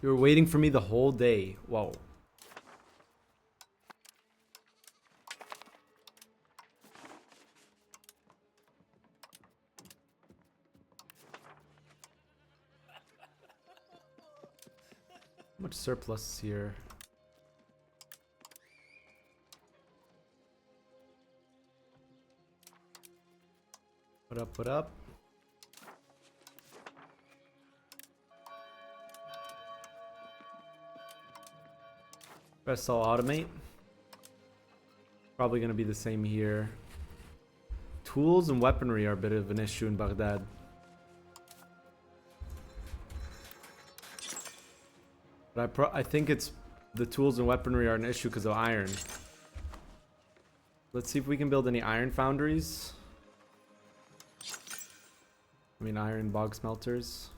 You were waiting for me the whole day. Whoa. How much surplus is here? What up, what up? Press all automate. Probably gonna be the same here. Tools and weaponry are a bit of an issue in Baghdad. But I think it's the tools and weaponry are an issue because of iron. Let's see if we can build any iron foundries. I mean iron bog smelters.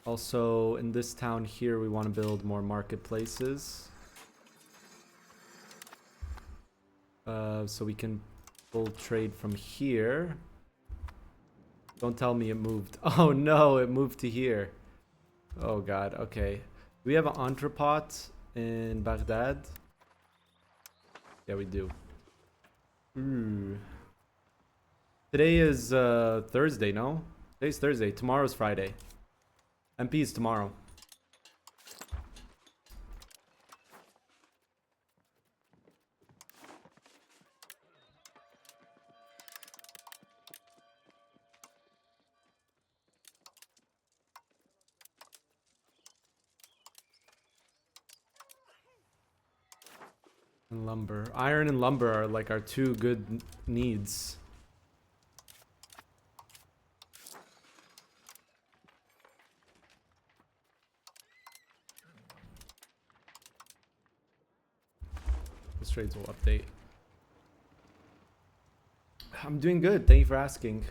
Also, in this town here, we want to build more marketplaces. So we can pull trade from here. Don't tell me it moved. Oh no, it moved to here. Oh god, okay. Do we have an entrepot in Baghdad? Yeah, we do. Ooh. Today is Thursday, no? Today's Thursday. Tomorrow's Friday. MP is tomorrow. And lumber. Iron and lumber are like our two good needs. This trades will update. I'm doing good. Thank you for asking.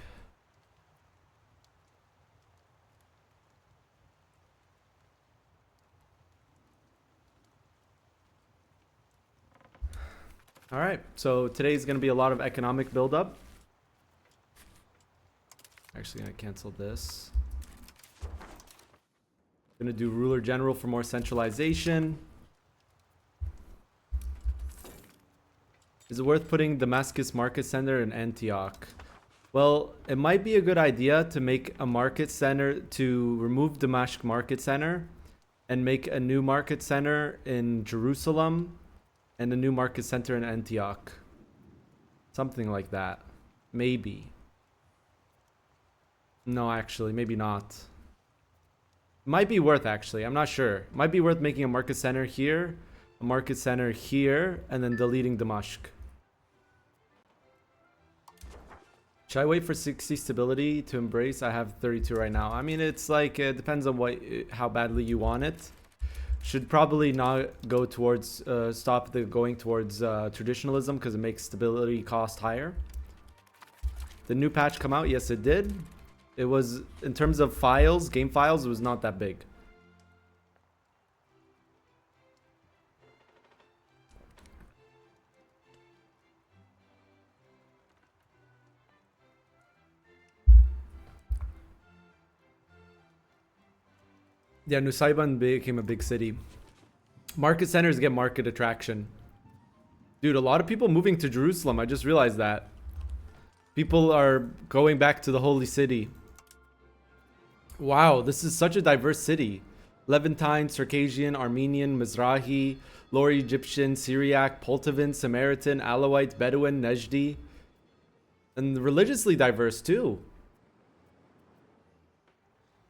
All right, so today's going to be a lot of economic buildup. Actually going to cancel this. Going to do ruler general for more centralization. Is it worth putting Damascus Market Center in Antioch? Well, it might be a good idea to make a market center, to remove Damascus Market Center and make a new market center in Jerusalem and a new market center in Antioch. Something like that. Maybe. No, actually, maybe not. Might be worth, actually. I'm not sure. Might be worth making a market center here, a market center here, and then deleting Damascus. Should I wait for 60 stability to embrace? I have 32 right now. I mean, it's like, it depends on how badly you want it. Should probably not go towards, stop going towards traditionalism because it makes stability cost higher. The new patch come out? Yes, it did. It was, in terms of files, game files, it was not that big. Yeah, Nusaybin became a big city. Market centers get market attraction. Dude, a lot of people moving to Jerusalem. I just realized that. People are going back to the holy city. Wow, this is such a diverse city. Levantine, Circassian, Armenian, Mizrahi, Lower Egyptian, Syriac, Poltavan, Samaritan, Alawite, Bedouin, Nejdi. And religiously diverse too.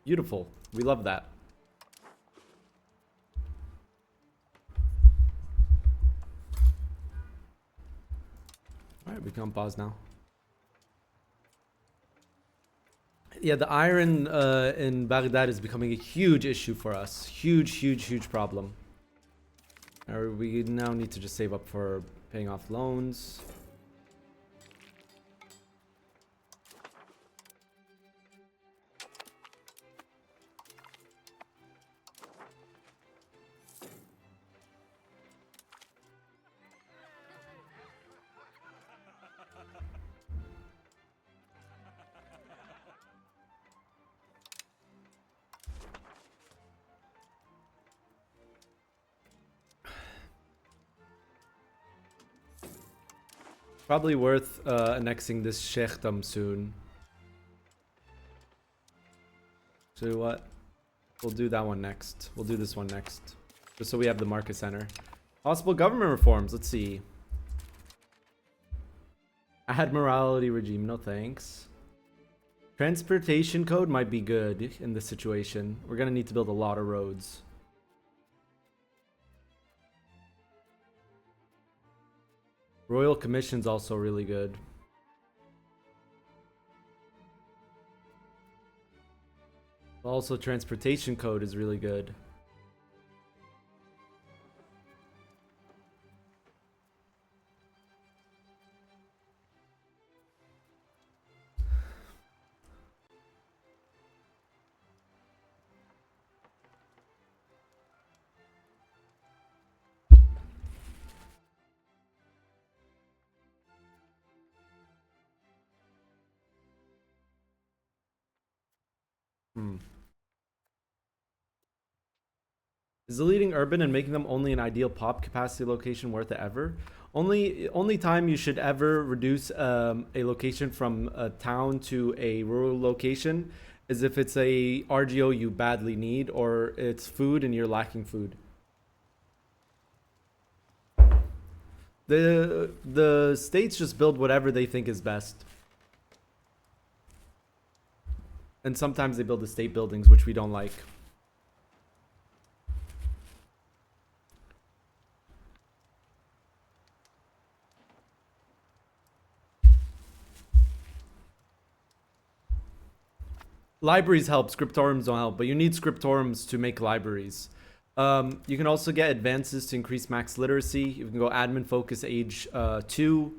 Beautiful. We love that. Alright, we can pause now. Yeah, the iron in Baghdad is becoming a huge issue for us. Huge, huge, huge problem. We now need to just save up for paying off loans. Probably worth annexing this Shechtam soon. So what? We'll do that one next. We'll do this one next. Just so we have the market center. Possible government reforms. Let's see. Admiralty regime. No thanks. Transportation code might be good in this situation. We're going to need to build a lot of roads. Royal Commission's also really good. Also, transportation code is really good. Is deleting urban and making them only an ideal pop capacity location worth it ever? Only time you should ever reduce a location from a town to a rural location is if it's a RGO you badly need or it's food and you're lacking food. The states just build whatever they think is best. And sometimes they build the state buildings, which we don't like. Libraries help, scriptoriums don't help, but you need scriptoriums to make libraries. You can also get advances to increase max literacy. You can go admin focus age 2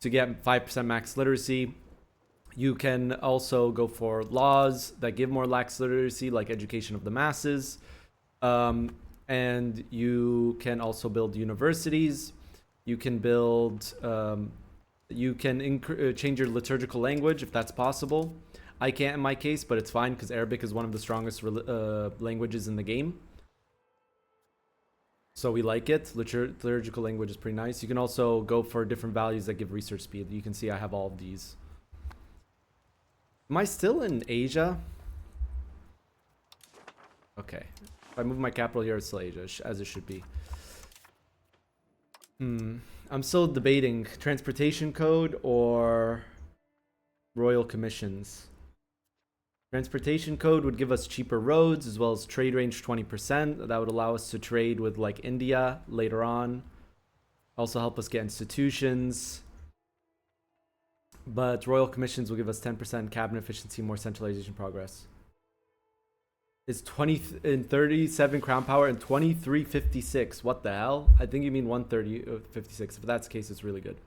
to get 5% max literacy. You can also go for laws that give more lax literacy, like education of the masses. And you can also build universities. You can build, you can change your liturgical language if that's possible. I can't in my case, but it's fine because Arabic is one of the strongest languages in the game. So we like it. Liturgical language is pretty nice. You can also go for different values that give research speed. You can see I have all of these. Am I still in Asia? Okay. If I move my capital here, it's still Asia, as it should be. I'm still debating transportation code or royal commissions. Transportation code would give us cheaper roads as well as trade range 20%. That would allow us to trade with like India later on. Also help us get institutions. But royal commissions will give us 10% cabinet efficiency, more centralization progress. It's 37 crown power and 2356. What the hell? I think you mean 13056. If that's the case, it's really good.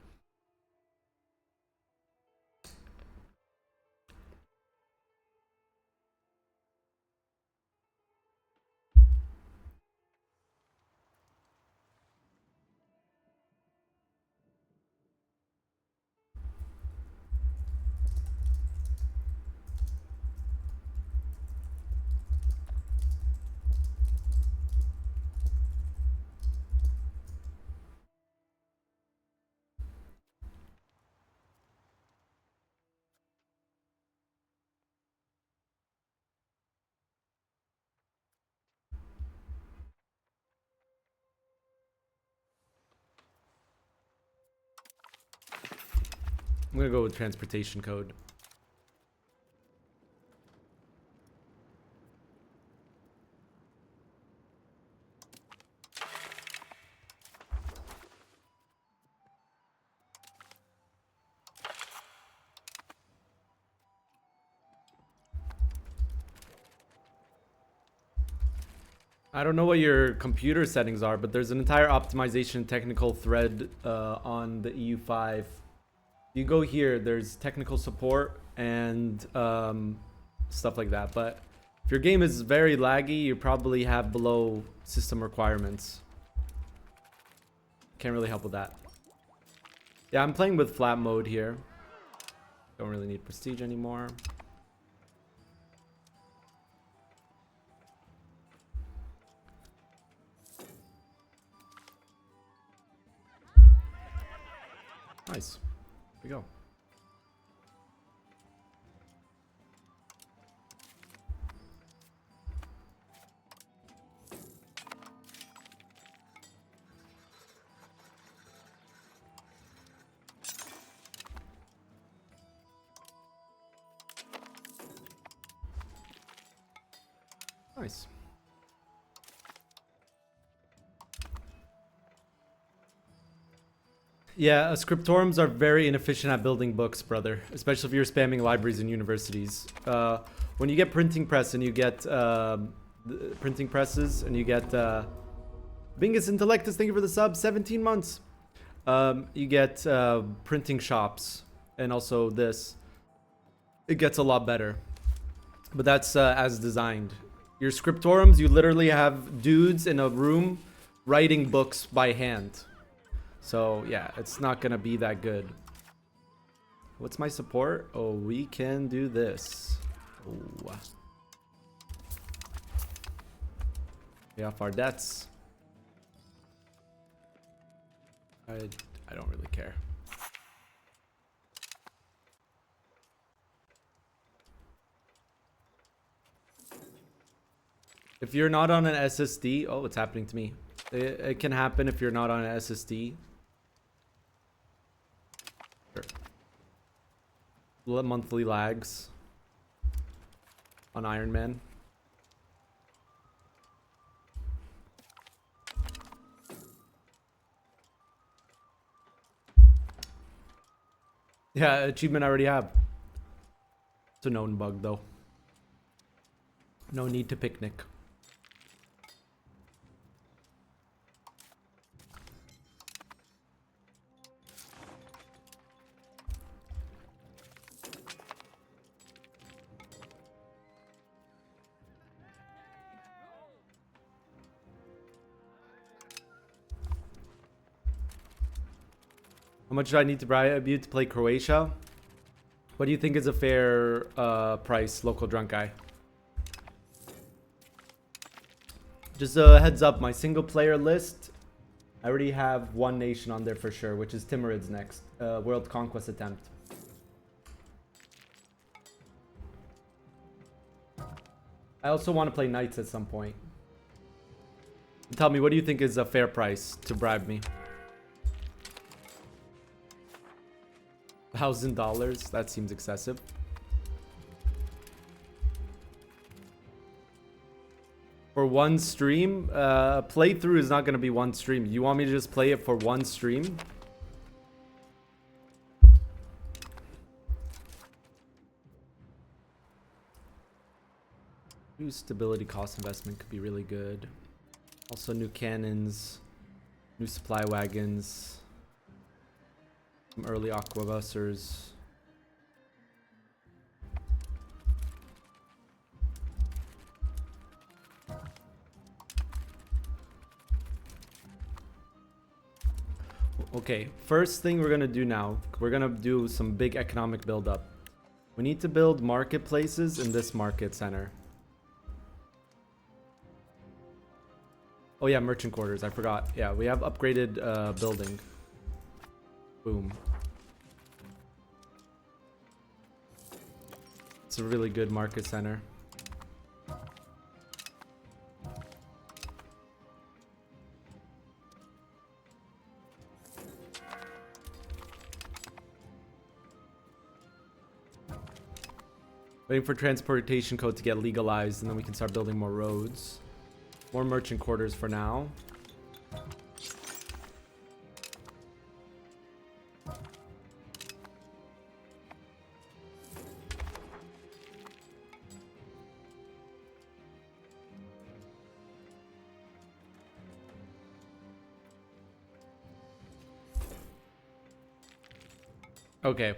I'm gonna go with transportation code. I don't know what your computer settings are, but there's an entire optimization technical thread on the EU5. You go here, there's technical support and stuff like that. But if your game is very laggy, you probably have below system requirements. Can't really help with that. Yeah, I'm playing with flat mode here. Don't really need prestige anymore. Nice. we go. Nice. Yeah, scriptorums are very inefficient at building books, brother. Especially if you're spamming libraries and universities. When you get printing press and you get printing presses and you get Bingus Intellectus, thank you for the sub, 17 months. You get printing shops and also this. It gets a lot better, but that's as designed. Your scriptorums, you literally have dudes in a room writing books by hand. So yeah, it's not gonna be that good. What's my support? Oh, we can do this. Oh. Pay off our debts. I don't really care. If you're not on an SSD, oh, it's happening to me. It can happen if you're not on an SSD. Sure. Monthly lags on Iron Man. Yeah, achievement I already have. It's a known bug though. No need to picnic. How much do I need to bribe you to play Croatia? What do you think is a fair price, local drunk guy? Just a heads up, my single player list, I already have one nation on there for sure, which is Timurids next. World Conquest attempt. I also want to play Knights at some point. Tell me, what do you think is a fair price to bribe me? $1,000? That seems excessive. For one stream? Playthrough is not going to be one stream. You want me to just play it for one stream? New stability cost investment could be really good. Also new cannons, new supply wagons. Some early aquabussers. Okay, first thing we're gonna do now, we're gonna do some big economic buildup. We need to build marketplaces in this market center. Oh yeah, merchant quarters, I forgot. Yeah, we have upgraded building. Boom. It's a really good market center. Waiting for transportation code to get legalized, and then we can start building more roads. More merchant quarters for now. Okay.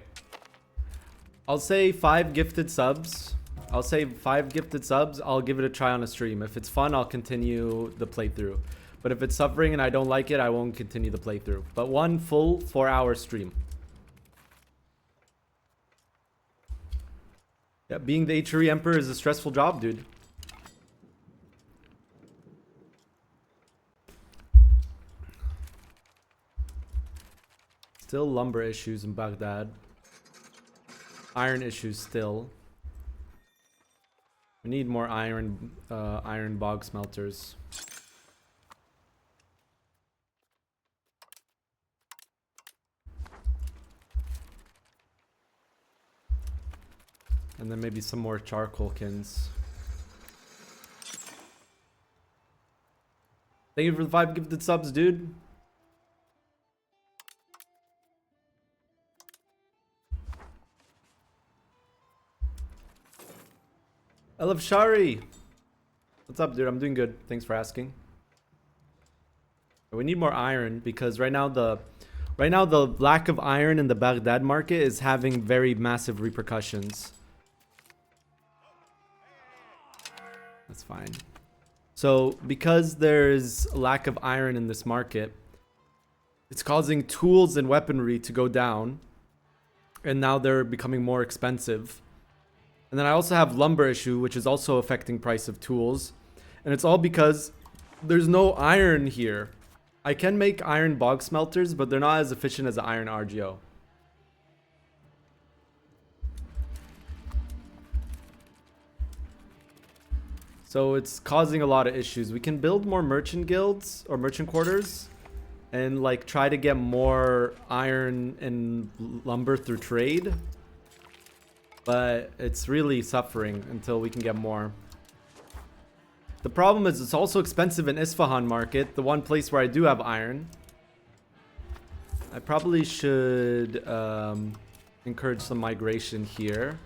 I'll say 5 gifted subs. I'll say 5 gifted subs. I'll give it a try on a stream. If it's fun, I'll continue the playthrough. But if it's suffering and I don't like it, I won't continue the playthrough. But one full 4-hour stream. Yeah, being the HRE Emperor is a stressful job, dude. Still lumber issues in Baghdad. Iron issues still. We need more iron bog smelters. And then maybe some more charcoal kins. Thank you for the 5 gifted subs, dude. I love Shari. What's up, dude? I'm doing good. Thanks for asking. We need more iron because right now the lack of iron in the Baghdad market is having very massive repercussions. That's fine. So because there's a lack of iron in this market, it's causing tools and weaponry to go down, and now they're becoming more expensive. And then I also have lumber issue, which is also affecting price of tools, and it's all because there's no iron here. I can make iron bog smelters, but they're not as efficient as the iron RGO. So it's causing a lot of issues. We can build more merchant guilds or merchant quarters and like try to get more iron and lumber through trade. But it's really suffering until we can get more. The problem is it's also expensive in Isfahan market, the one place where I do have iron. I probably should encourage some migration here.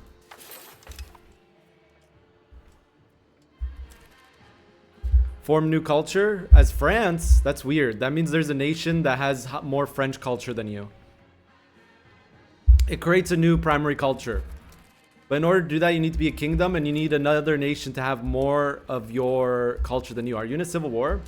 Form new culture as France. That's weird. That means there's a nation that has more French culture than you. It creates a new primary culture. But in order to do that, you need to be a kingdom, and you need another nation to have more of your culture than you. Are you in a civil war?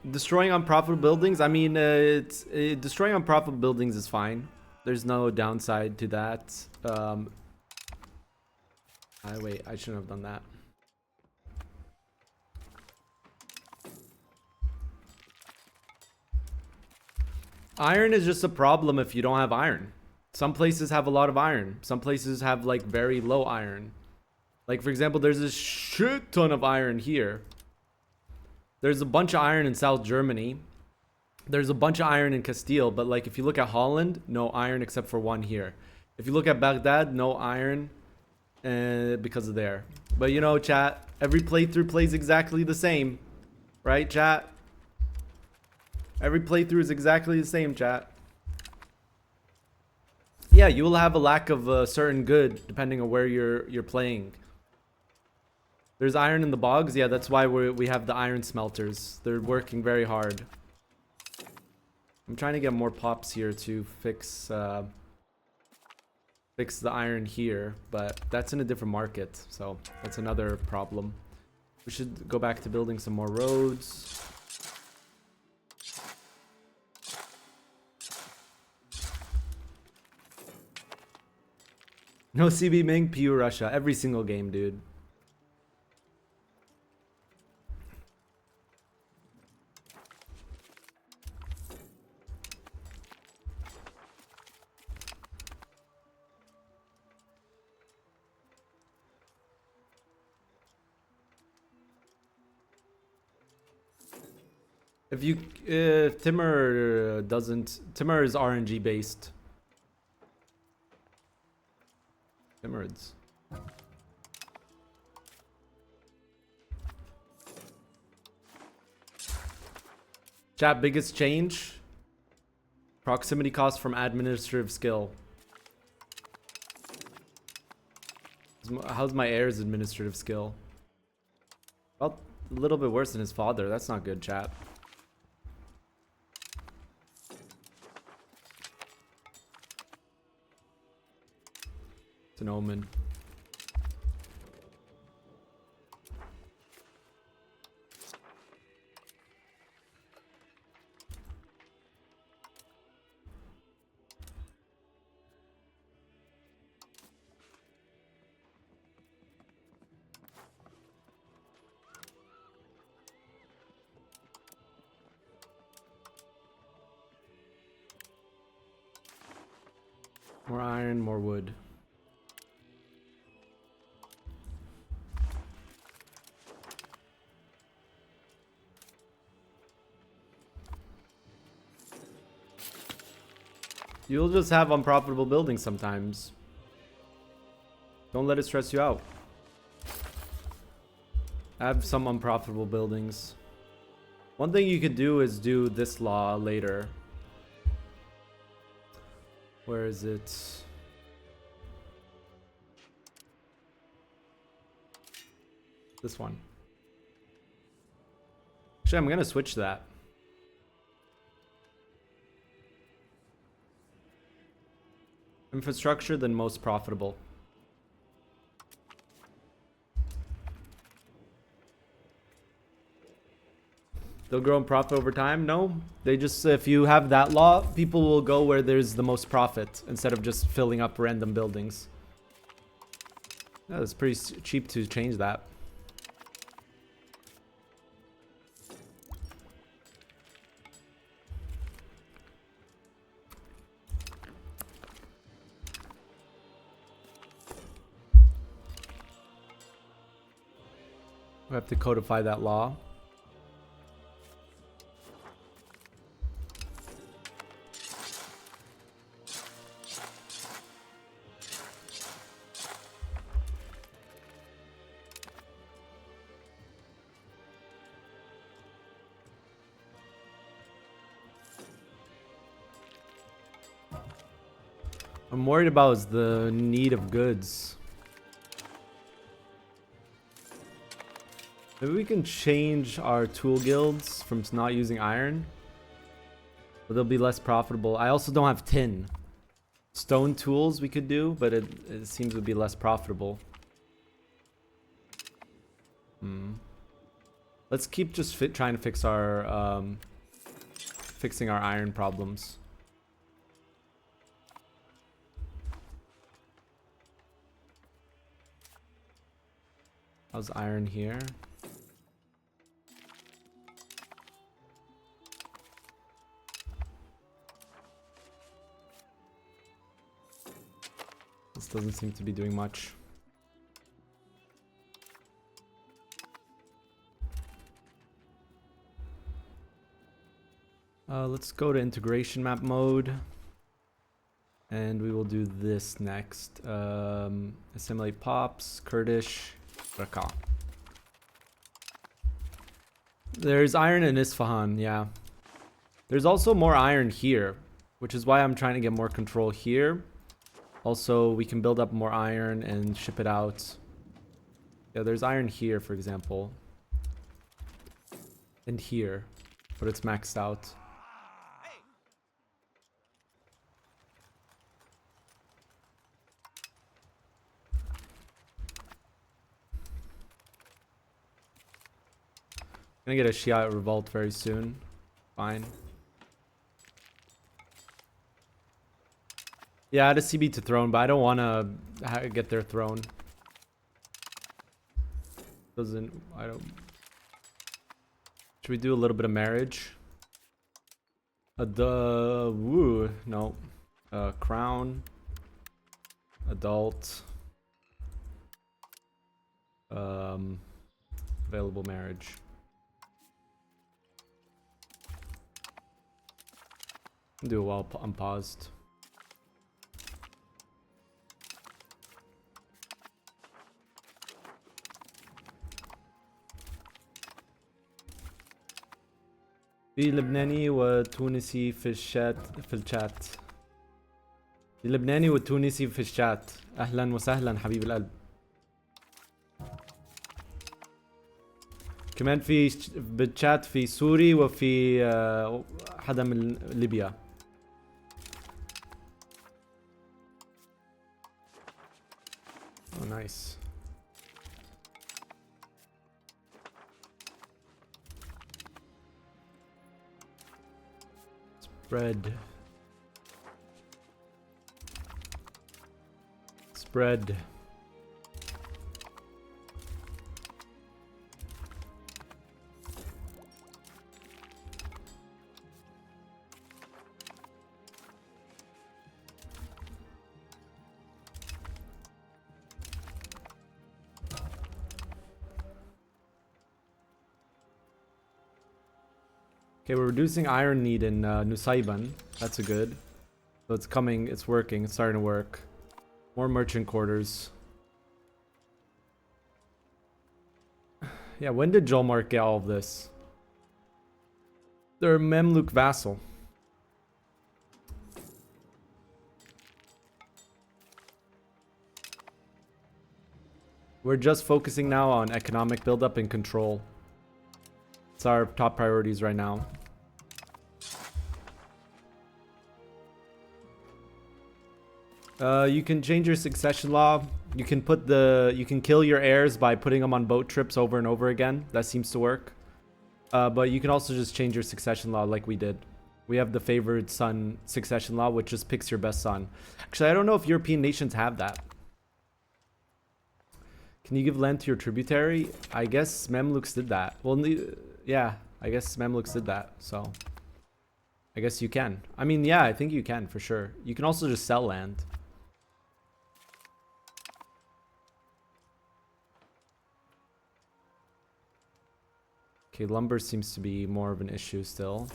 Destroying unprofitable buildings. I mean, destroying unprofitable buildings is fine. There's no downside to that. Wait, I shouldn't have done that. Iron is just a problem if you don't have iron. Some places have a lot of iron. Some places have like very low iron. Like for example, there's a shit ton of iron here. There's a bunch of iron in South Germany. There's a bunch of iron in Castile, but like if you look at Holland, no iron except for one here. If you look at Baghdad, no iron because of there. But you know, chat, every playthrough plays exactly the same. Right, chat? Every playthrough is exactly the same, chat. Yeah, you will have a lack of a certain good depending on where you're playing. There's iron in the bogs. Yeah, that's why we have the iron smelters. They're working very hard. I'm trying to get more pops here to fix the iron here, but that's in a different market, so that's another problem. We should go back to building some more roads. No CB Ming, PU Russia. Every single game, dude. If Timur doesn't, Timur is RNG based. Timurids. Chat, biggest change? Proximity cost from administrative skill. How's my heir's administrative skill? Well, a little bit worse than his father. That's not good, chat. It's an omen. More iron, more wood. You'll just have unprofitable buildings sometimes. Don't let it stress you out. I have some unprofitable buildings. One thing you could do is do this law later. Where is it? This one. Actually, I'm gonna switch that. Infrastructure, then most profitable. They'll grow in profit over time? No. They just, if you have that law, people will go where there's the most profit instead of just filling up random buildings. Yeah, it's pretty cheap to change that. We have to codify that law. I'm worried about is the need of goods. Maybe we can change our tool guilds from not using iron. But they'll be less profitable. I also don't have tin. Stone tools we could do, but it seems to be less profitable. Let's keep just trying to fix our fixing our iron problems. How's iron here? This doesn't seem to be doing much. Let's go to integration map mode. And we will do this next. Assimilate pops, Kurdish, Raqqa. There's iron in Isfahan, yeah. There's also more iron here, which is why I'm trying to get more control here. Also, we can build up more iron and ship it out. Yeah, there's iron here, for example. And here, but it's maxed out. Gonna get a Shiite revolt very soon. Fine. Yeah, I had a CB to throne, but I don't want to get their throne. I don't. Should we do a little bit of marriage? No. Crown. Adult. Available marriage. Do it while I'm paused. في لبناني وتونسي في الشات. في لبناني وتونسي في الشات. اهلا وسهلا حبيب القلب. كمان في بالشات في سوري وفي حدا من ليبيا. Oh, nice. Spread. Spread. Okay, we're reducing iron need in Nusaybin. That's a good. So it's coming, it's working, it's starting to work. More merchant quarters. Yeah, when did Jolmark get all of this? They're a Memluk vassal. We're just focusing now on economic buildup and control. It's our top priorities right now. You can change your succession law. You can kill your heirs by putting them on boat trips over and over again. That seems to work. But you can also just change your succession law like we did. We have the favored son succession law, which just picks your best son. Actually, I don't know if European nations have that. Can you give land to your tributary? I guess Memluks did that. Well, yeah, I guess Memluks did that, so I guess you can. I mean, yeah, I think you can for sure. You can also just sell land. Okay, lumber seems to be more of an issue still.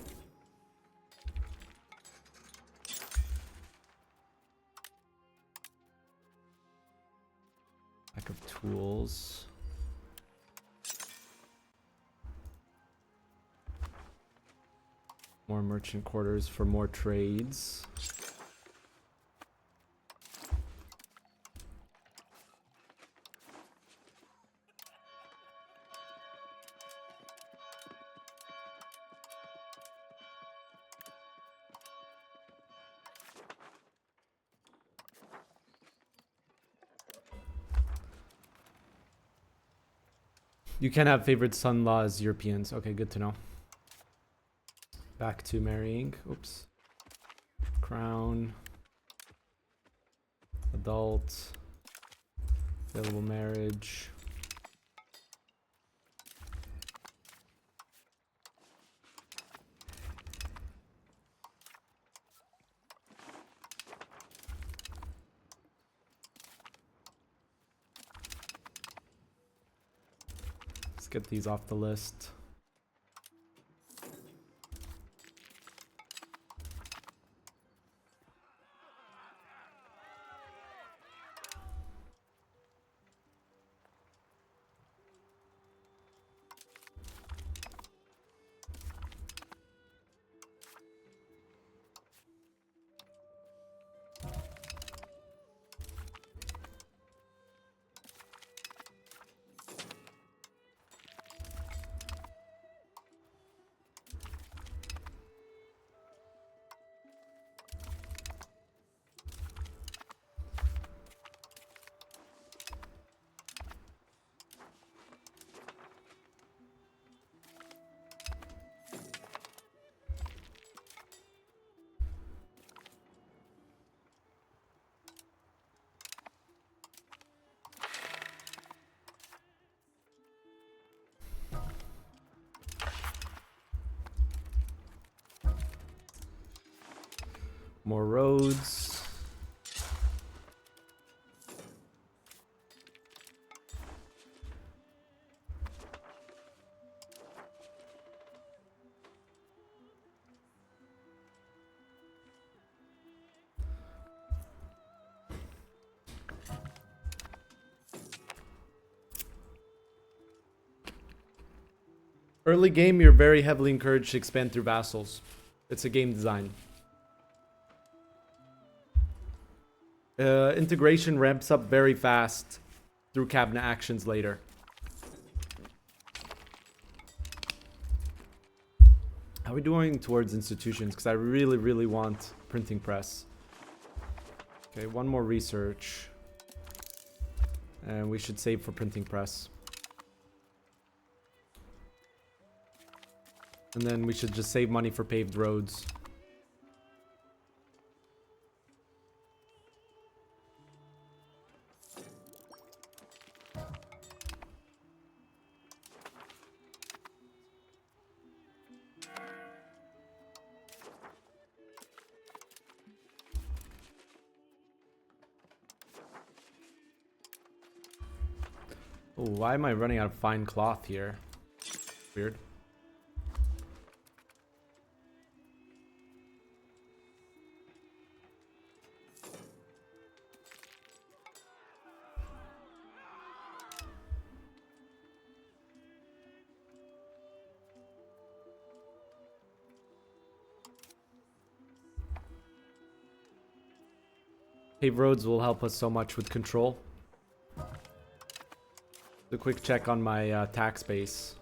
Lack of tools. More merchant quarters for more trades. You can have favored son law as Europeans. Okay, good to know. Back to marrying. Oops. Crown. Adult. Available marriage. Let's get these off the list. More roads. Early game, you're very heavily encouraged to expand through vassals. It's a game design. Integration ramps up very fast through cabinet actions later. How are we doing towards institutions? Because I really, really want printing press. Okay, one more research. And we should save for printing press. And then we should just save money for paved roads. Oh, why am I running out of fine cloth here? Weird. Paved roads will help us so much with control. A quick check on my tax base.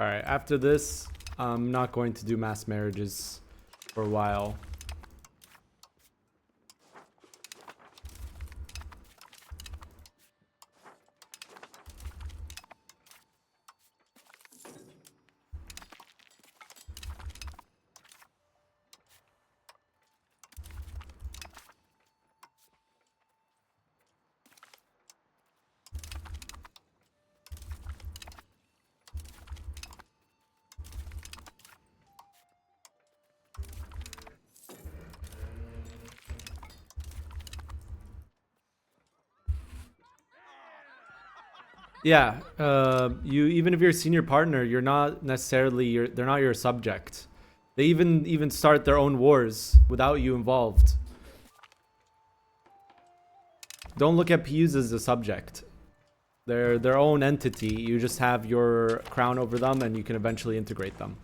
Alright, after this, I'm not going to do mass marriages for a while. Yeah, you even if you're a senior partner, you're not necessarily they're not your subject. They even start their own wars without you involved. Don't look at PUs as a subject. They're their own entity. You just have your crown over them and you can eventually integrate them.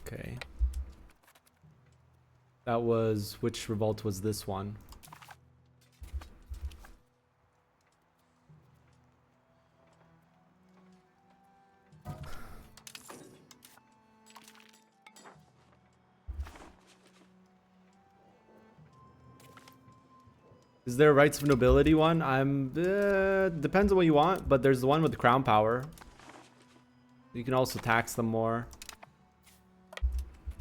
Okay. That was, which revolt was this one? Is there a rights of nobility one? Depends on what you want, but there's the one with the crown power. You can also tax them more.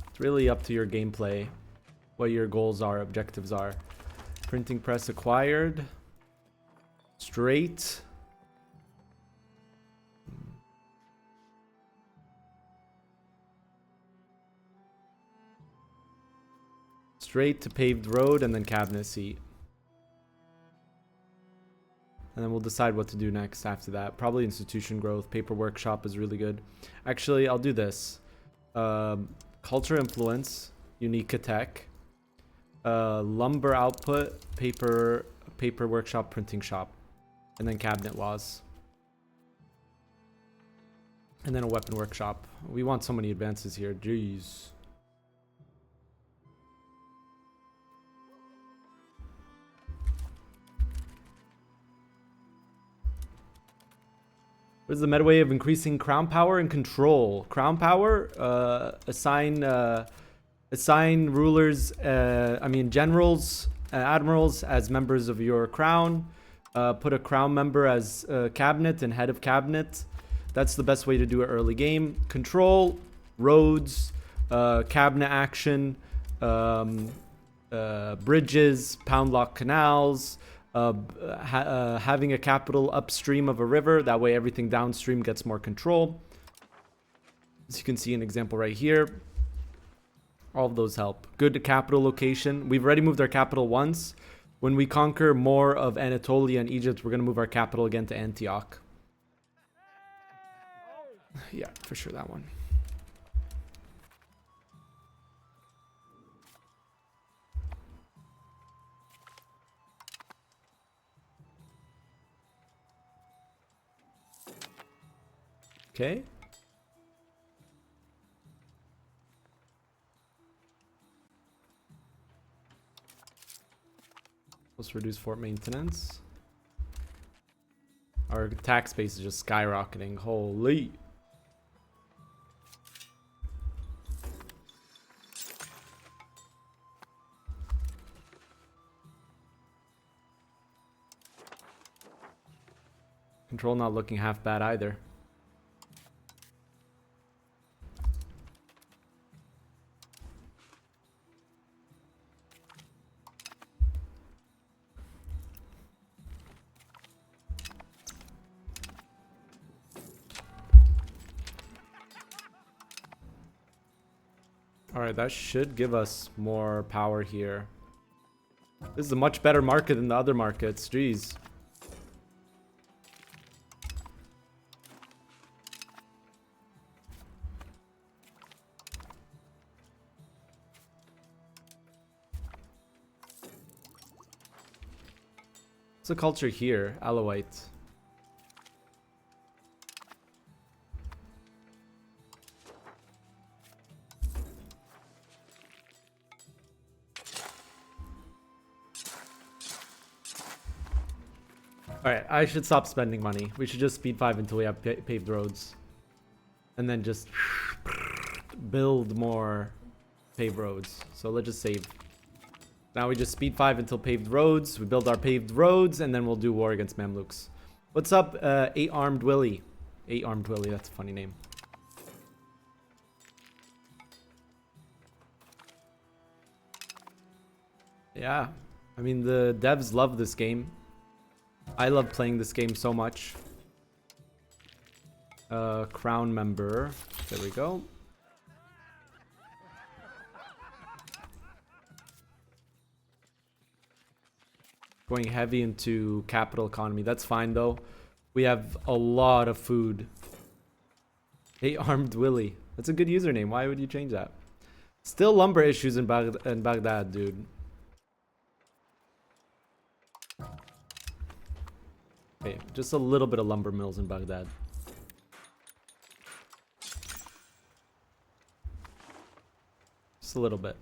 It's really up to your gameplay, what your goals are, objectives are. Printing press acquired. Straight. Straight to paved road and then cabinet seat. And then we'll decide what to do next after that. Probably institution growth. Paper workshop is really good. Actually, I'll do this. Culture influence. Unique tech. Lumber output. Paper workshop. Printing shop. And then cabinet laws. And then a weapon workshop. We want so many advances here. Jeez. What is the meta way of increasing crown power and control? Crown power, assign rulers, generals, admirals as members of your crown. Put a crown member as cabinet and head of cabinet. That's the best way to do it early game. Control, roads, cabinet action, bridges, pound lock canals, having a capital upstream of a river. That way everything downstream gets more control. As you can see an example right here. All of those help. Good capital location. We've already moved our capital once. When we conquer more of Anatolia and Egypt, we're going to move our capital again to Antioch. Yeah, for sure that one. Okay. Let's reduce fort maintenance. Our tax base is just skyrocketing. Holy. Control not looking half bad either. Alright, that should give us more power here. This is a much better market than the other markets. Jeez. What's the culture here? Alawite. Alright, I should stop spending money. We should just speed 5 until we have paved roads. And then just build more paved roads. So let's just save. Now we just speed 5 until paved roads. We build our paved roads, and then we'll do war against Mamluks. What's up, 8-Armed Willie? 8-Armed Willie, that's a funny name. Yeah, I mean, the devs love this game. I love playing this game so much. Crown member. There we go. Going heavy into capital economy. That's fine, though. We have a lot of food. 8-Armed Willie. That's a good username. Why would you change that? Still lumber issues in Baghdad, dude. Okay, just a little bit of lumber mills in Baghdad. Just a little bit.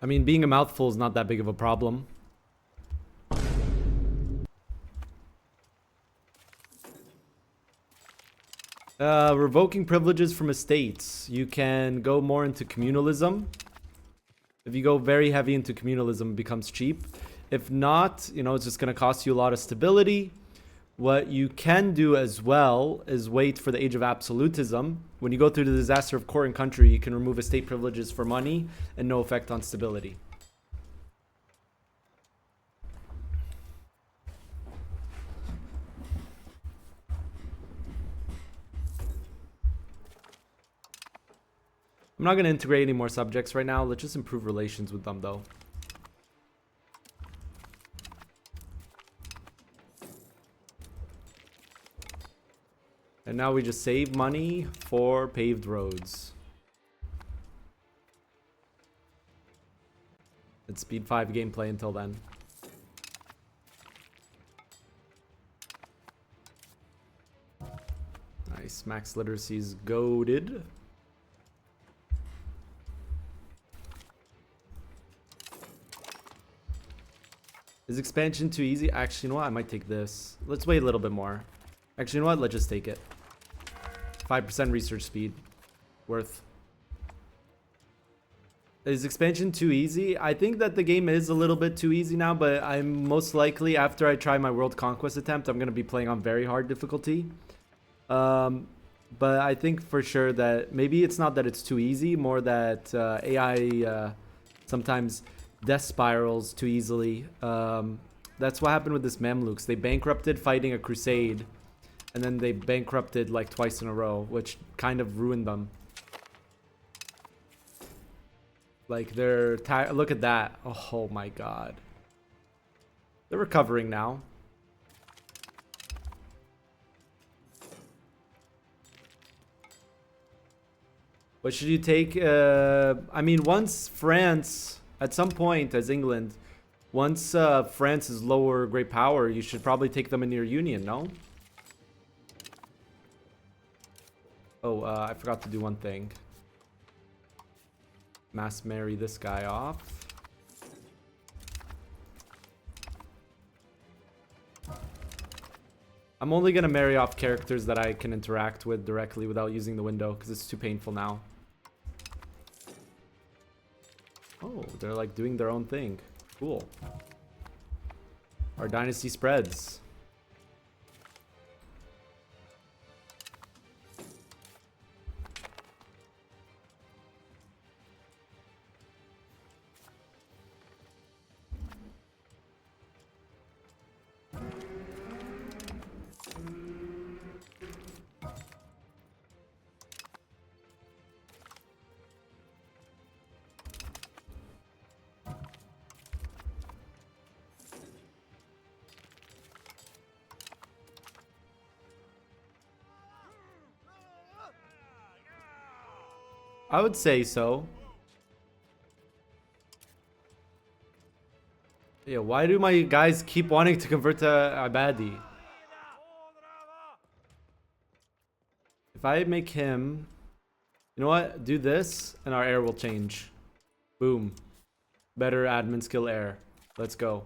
I mean, being a mouthful is not that big of a problem. Revoking privileges from estates. You can go more into communalism. If you go very heavy into communalism, it becomes cheap. If not, you know, it's just going to cost you a lot of stability. What you can do as well is wait for the age of absolutism. When you go through the disaster of court and country, you can remove estate privileges for money and no effect on stability. I'm not going to integrate any more subjects right now. Let's just improve relations with them, though. And now we just save money for paved roads. It's speed 5 gameplay until then. Nice. Max literacy is goated. Is expansion too easy? Actually, you know what? I might take this. Let's wait a little bit more. Actually, you know what? Let's just take it. 5% research speed. Worth. Is expansion too easy? I think that the game is a little bit too easy now, but I'm most likely, after I try my world conquest attempt, I'm going to be playing on very hard difficulty. But I think for sure that maybe it's not that it's too easy, more that AI sometimes death spirals too easily. That's what happened with this Mamluks. They bankrupted fighting a crusade, and then they bankrupted like twice in a row, which kind of ruined them. Like they're look at that. Oh my god. They're recovering now. What should you take? I mean, once France, at some point as England, once France is lower great power, you should probably take them into your union, no? Oh, I forgot to do one thing. Mass marry this guy off. I'm only gonna marry off characters that I can interact with directly without using the window, because it's too painful now. Oh, they're like doing their own thing. Cool. Our dynasty spreads. I would say so. Yeah, why do my guys keep wanting to convert to Abadi? If I make him... You know what? Do this, and our air will change. Boom. Better admin skill air. Let's go.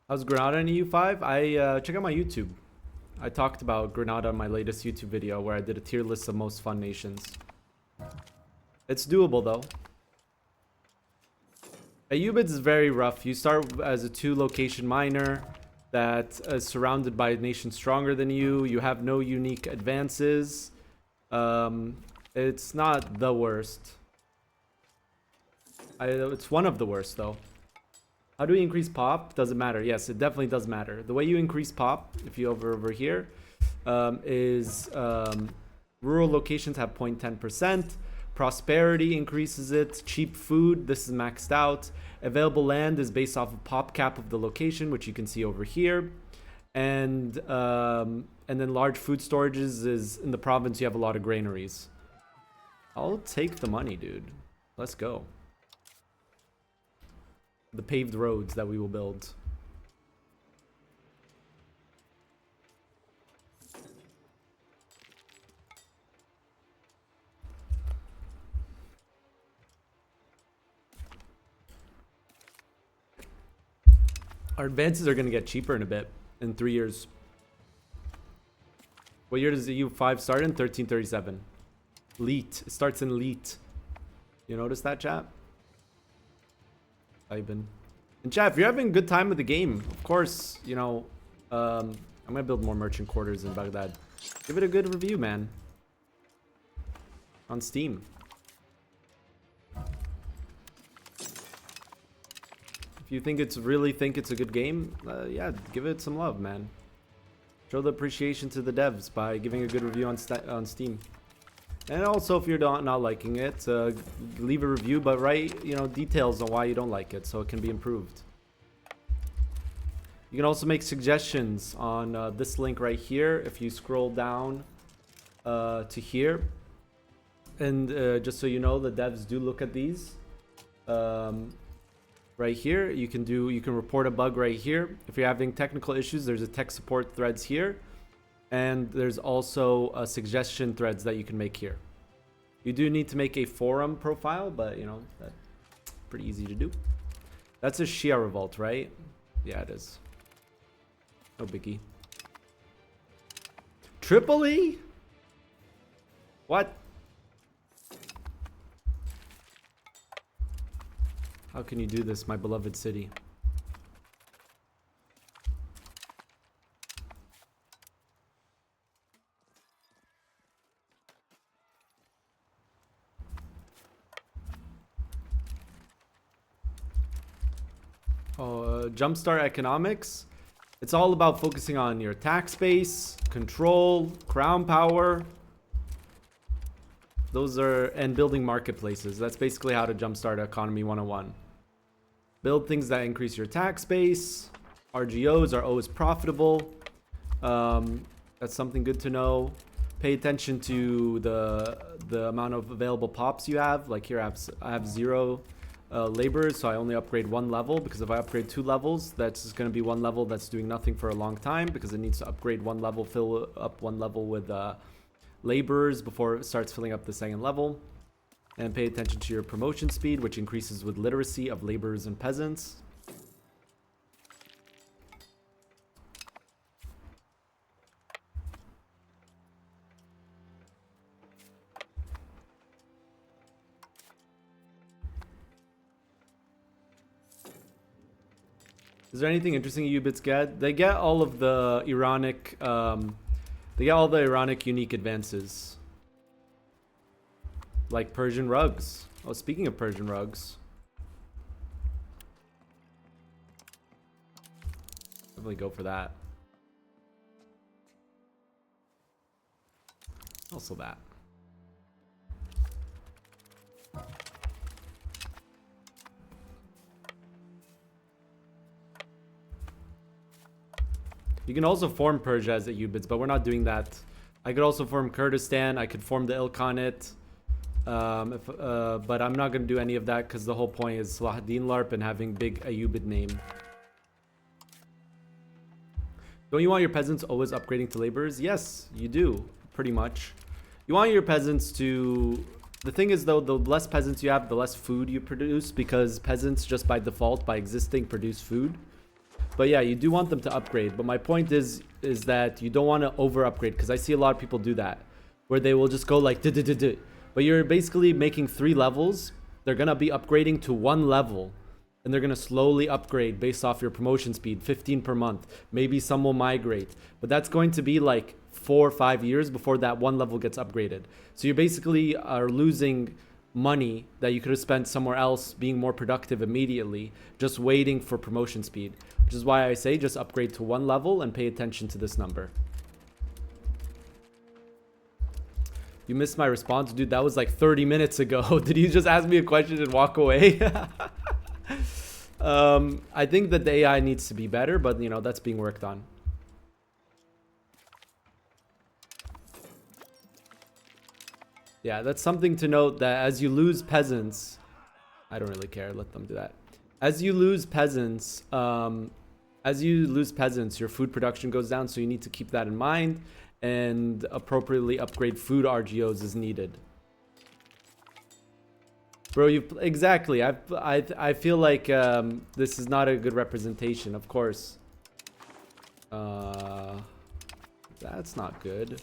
How's Granada in EU5? Check out my YouTube. I talked about Granada in my latest YouTube video where I did a tier list of most fun nations. It's doable though. Ayyubids is very rough. You start as a 2-location miner that is surrounded by a nation stronger than you. You have no unique advances. It's not the worst. It's one of the worst though. How do we increase pop? Does it matter? Yes, it definitely does matter. The way you increase pop, if you over here, is rural locations have 0.10%. Prosperity increases it. Cheap food, this is maxed out. Available land is based off of pop cap of the location, which you can see over here. And then large food storages is in the province. You have a lot of granaries. I'll take the money, dude. Let's go. The paved roads that we will build. Our advances are going to get cheaper in a bit, in 3 years. What year does the EU5 start in? 1337. Leet. It starts in Leet. You notice that, chat? Ivan. And chat, if you're having a good time with the game, of course, you know, I'm gonna build more merchant quarters in Baghdad. Give it a good review, man. On Steam. If you think really think it's a good game, yeah, give it some love, man. Show the appreciation to the devs by giving a good review on Steam. And also, if you're not liking it, leave a review, but write, you know, details on why you don't like it so it can be improved. You can also make suggestions on this link right here if you scroll down to here. And just so you know, the devs do look at these. Right here, you can report a bug right here. If you're having technical issues, there's a tech support threads here. And there's also suggestion threads that you can make here. You do need to make a forum profile, but you know, that's pretty easy to do. That's a Shia revolt, right? Yeah, it is. No biggie. Tripoli? What? How can you do this, my beloved city? Jumpstart economics. It's all about focusing on your tax base, control, crown power. And building marketplaces. That's basically how to jumpstart economy 101. Build things that increase your tax base. RGOs are always profitable. That's something good to know. Pay attention to the amount of available pops you have. Like here I have 0 laborers, so I only upgrade 1 level, because if I upgrade 2 levels, that's just going to be 1 level that's doing nothing for a long time, because it needs to upgrade 1 level, fill up 1 level with laborers before it starts filling up the 2nd level. And pay attention to your promotion speed, which increases with literacy of laborers and peasants. Is there anything interesting Ayyubids get? They get all of the Iranic, unique advances. Like Persian rugs. Oh, speaking of Persian rugs. Definitely go for that. Also that. You can also form Persia as Ayyubids, but we're not doing that. I could also form Kurdistan. I could form the Ilkhanate. But I'm not going to do any of that because the whole point is Salahuddin LARP and having big Ayyubid name. Don't you want your peasants always upgrading to laborers? Yes, you do, pretty much. You want your peasants to... The thing is, though, the less peasants you have, the less food you produce, because peasants, just by default, by existing, produce food. But yeah, you do want them to upgrade. But my point is that you don't want to over-upgrade, because I see a lot of people do that, where they will just go like... But you're basically making 3 levels. They're going to be upgrading to 1 level. And they're going to slowly upgrade based off your promotion speed, 15 per month. Maybe some will migrate. But that's going to be like 4 or 5 years before that 1 level gets upgraded. So you basically are losing money that you could have spent somewhere else being more productive immediately, just waiting for promotion speed. Which is why I say just upgrade to 1 level and pay attention to this number. You missed my response? Dude, that was like 30 minutes ago. Did you just ask me a question and walk away? I think that the AI needs to be better, but you know, that's being worked on. Yeah, that's something to note, that as you lose peasants, I don't really care, let them do that. As you lose peasants, your food production goes down, so you need to keep that in mind, and appropriately upgrade food RGOs as needed. Bro, exactly. I feel like this is not a good representation, of course. That's not good.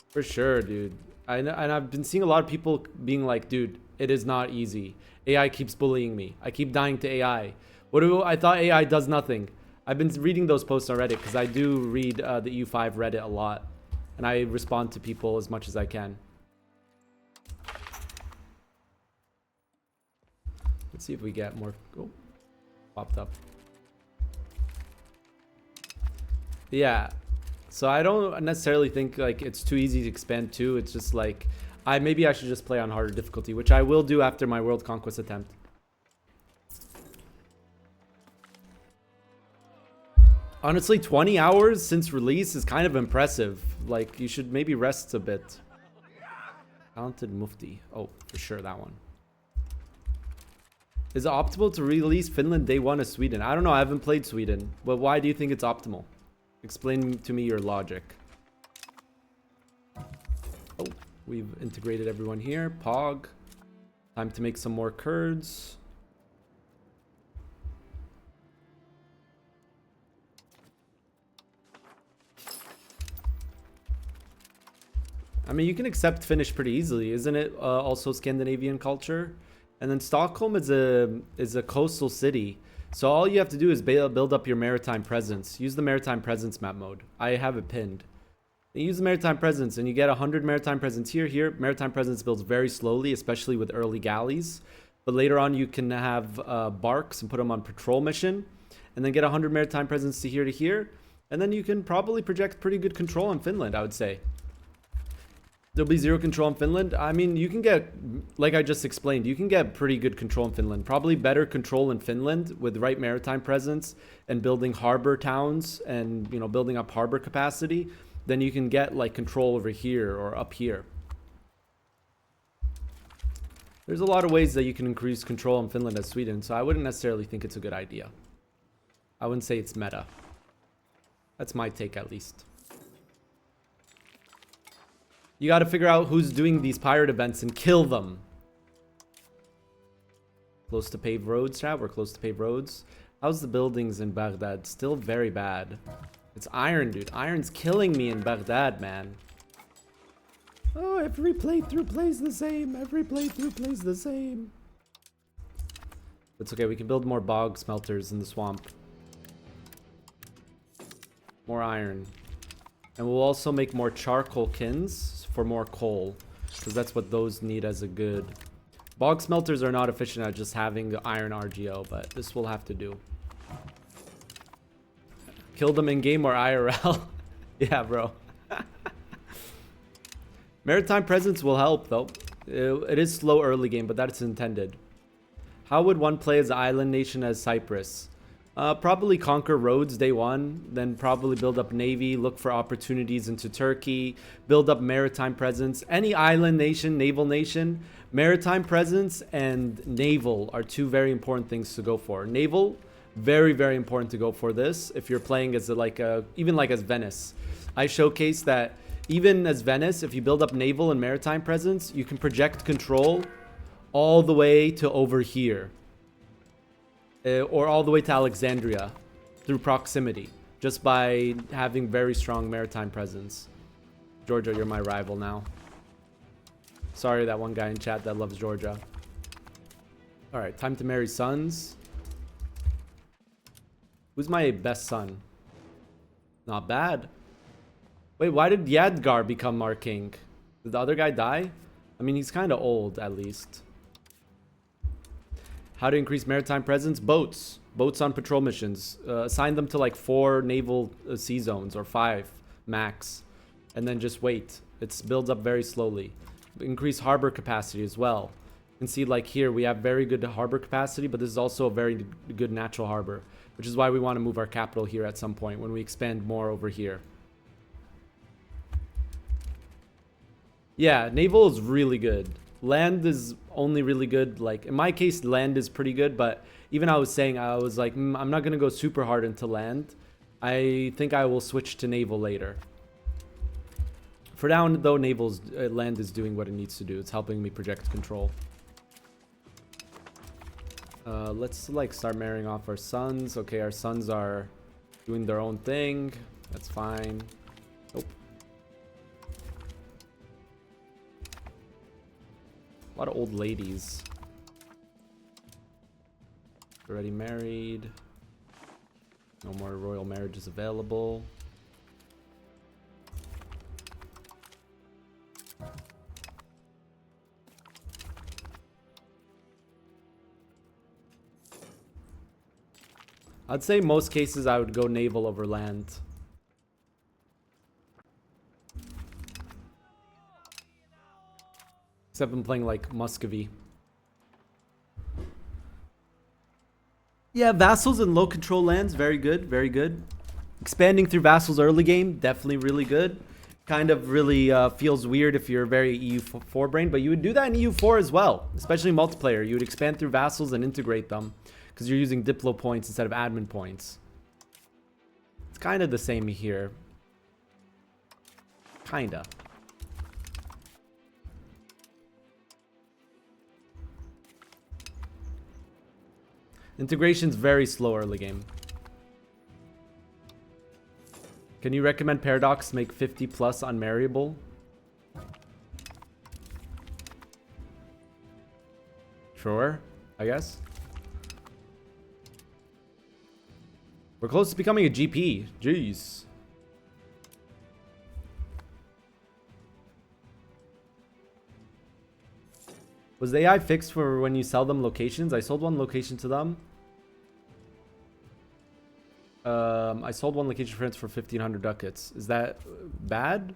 For sure, dude. And I've been seeing a lot of people being like, dude, it is not easy. AI keeps bullying me. I keep dying to AI. I thought AI does nothing. I've been reading those posts on Reddit because I do read the EU5 Reddit a lot. And I respond to people as much as I can. Let's see if we get more... Oh, popped up. Yeah. So I don't necessarily think like it's too easy to expand to. It's just like... maybe I should just play on harder difficulty, which I will do after my world conquest attempt. Honestly, 20 hours since release is kind of impressive. Like, you should maybe rest a bit. Talented Mufti. Oh, for sure, that one. Is it optimal to release Finland day 1 as Sweden? I don't know, I haven't played Sweden. But why do you think it's optimal? Explain to me your logic. Oh, we've integrated everyone here. Pog. Time to make some more Kurds. I mean, you can accept Finnish pretty easily, isn't it? Also Scandinavian culture. And then Stockholm is a coastal city. So all you have to do is build up your maritime presence. Use the maritime presence map mode. I have it pinned. You use the maritime presence and you get 100 maritime presence here. Maritime presence builds very slowly, especially with early galleys. But later on you can have barks and put them on patrol mission. And then get 100 maritime presence to here. And then you can probably project pretty good control on Finland, I would say. There'll be 0 control in Finland. I mean, you can get, like I just explained, you can get pretty good control in Finland. Probably better control in Finland with the right maritime presence and building harbor towns and, you know, building up harbor capacity than you can get like control over here or up here. There's a lot of ways that you can increase control in Finland as Sweden, so I wouldn't necessarily think it's a good idea. I wouldn't say it's meta. That's my take, at least. You got to figure out who's doing these pirate events and kill them. Close to paved roads, chat. We're close to paved roads. How's the buildings in Baghdad? Still very bad. It's iron, dude. Iron's killing me in Baghdad, man. Oh, every playthrough plays the same. Every playthrough plays the same. It's okay. We can build more bog smelters in the swamp. More iron. And we'll also make more charcoal kins for more coal, because that's what those need as a good. Bog smelters are not efficient at just having the iron RGO, but this will have to do. Kill them in game or IRL. Yeah, bro. Maritime presence will help though. It is slow early game, but that's intended. How would one play as an island nation as Cyprus? Probably conquer roads day one, then probably build up navy, look for opportunities into Turkey, build up maritime presence. Any island nation, naval nation, maritime presence and naval are two very important things to go for. Naval, very, very important to go for this if you're playing as even like as Venice. I showcase that even as Venice, if you build up naval and maritime presence, you can project control all the way to over here. Or all the way to Alexandria through proximity, just by having very strong maritime presence. Georgia, you're my rival now. Sorry, that one guy in chat that loves Georgia. All right, time to marry sons. Who's my best son? Not bad. Wait, why did Yadgar become our king? Did the other guy die? I mean, he's kind of old, at least. How to increase maritime presence? Boats. Boats on patrol missions. Assign them to like 4 naval sea zones or 5 max. And then just wait. It builds up very slowly. Increase harbor capacity as well. You can see like here we have very good harbor capacity, but this is also a very good natural harbor, which is why we want to move our capital here at some point when we expand more over here. Yeah, naval is really good. Land is only really good, like in my case land is pretty good, but even I was saying, I was like, I'm not gonna go super hard into land. I think I will switch to naval later. For now though, land is doing what it needs to do. It's helping me project control. Let's like start marrying off our sons. Okay, our sons are doing their own thing. That's fine. Nope. A lot of old ladies. Already married. No more royal marriages available. I'd say most cases I would go naval over land. Except I'm playing like Muscovy. Yeah, vassals and low control lands, very good, very good. Expanding through vassals early game, definitely really good. Kind of really feels weird if you're very EU4 brain, but you would do that in EU4 as well, especially multiplayer. You would expand through vassals and integrate them because you're using Diplo points instead of admin points. It's kind of the same here. Kinda. Integration's very slow early game. Can you recommend Paradox make 50 plus unmarryable? Sure, I guess. We're close to becoming a GP. Jeez. Was the AI fixed for when you sell them locations? I sold one location to them. I sold one location for 1,500 ducats. Is that bad?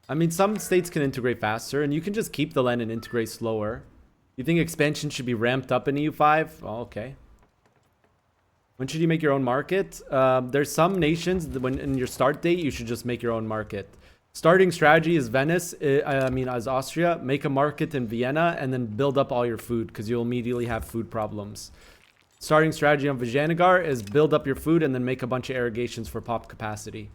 I mean, some states can integrate faster, and you can just keep the land and integrate slower. You think expansion should be ramped up in EU5? Oh, okay. When should you make your own market? There's some nations that when in your start date, you should just make your own market. Starting strategy is Venice, as Austria. Make a market in Vienna and then build up all your food because you'll immediately have food problems. Starting strategy on Vijayanagar is build up your food and then make a bunch of irrigations for pop capacity.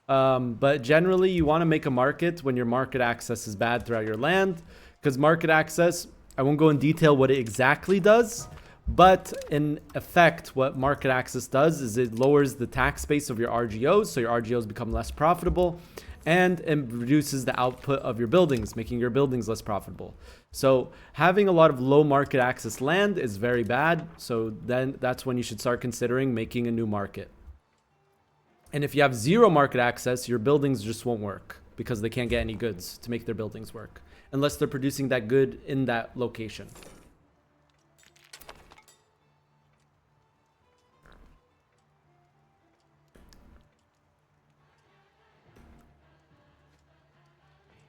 But generally, you want to make a market when your market access is bad throughout your land because market access, I won't go in detail what it exactly does. But in effect, what market access does is it lowers the tax base of your RGOs, so your RGOs become less profitable, and it reduces the output of your buildings, making your buildings less profitable. So having a lot of low market access land is very bad, so then that's when you should start considering making a new market. And if you have zero market access, your buildings just won't work because they can't get any goods to make their buildings work, unless they're producing that good in that location.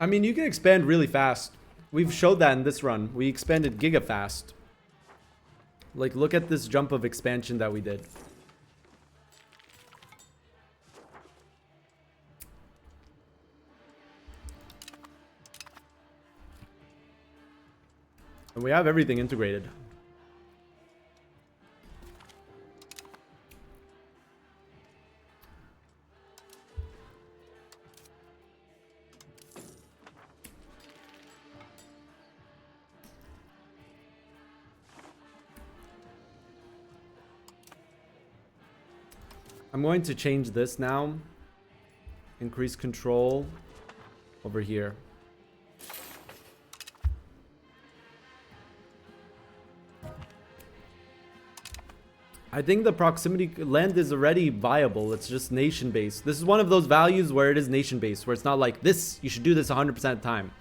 I mean, you can expand really fast. We've showed that in this run. We expanded giga fast. Like, look at this jump of expansion that we did. And we have everything integrated. I'm going to change this now. Increase control over here. I think the proximity land is already viable. It's just nation based. This is one of those values where it is nation based, where it's not like this, you should do this 100% of the time.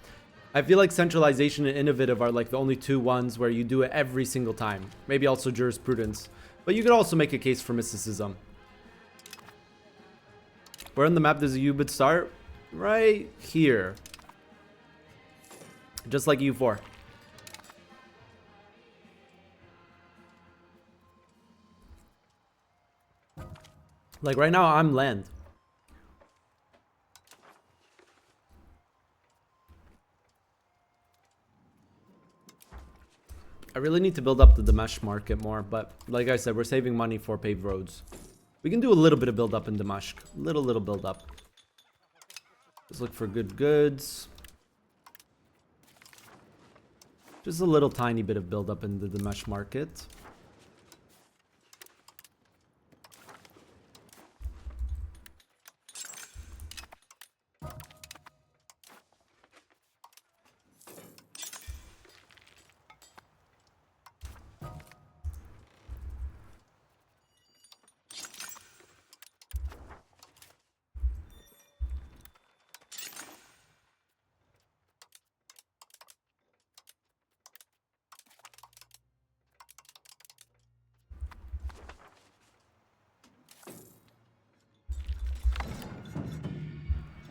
I feel like centralization and innovative are like the only two ones where you do it every single time. Maybe also jurisprudence. But you could also make a case for mysticism. Where on the map does Ayyubids start? Right here. Just like EU4. Like right now, I'm land. I really need to build up the Damesh market more, but like I said, we're saving money for paved roads. We can do a little bit of build up in Damesh. Little build up. Just look for good goods. Just a little tiny bit of build up in the Damesh market.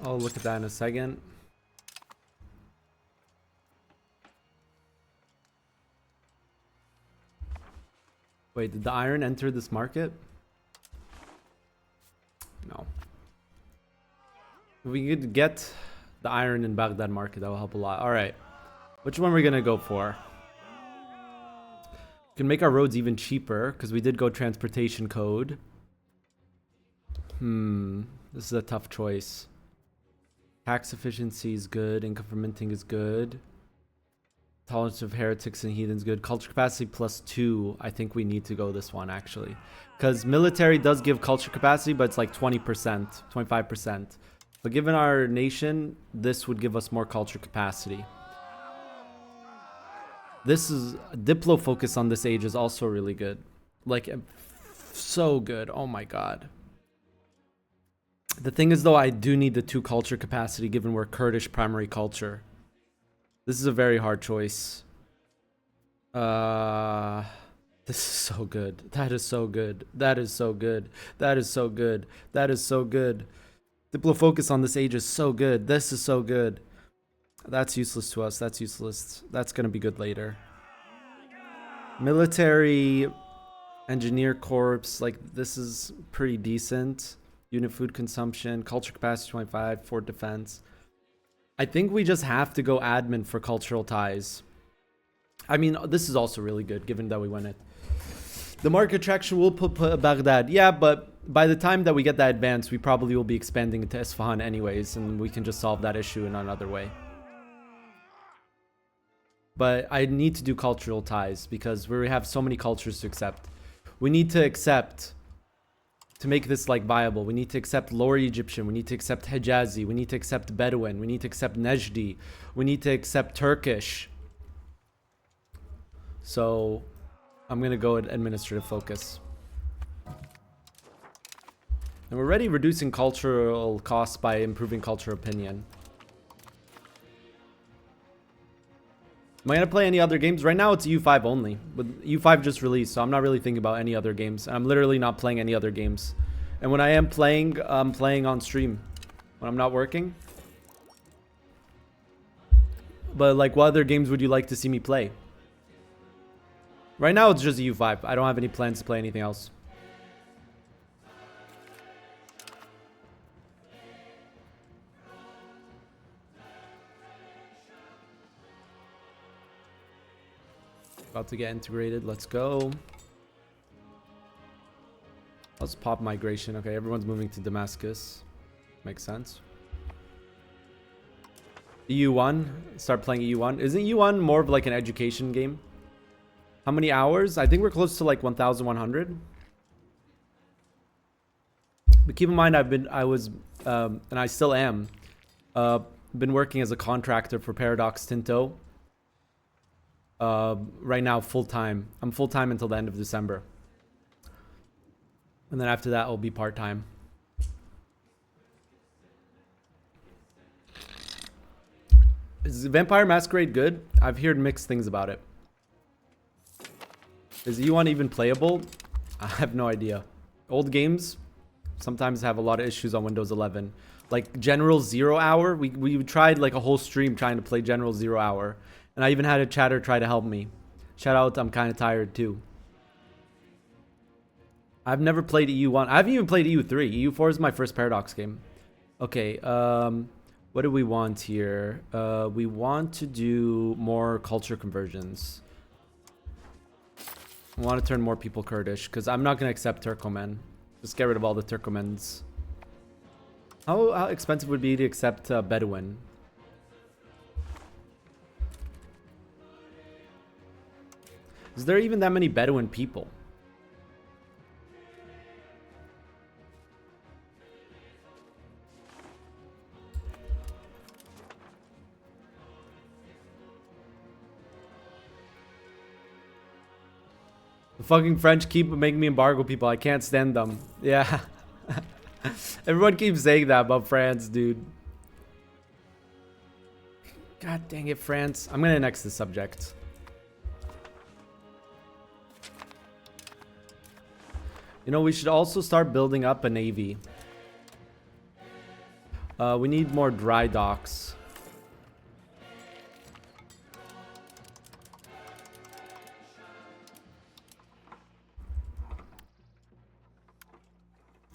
I'll look at that in a second. Wait, did the iron enter this market? No. If we could get the iron in Baghdad market, that will help a lot. Alright. Which one are we gonna go for? We can make our roads even cheaper, because we did go transportation code. This is a tough choice. Tax efficiency is good. Income from minting is good. Tolerance of heretics and heathens good. Culture capacity +2. I think we need to go this one actually. Because military does give culture capacity, but it's like 20%, 25%. But given our nation, this would give us more culture capacity. This is Diplo focus on this age is also really good. Like so good. Oh my god. The thing is though, I do need the 2 culture capacity given we're Kurdish primary culture. This is a very hard choice. This is so good. That is so good. That is so good. That is so good. That is so good. Diplo focus on this age is so good. This is so good. That's useless to us. That's useless. That's gonna be good later. Military engineer corps, like this is pretty decent. Unit food consumption, culture capacity 25, fort defense. I think we just have to go admin for cultural ties. I mean, this is also really good given that we win it. The market traction will put Baghdad. Yeah, but by the time that we get that advance, we probably will be expanding into Isfahan anyways, and we can just solve that issue in another way. But I need to do cultural ties because we have so many cultures to accept. We need to accept, to make this like viable, we need to accept Lower Egyptian, we need to accept Hijazi, we need to accept Bedouin, we need to accept Nejdi, we need to accept Turkish. So I'm gonna go at administrative focus. And we're already reducing cultural costs by improving culture opinion. Am I gonna play any other games? Right now it's EU5 only, but EU5 just released, so I'm not really thinking about any other games. I'm literally not playing any other games. And when I am playing, I'm playing on stream. When I'm not working. But like, what other games would you like to see me play? Right now, it's just EU5. I don't have any plans to play anything else. About to get integrated. Let's go. Let's pop migration. Okay, everyone's moving to Damascus. Makes sense. EU1. Start playing EU1. Isn't EU1 more of like an education game? How many hours? I think we're close to like 1,100. But keep in mind, and I still am, been working as a contractor for Paradox Tinto. Right now, full-time. I'm full-time until the end of December. And then after that, I'll be part-time. Is Vampire Masquerade good? I've heard mixed things about it. Is EU1 even playable? I have no idea. Old games sometimes have a lot of issues on Windows 11. Like General Zero Hour, we tried like a whole stream trying to play General Zero Hour. And I even had a chatter try to help me. Shout out, I'm kind of tired too. I've never played EU1. I haven't even played EU3. EU4 is my first Paradox game. Okay, what do we want here? We want to do more culture conversions. I want to turn more people Kurdish, because I'm not going to accept Turkomen. Just get rid of all the Turkomens. How expensive would it be to accept Bedouin? Is there even that many Bedouin people? The fucking French keep making me embargo people. I can't stand them. Yeah. Everyone keeps saying that about France, dude. God dang it, France. I'm gonna next the subject. You know, we should also start building up a navy. We need more dry docks.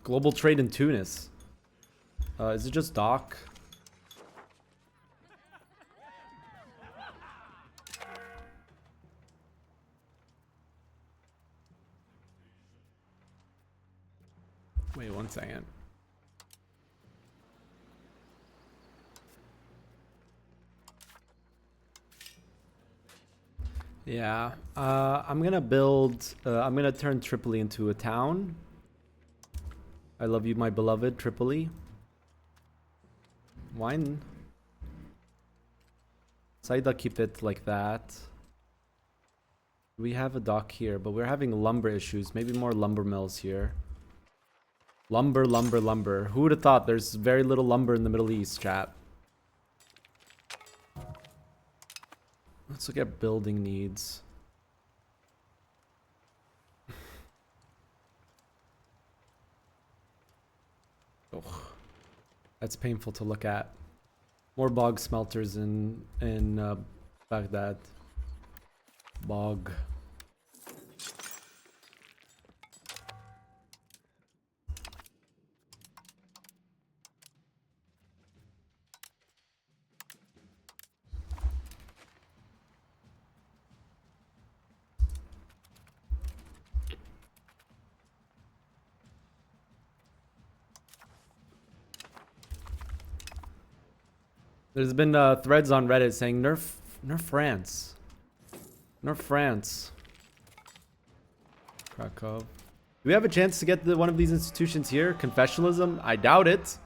Global trade in Tunis. Is it just dock? Wait 1 second. Yeah, I'm gonna build, I'm gonna turn Tripoli into a town. I love you, my beloved Tripoli. Wine. Saida, keep it like that. We have a dock here, but we're having lumber issues. Maybe more lumber mills here. Lumber, lumber, lumber. Who would have thought there's very little lumber in the Middle East, chat? Let's look at building needs. Oh, that's painful to look at. More bog smelters in Baghdad. Bog. There's been threads on Reddit saying nerf France. Nerf France. Krakow. Do we have a chance to get one of these institutions here? Confessionalism? I doubt it.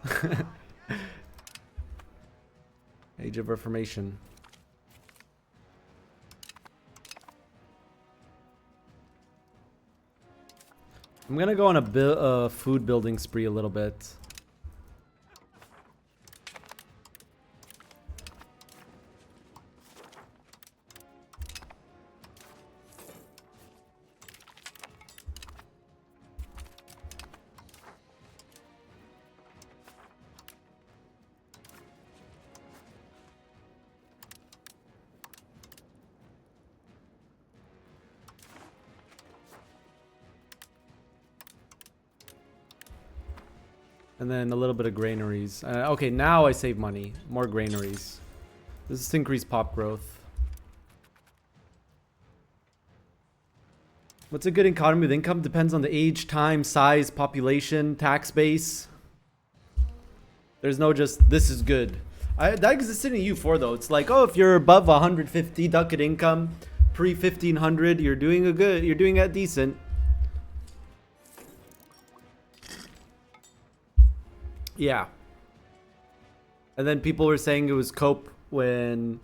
Age of Reformation. I'm gonna go on a food building spree a little bit. And then a little bit of granaries. Okay, now I save money. More granaries. This is increased pop growth. What's a good economy with income? Depends on the age, time, size, population, tax base. There's no just, this is good. That existed in EU4 though. It's like, oh, if you're above 150 ducat income, pre-1500, you're doing a decent. Yeah. And then people were saying it was cope when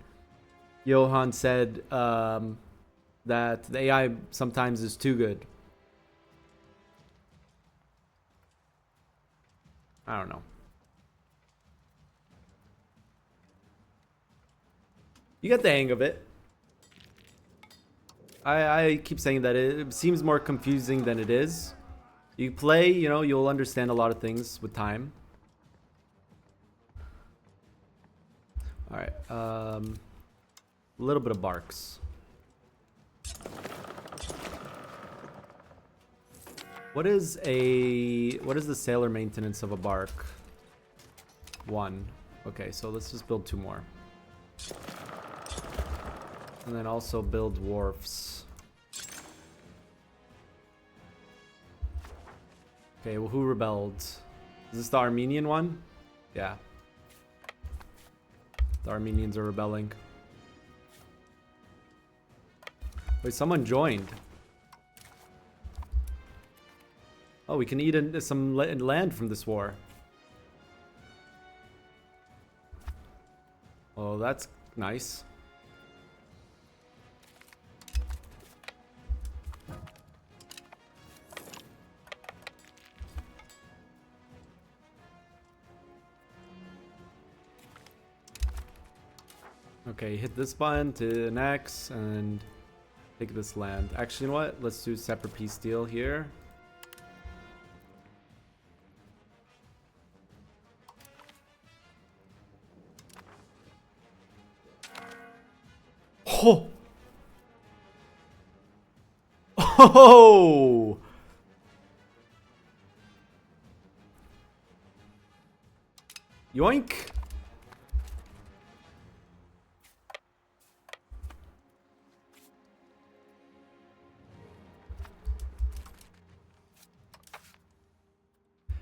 Johan said that the AI sometimes is too good. I don't know. You get the hang of it. I keep saying that it seems more confusing than it is. You play, you know, you'll understand a lot of things with time. Alright, a little bit of barks. What is the sailor maintenance of a bark? 1. Okay, so let's just build 2 more. And then also build wharfs. Okay, well, who rebelled? Is this the Armenian one? Yeah. The Armenians are rebelling. Wait, someone joined. Oh, we can eat some land from this war. Oh, that's nice. Okay, hit this button to an X and take this land. Actually, you know what? Let's do separate peace deal here. Oh! Oh! Yoink!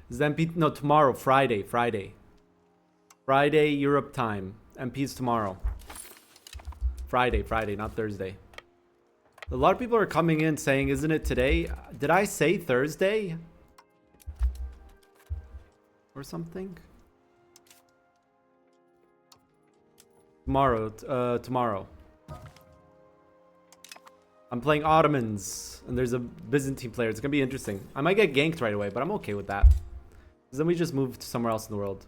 Is MP? No, tomorrow, Friday, Europe time. MP's tomorrow. Friday, not Thursday. A lot of people are coming in saying, isn't it today? Did I say Thursday? Or something? Tomorrow. I'm playing Ottomans, and there's a Byzantine player. It's gonna be interesting. I might get ganked right away, but I'm okay with that. Because then we just move to somewhere else in the world.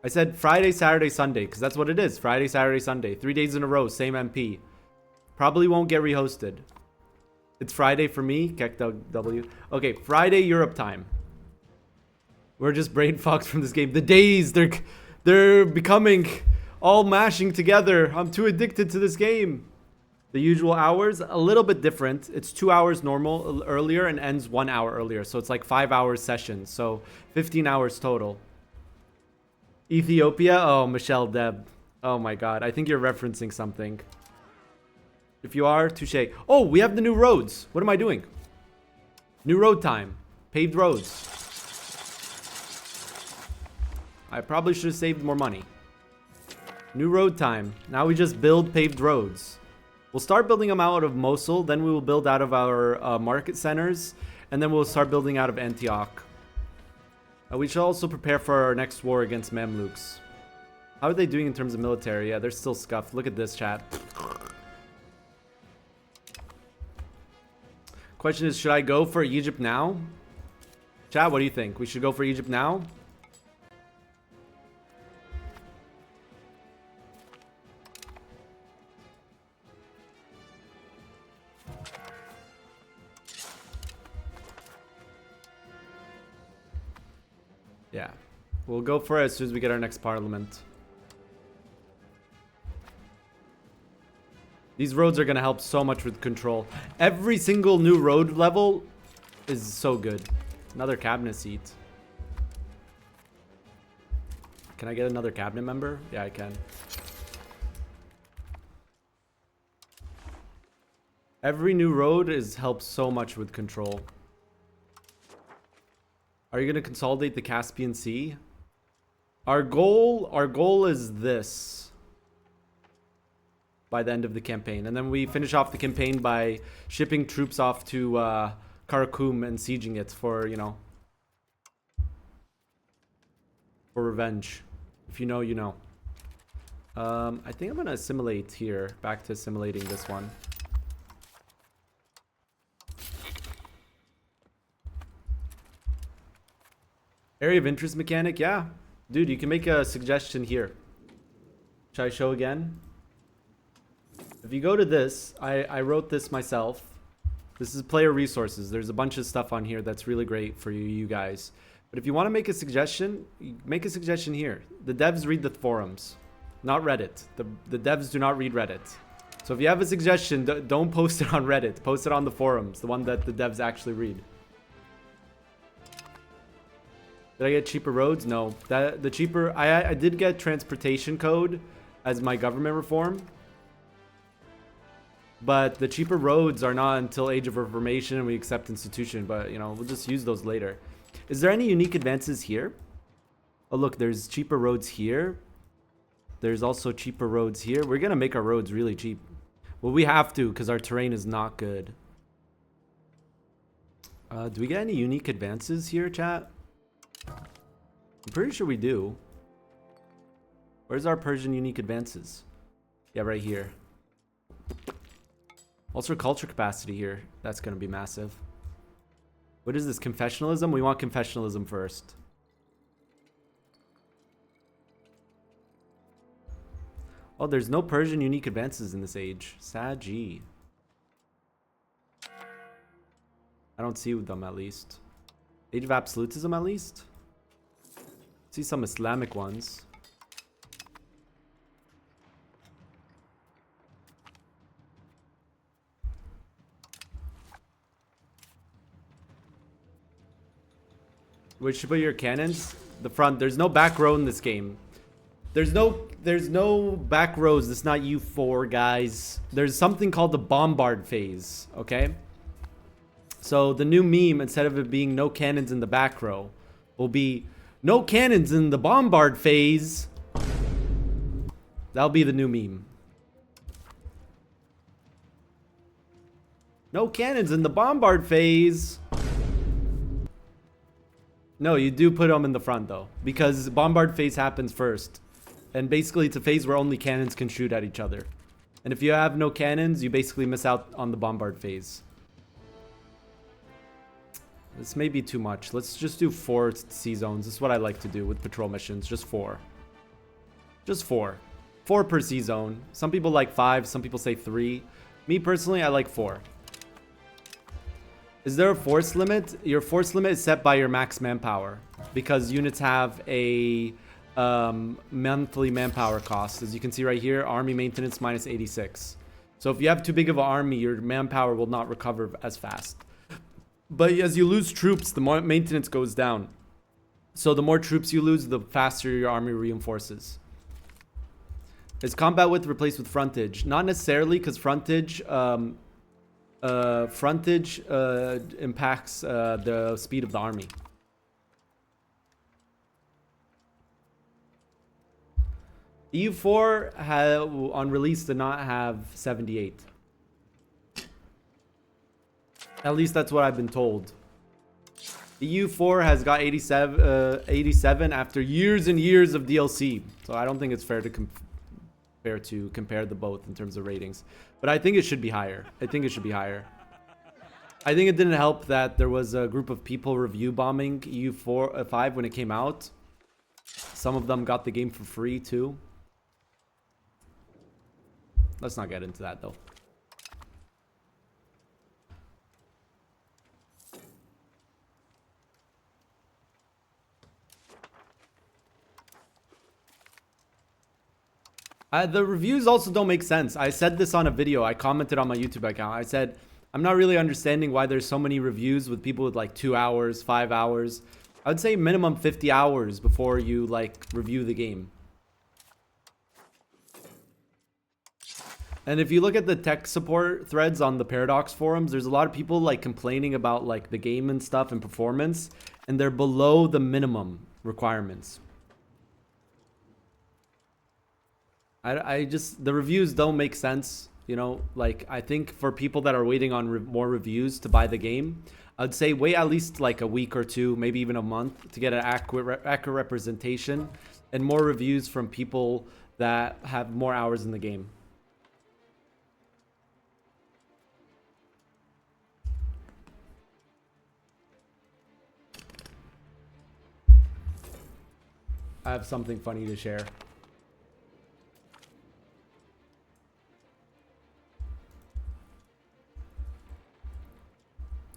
I said Friday, Saturday, Sunday, because that's what it is. Friday, Saturday, Sunday. 3 days in a row, same MP. Probably won't get rehosted. It's Friday for me, KekW. Okay, Friday, Europe time. We're just brain fucked from this game. The days, they're becoming all mashing together. I'm too addicted to this game. The usual hours, a little bit different. It's 2 hours normal earlier and ends 1 hour earlier. So it's like 5 hours sessions. So 15 hours total. Ethiopia? Oh, Michelle Deb. Oh my god. I think you're referencing something. If you are, touche. Oh, we have the new roads. What am I doing? New road time. Paved roads. I probably should have saved more money. New road time. Now we just build paved roads. We'll start building them out of Mosul. Then we will build out of our market centers. And then we'll start building out of Antioch. We should also prepare for our next war against Mamluks. How are they doing in terms of military? Yeah, they're still scuffed. Look at this, chat. Question is, should I go for Egypt now? Chat, what do you think? We should go for Egypt now? Yeah. We'll go for it as soon as we get our next parliament. These roads are going to help so much with control. Every single new road level is so good. Another cabinet seat. Can I get another cabinet member? Yeah, I can. Every new road helps so much with control. Are you gonna consolidate the Caspian Sea? Our goal is this. By the end of the campaign. And then we finish off the campaign by shipping troops off to Karakum and sieging it for, you know, for revenge. If you know, you know. I think I'm gonna assimilate here. Back to assimilating this one. Area of interest mechanic, yeah. Dude, you can make a suggestion here. Should I show again? If you go to this, I wrote this myself. This is player resources. There's a bunch of stuff on here that's really great for you guys. But if you want to make a suggestion, make a suggestion here. The devs read the forums, not Reddit. The devs do not read Reddit. So if you have a suggestion, don't post it on Reddit. Post it on the forums, the one that the devs actually read. Did I get cheaper roads? No. The cheaper... I did get transportation code as my government reform. But the cheaper roads are not until Age of Reformation and we accept institution. But, you know, we'll just use those later. Is there any unique advances here? Oh, look, there's cheaper roads here. There's also cheaper roads here. We're going to make our roads really cheap. Well, we have to because our terrain is not good. Do we get any unique advances here, chat? I'm pretty sure we do. Where's our Persian unique advances? Yeah, right here. Also culture capacity here. That's going to be massive. What is this? Confessionalism? We want confessionalism first. Oh, there's no Persian unique advances in this age. Saji. I don't see them at least. Age of Absolutism at least? See some Islamic ones. Where should put your cannons? The front. There's no back row in this game. There's no back rows. It's not U4, guys. There's something called the bombard phase, okay? So the new meme, instead of it being no cannons in the back row, will be no cannons in the bombard phase. That'll be the new meme. No cannons in the bombard phase. No, you do put them in the front though, because bombard phase happens first. And basically it's a phase where only cannons can shoot at each other. And if you have no cannons, you basically miss out on the bombard phase. This may be too much. Let's just do 4 sea zones. This is what I like to do with patrol missions. Just 4. Just 4. 4 per sea zone. Some people like 5. Some people say 3. Me personally, I like 4. Is there a force limit? Your force limit is set by your max manpower. Because units have a monthly manpower cost. As you can see right here, army maintenance minus 86. So if you have too big of an army, your manpower will not recover as fast. But as you lose troops, the more maintenance goes down. So the more troops you lose, the faster your army reinforces. Is combat width replaced with frontage? Not necessarily, because frontage impacts the speed of the army. EU4 on release did not have 78. At least that's what I've been told. The EU4 has got 87 after years and years of DLC. So I don't think it's fair to compare the both in terms of ratings. But I think it should be higher. I think it should be higher. I think it didn't help that there was a group of people review bombing EU5 when it came out. Some of them got the game for free too. Let's not get into that though. The reviews also don't make sense. I said this on a video. I commented on my YouTube account. I said, I'm not really understanding why there's so many reviews with people with like 2 hours, 5 hours. I would say minimum 50 hours before you like review the game. And if you look at the tech support threads on the Paradox forums, there's a lot of people like complaining about like the game and stuff and performance, and they're below the minimum requirements. I just, the reviews don't make sense. You know, like I think for people that are waiting on more reviews to buy the game, I'd say wait at least like a week or two, maybe even a month to get an accurate representation and more reviews from people that have more hours in the game. I have something funny to share.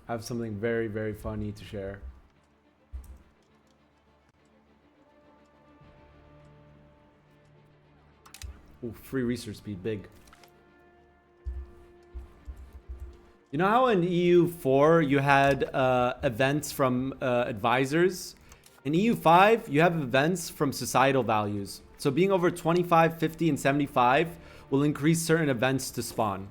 I have something very, very funny to share. Ooh, free research speed, big. You know how in EU4 you had events from advisors? In EU5, you have events from societal values. So being over 25, 50, and 75 will increase certain events to spawn.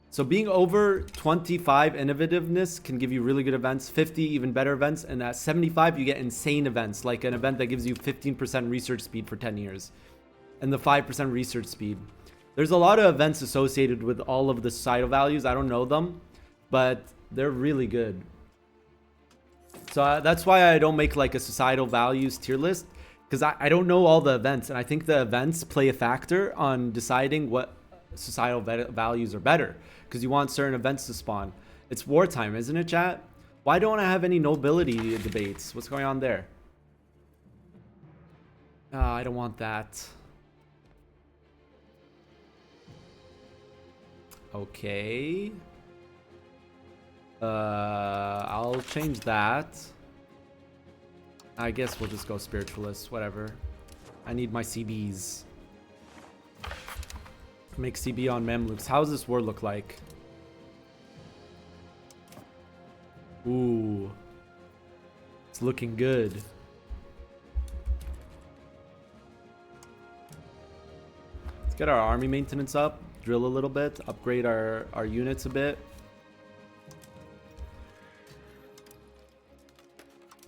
So being over 25 innovativeness can give you really good events, 50 even better events, and at 75 you get insane events, like an event that gives you 15% research speed for 10 years, and the 5% research speed. There's a lot of events associated with all of the societal values. I don't know them, but they're really good. So that's why I don't make like a societal values tier list, because I don't know all the events, and I think the events play a factor on deciding what societal values are better, because you want certain events to spawn. It's wartime, isn't it, chat? Why don't I have any nobility debates? What's going on there? I don't want that. Okay. I'll change that. I guess we'll just go spiritualist, whatever. I need my CBs. Make CB on Mamluks. How does this war look like? Ooh. It's looking good. Let's get our army maintenance up. Drill a little bit. Upgrade our units a bit.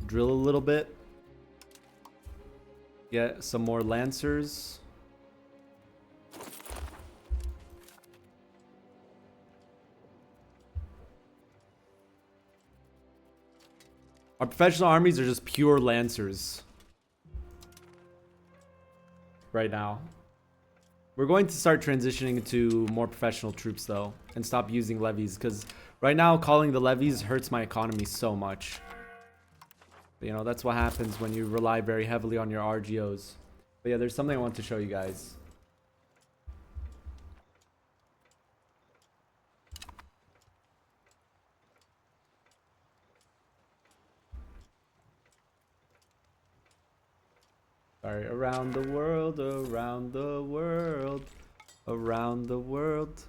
Drill a little bit. Get some more lancers. Our professional armies are just pure lancers right now. We're going to start transitioning to more professional troops though, and stop using levies, because right now calling the levies hurts my economy so much. But, you know, that's what happens when you rely very heavily on your RGOs. But yeah, there's something I want to show you guys. Sorry, around the world, around the world, around the world.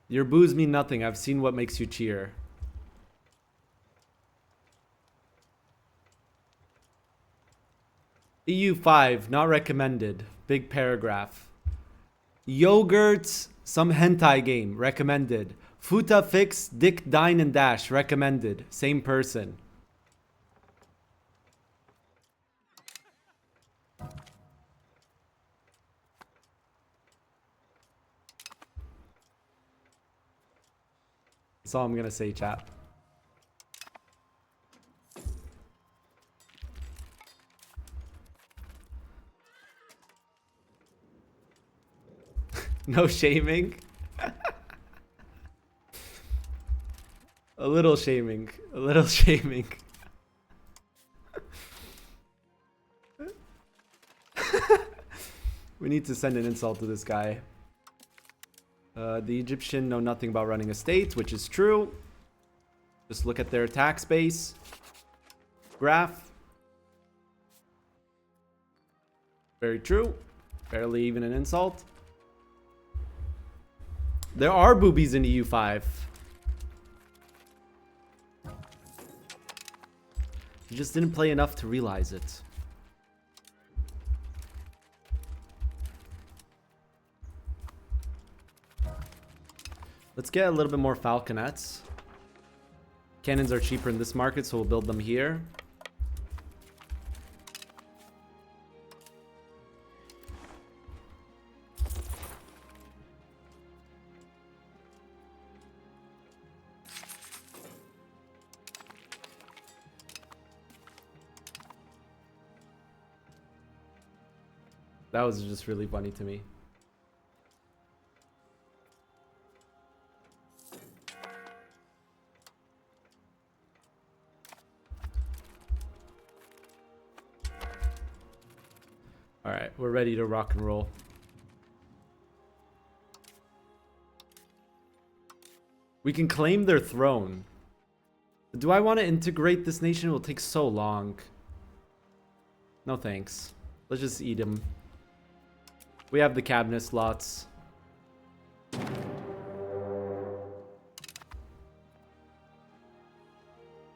Your boos mean nothing. I've seen what makes you cheer. EU5, not recommended. Big paragraph. Yogurt, some hentai game, recommended. Futa fix, dick, dine, and dash, recommended. Same person. That's all I'm gonna say, chat. No shaming. A little shaming. A little shaming. We need to send an insult to this guy. The Egyptian know nothing about running a state, which is true. Just look at their tax base graph. Very true. Barely even an insult. There are boobies in EU5. You just didn't play enough to realize it. Let's get a little bit more falconets. Cannons are cheaper in this market, so we'll build them here. That was just really funny to me. Alright, we're ready to rock and roll. We can claim their throne. Do I want to integrate this nation? It will take so long. No thanks. Let's just eat them. We have the cabinet slots.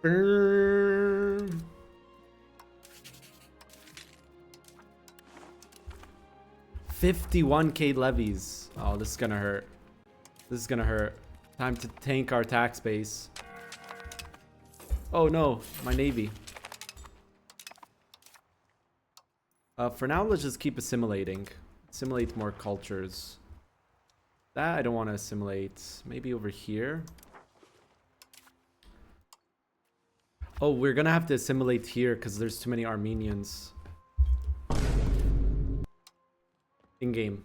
Burn. 51k levies. Oh, this is gonna hurt. This is gonna hurt. Time to tank our tax base. Oh no, my navy. For now, let's just keep assimilating. Assimilate more cultures. That I don't want to assimilate. Maybe over here. Oh, we're gonna have to assimilate here because there's too many Armenians. In game.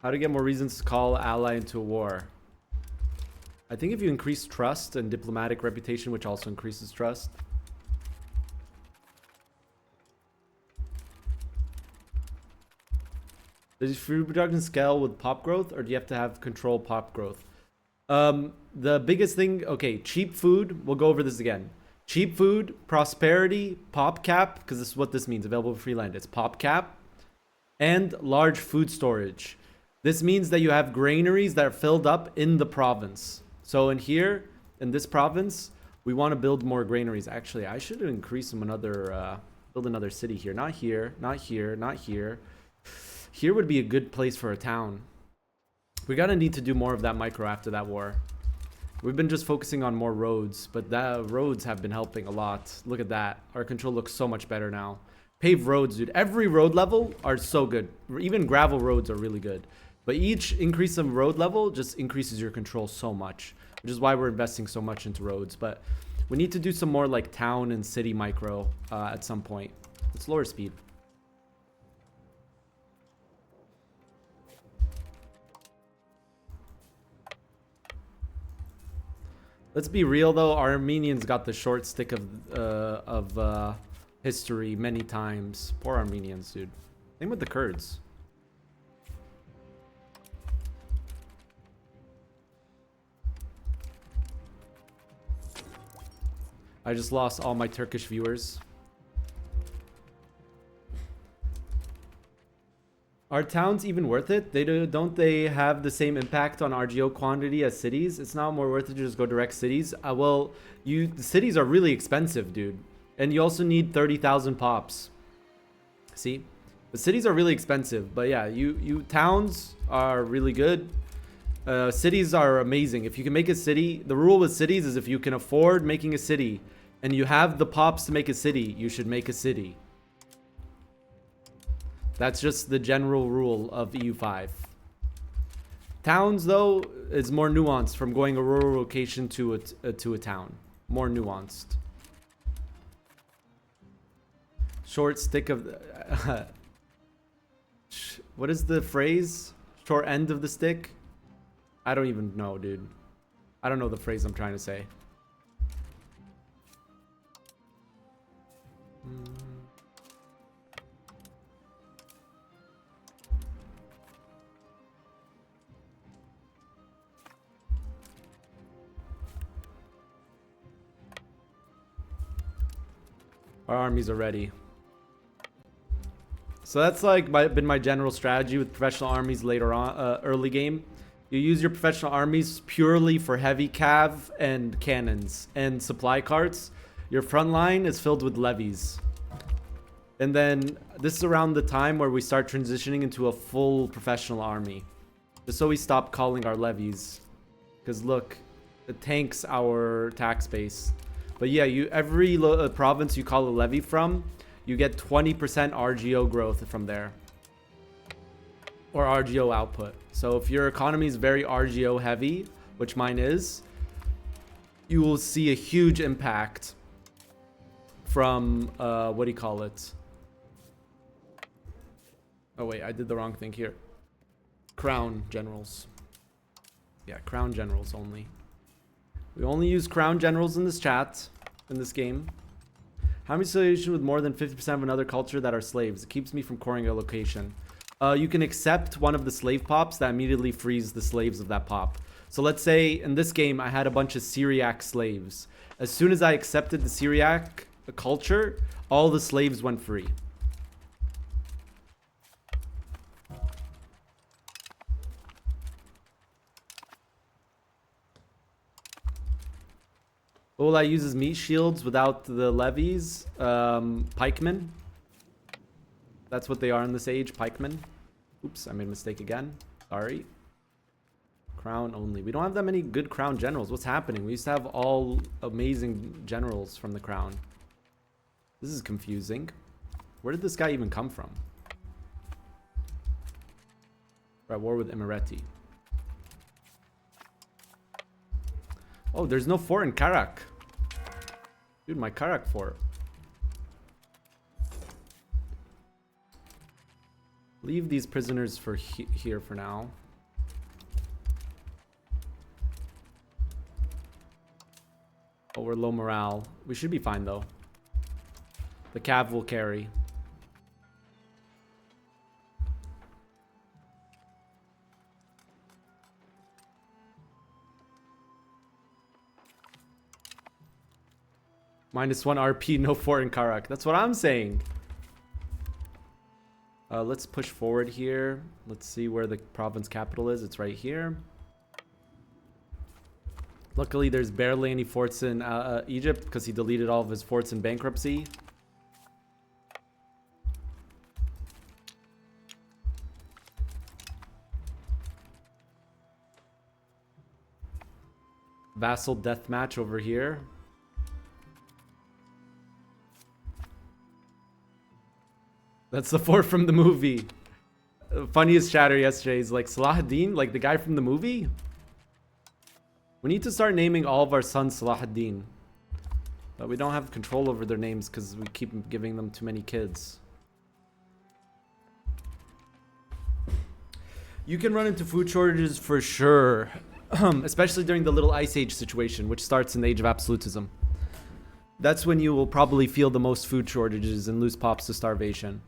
How to get more reasons to call ally into a war? I think if you increase trust and diplomatic reputation, which also increases trust. Does food production scale with pop growth, or do you have to have control pop growth? The biggest thing, okay, cheap food, we'll go over this again. Cheap food, prosperity, pop cap, because this is what this means, available for free land. It's pop cap, and large food storage. This means that you have granaries that are filled up in the province. So in here, in this province, we want to build more granaries. Actually, I should increase them another, build another city here. Not here, not here, not here. Here would be a good place for a town. We're gonna need to do more of that micro after that war. We've been just focusing on more roads, but the roads have been helping a lot. Look at that. Our control looks so much better now. Paved roads, dude. Every road level are so good. Even gravel roads are really good. But each increase of road level just increases your control so much, which is why we're investing so much into roads. But we need to do some more like town and city micro at some point. Let's lower speed. Let's be real though, Armenians got the short stick of history many times. Poor Armenians, dude. Same with the Kurds. I just lost all my Turkish viewers. Are towns even worth it? Don't they have the same impact on RGO quantity as cities? It's not more worth it to just go direct cities. Well, the cities are really expensive, dude. And you also need 30,000 pops. See? The cities are really expensive, but yeah, you towns are really good. Cities are amazing. If you can make a city, the rule with cities is if you can afford making a city and you have the pops to make a city, you should make a city. That's just the general rule of EU5. Towns, though, is more nuanced from going a rural location to a town. More nuanced. Short stick of... what is the phrase? Short end of the stick? I don't even know, dude. I don't know the phrase I'm trying to say. Our armies are ready. So that's like been my general strategy with professional armies later on, early game. You use your professional armies purely for heavy cav and cannons and supply carts. Your front line is filled with levies. And then this is around the time where we start transitioning into a full professional army. Just so we stop calling our levies. Because look, it tanks our tax base. But yeah, every province you call a levy from, you get 20% RGO growth from there. Or RGO output. So if your economy is very RGO heavy, which mine is, you will see a huge impact from, what do you call it? Oh wait, I did the wrong thing here. Crown generals. Yeah, crown generals only. We only use crown generals in this chat, in this game. How many association with more than 50% of another culture that are slaves? It keeps me from coring a location. You can accept one of the slave pops that immediately frees the slaves of that pop. So let's say in this game, I had a bunch of Syriac slaves. As soon as I accepted the Syriac culture, all the slaves went free. All I use is meat shields without the levies. Pikemen. That's what they are in this age, pikemen. Oops, I made a mistake again. Sorry. Crown only. We don't have that many good crown generals. What's happening? We used to have all amazing generals from the crown. This is confusing. Where did this guy even come from? We're at war with Emirati. Oh, there's no fort in Karak. Dude, my Karak fort. Leave these prisoners for here for now. Oh, we're low morale. We should be fine though. The cav will carry. -1 RP, no fort in Karak. That's what I'm saying. Let's push forward here. Let's see where the province capital is. It's right here. Luckily, there's barely any forts in Egypt because he deleted all of his forts in bankruptcy. Vassal deathmatch over here. That's the fort from the movie. Funniest chatter yesterday is like, Salahuddin, like the guy from the movie? We need to start naming all of our sons Salahuddin. But we don't have control over their names because we keep giving them too many kids. You can run into food shortages for sure. Especially during the little ice age situation, which starts in the age of absolutism. That's when you will probably feel the most food shortages and lose pops to starvation.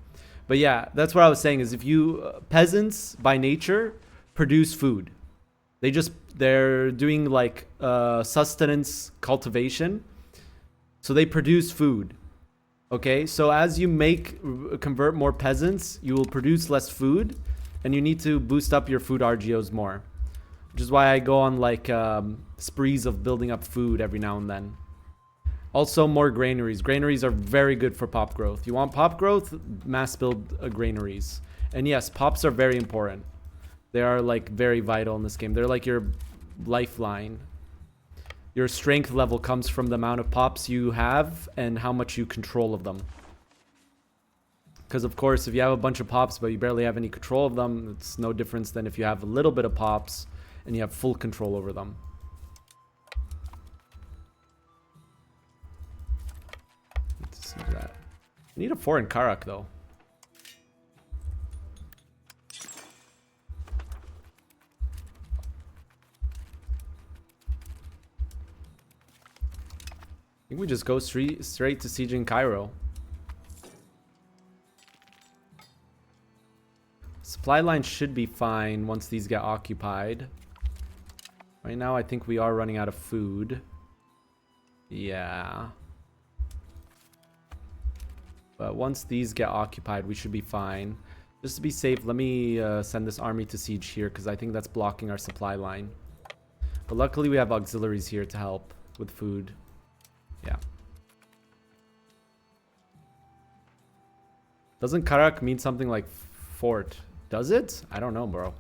But yeah, that's what I was saying is if you peasants by nature produce food. They're doing like sustenance cultivation. So they produce food. Okay, so as you convert more peasants, you will produce less food and you need to boost up your food RGOs more. Which is why I go on like sprees of building up food every now and then. Also, more granaries. Granaries are very good for pop growth. You want pop growth? Mass build granaries. And yes, pops are very important. They are like very vital in this game. They're like your lifeline. Your strength level comes from the amount of pops you have and how much you control of them. Because of course, if you have a bunch of pops but you barely have any control of them, it's no difference than if you have a little bit of pops and you have full control over them. That. I need a fort in Karak though. I think we just go straight to sieging Cairo. Supply line should be fine once these get occupied. Right now I think we are running out of food. Yeah. But once these get occupied, we should be fine. Just to be safe, let me send this army to siege here, because I think that's blocking our supply line. But luckily we have auxiliaries here to help with food. Yeah. Doesn't Karak mean something like fort? Does it? I don't know, bro.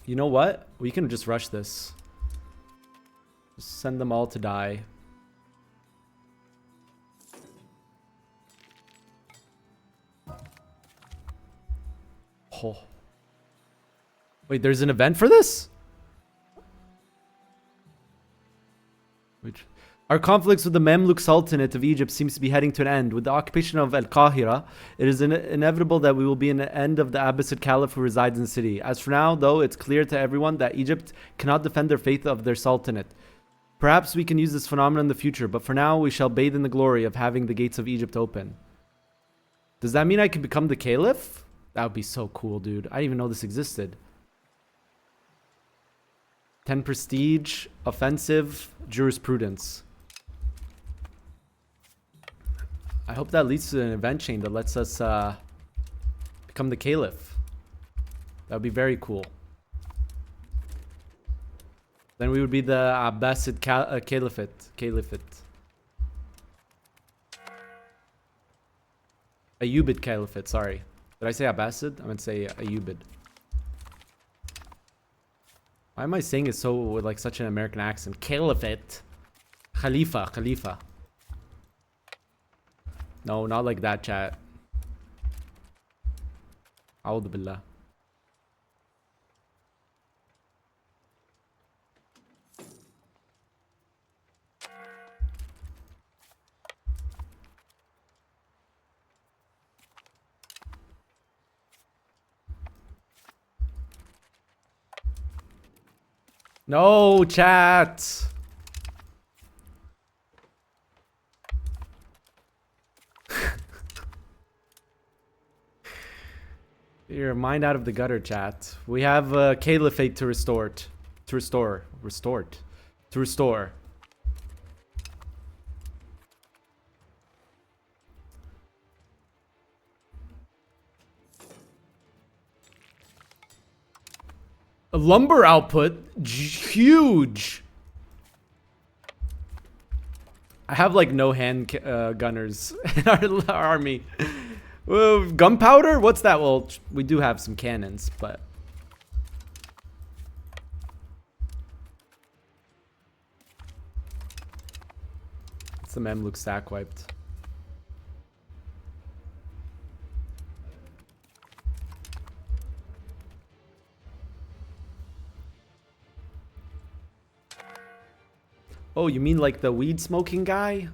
You know what? We can just rush this. Just send them all to die. Oh. Wait, there's an event for this? Which? Our conflicts with the Mamluk Sultanate of Egypt seems to be heading to an end. With the occupation of Al-Qahira, it is inevitable that we will be in the end of the Abbasid Caliph who resides in the city. As for now, though, it's clear to everyone that Egypt cannot defend their faith of their Sultanate. Perhaps we can use this phenomenon in the future, but for now, we shall bathe in the glory of having the gates of Egypt open. Does that mean I can become the Caliph? That would be so cool, dude. I didn't even know this existed. 10 prestige, offensive, jurisprudence. I hope that leads to an event chain that lets us become the Caliph. That would be very cool. Then we would be the Abbasid Caliphate. Ayyubid Caliphate, sorry. Did I say Abbasid? I meant to say Ayyubid. Why am I saying it so with like such an American accent? Caliphate. Khalifa. No, not like that, chat. A'udhu billah. No, chat. Your mind out of the gutter, chat. We have a caliphate to restore. A lumber output, huge. I have like no hand gunners in our army. Gunpowder? What's that? Well, we do have some cannons, but it's the Mamluk stack wiped. Oh, you mean like the weed smoking guy?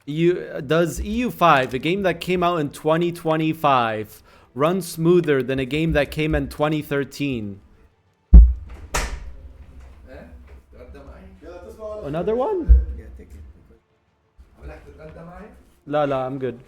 Does EU5, a game that came out in 2025, run smoother than a game that came in 2013? Another one? La, I'm good.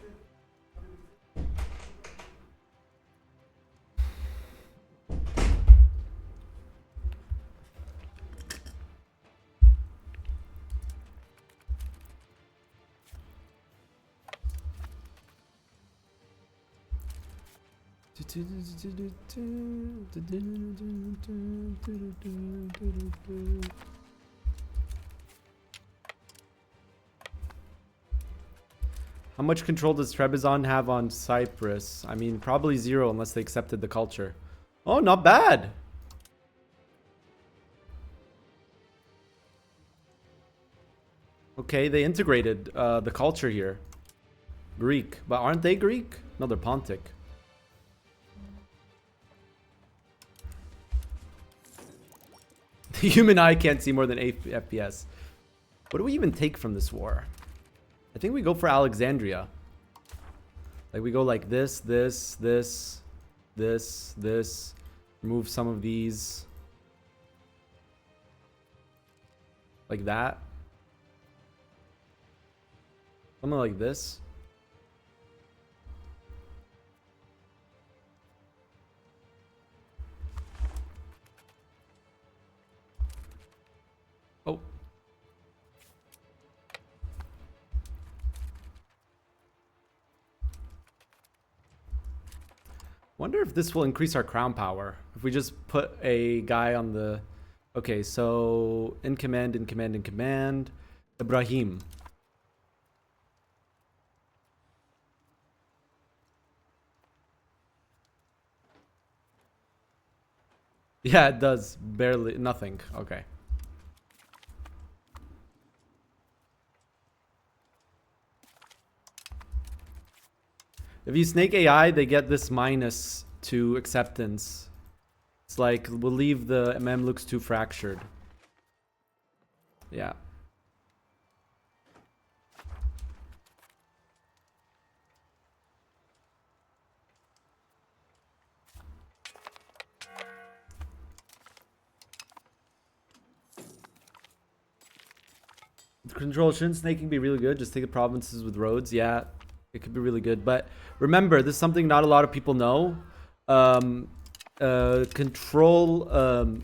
How much control does Trebizond have on Cyprus? I mean, probably 0 unless they accepted the culture. Oh, not bad. Okay, they integrated the culture here. Greek. But aren't they Greek? No, they're Pontic. The human eye can't see more than 8 FPS. What do we even take from this war? I think we go for Alexandria. Like we go like this. Remove some of these. Like that. Something like this. wonder if this will increase our crown power. If we just put a guy on the... Okay, so in command, in command, in command. Ibrahim. Yeah, it does. Barely. Nothing. Okay. If you snake AI, they get this minus to acceptance. It's like, we'll leave the Mamluks too fractured. Yeah. Control, shouldn't snaking be really good? Just take the provinces with roads. Yeah, it could be really good. But remember, this is something not a lot of people know. Control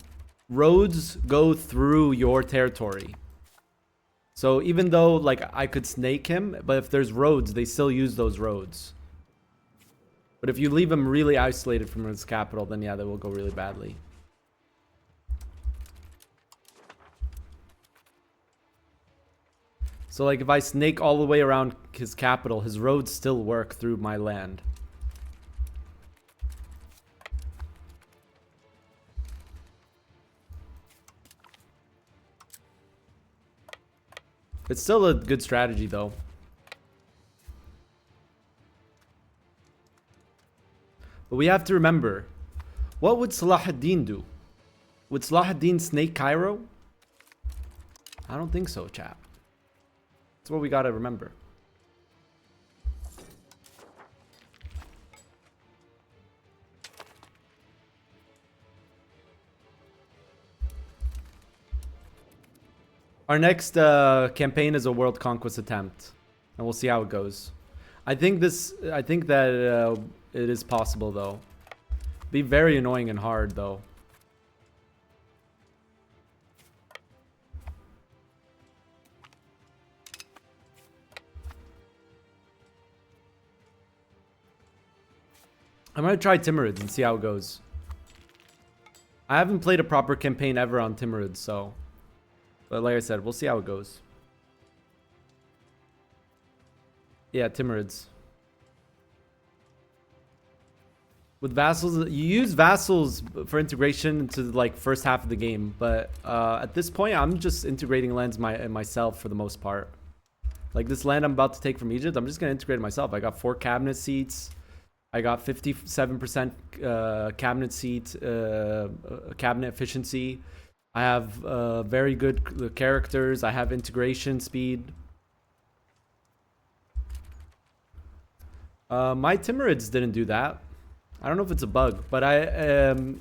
roads go through your territory. So even though like I could snake him, but if there's roads, they still use those roads. But if you leave him really isolated from his capital, then yeah, that will go really badly. So like if I snake all the way around his capital, his roads still work through my land. It's still a good strategy though. But we have to remember, what would Salah ad-Din do? Would Salah ad-Din snake Cairo? I don't think so, chap. That's what we gotta remember. Our next campaign is a world conquest attempt, and we'll see how it goes. I think that it is possible though. Be very annoying and hard though. I'm gonna try Timurids and see how it goes. I haven't played a proper campaign ever on Timurids, so... But like I said, we'll see how it goes. Yeah, Timurids. With vassals, you use vassals for integration into like first half of the game, but at this point, I'm just integrating lands myself for the most part. Like this land I'm about to take from Egypt, I'm just gonna integrate it myself. I got 4 cabinet seats. I got 57% cabinet seat, cabinet efficiency. I have very good characters. I have integration speed. My Timurids didn't do that. I don't know if it's a bug, but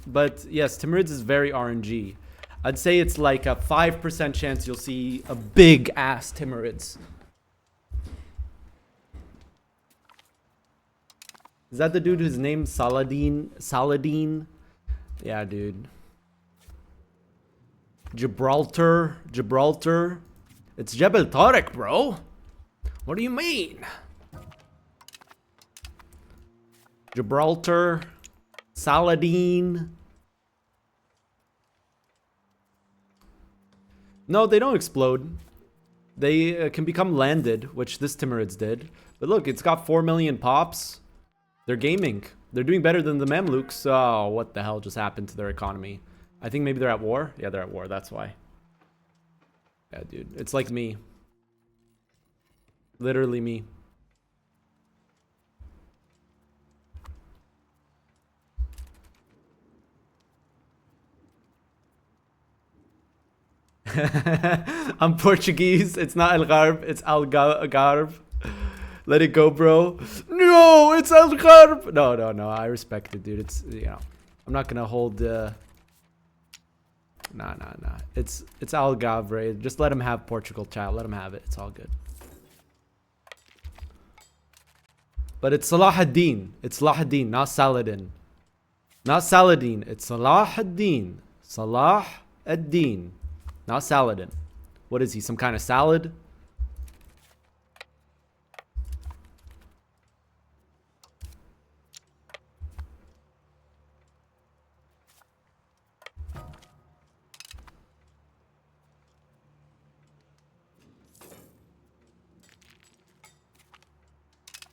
but yes, Timurids is very RNG. I'd say it's like a 5% chance you'll see a big ass Timurids. Is that the dude whose name's Saladin? Saladin? Yeah, dude. Gibraltar. It's Jebel Tariq, bro. What do you mean? Gibraltar. Saladin. No, they don't explode. They can become landed, which this Timurids did. But look, it's got 4 million pops. They're gaming. They're doing better than the Mamluks. Oh, what the hell just happened to their economy? I think maybe they're at war. Yeah, they're at war. That's why. Yeah, dude. It's like me. Literally me. I'm Portuguese. It's not El Garb. It's Algarve. Let it go, bro. No, it's El Garb. No. I respect it, dude. It's, you know, I'm not gonna hold the... Nah. It's Algarve. Just let him have Portugal, child. Let him have it. It's all good. But it's Salah ad-Din. It's Salah ad-Din, not Saladin. Not Saladin. It's Salah ad-Din. Salah ad-Din. Not Saladin. What is he? Some kind of salad?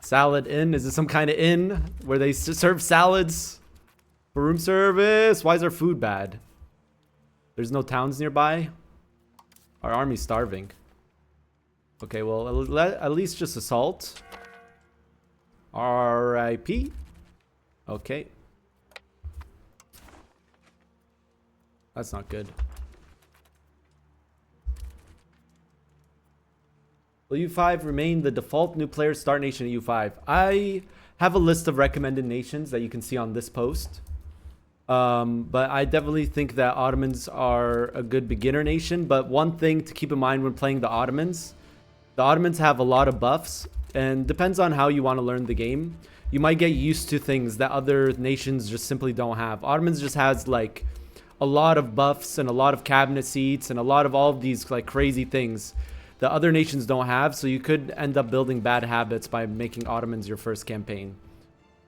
Salad inn. Is it some kind of inn where they serve salads for room service? Why is our food bad? There's no towns nearby. Our army's starving. Okay, well, at least just assault. R.I.P. Okay. That's not good. Will EU5 remain the default new player start nation at EU5? I have a list of recommended nations that you can see on this post. But I definitely think that Ottomans are a good beginner nation. But one thing to keep in mind when playing the Ottomans have a lot of buffs. And depends on how you want to learn the game. You might get used to things that other nations just simply don't have. Ottomans just has like a lot of buffs and a lot of cabinet seats and a lot of all of these like crazy things that other nations don't have, so you could end up building bad habits by making Ottomans your first campaign.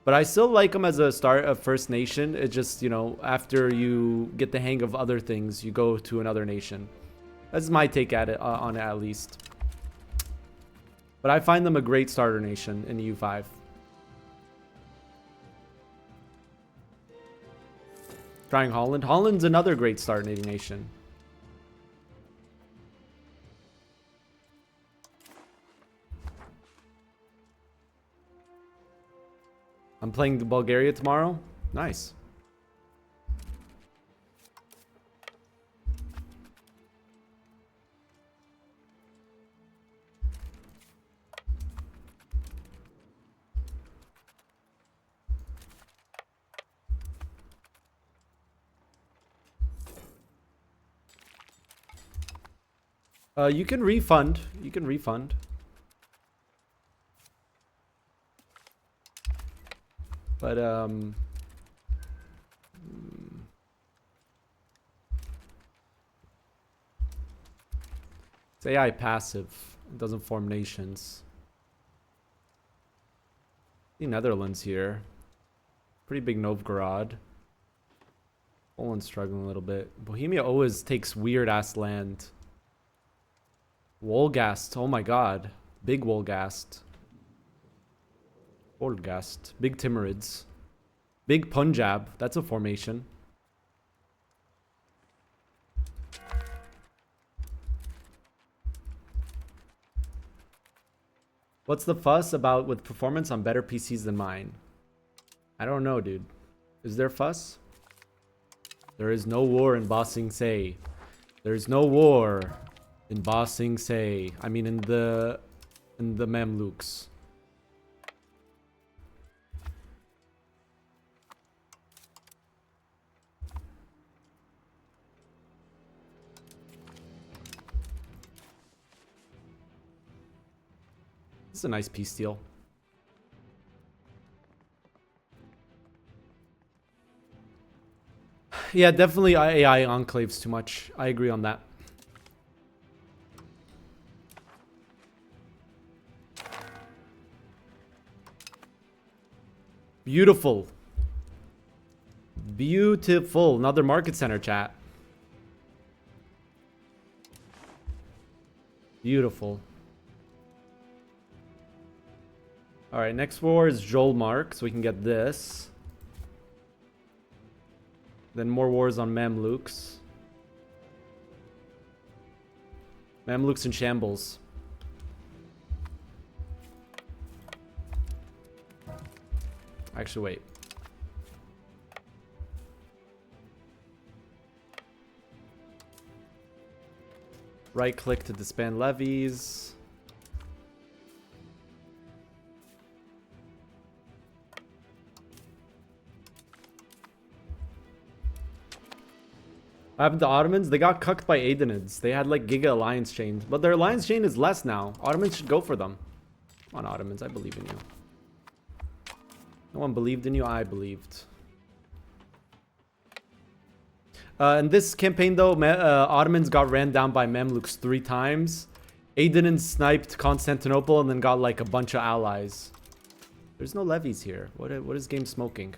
But I still like them as a first nation. It just, you know, after you get the hang of other things, you go to another nation. That's my take at it, on it at least. But I find them a great starter nation in EU5. Trying Holland. Holland's another great starter nation. I'm playing Bulgaria tomorrow. Nice. You can refund. You can refund. But, it's AI passive. It doesn't form nations. The Netherlands here. Pretty big Novgorod. Poland's struggling a little bit. Bohemia always takes weird-ass land. Wolgast. Oh my god. Big Wolgast. Wolgast. Big Timurids. Big Punjab. That's a formation. What's the fuss about with performance on better PCs than mine? I don't know, dude. Is there fuss? There is no war in Ba Sing Se. There's no war in Ba Sing Se. I mean in the Mamluks. This is a nice peace deal. Yeah, definitely AI enclaves too much. I agree on that. Beautiful. Beautiful. Another market center chat. Beautiful. Alright, next war is Jolmark, so we can get this. Then more wars on Mamluks. Mamluks in shambles. Actually, wait. Right click to disband levies. What happened to Ottomans? They got cucked by Aydenids. They had like Giga Alliance chains. But their Alliance chain is less now. Ottomans should go for them. Come on, Ottomans. I believe in you. No one believed in you. I believed. In this campaign, though, Ottomans got ran down by Mamluks 3 times. Aydenids sniped Constantinople and then got like a bunch of allies. There's no levies here. What is game smoking?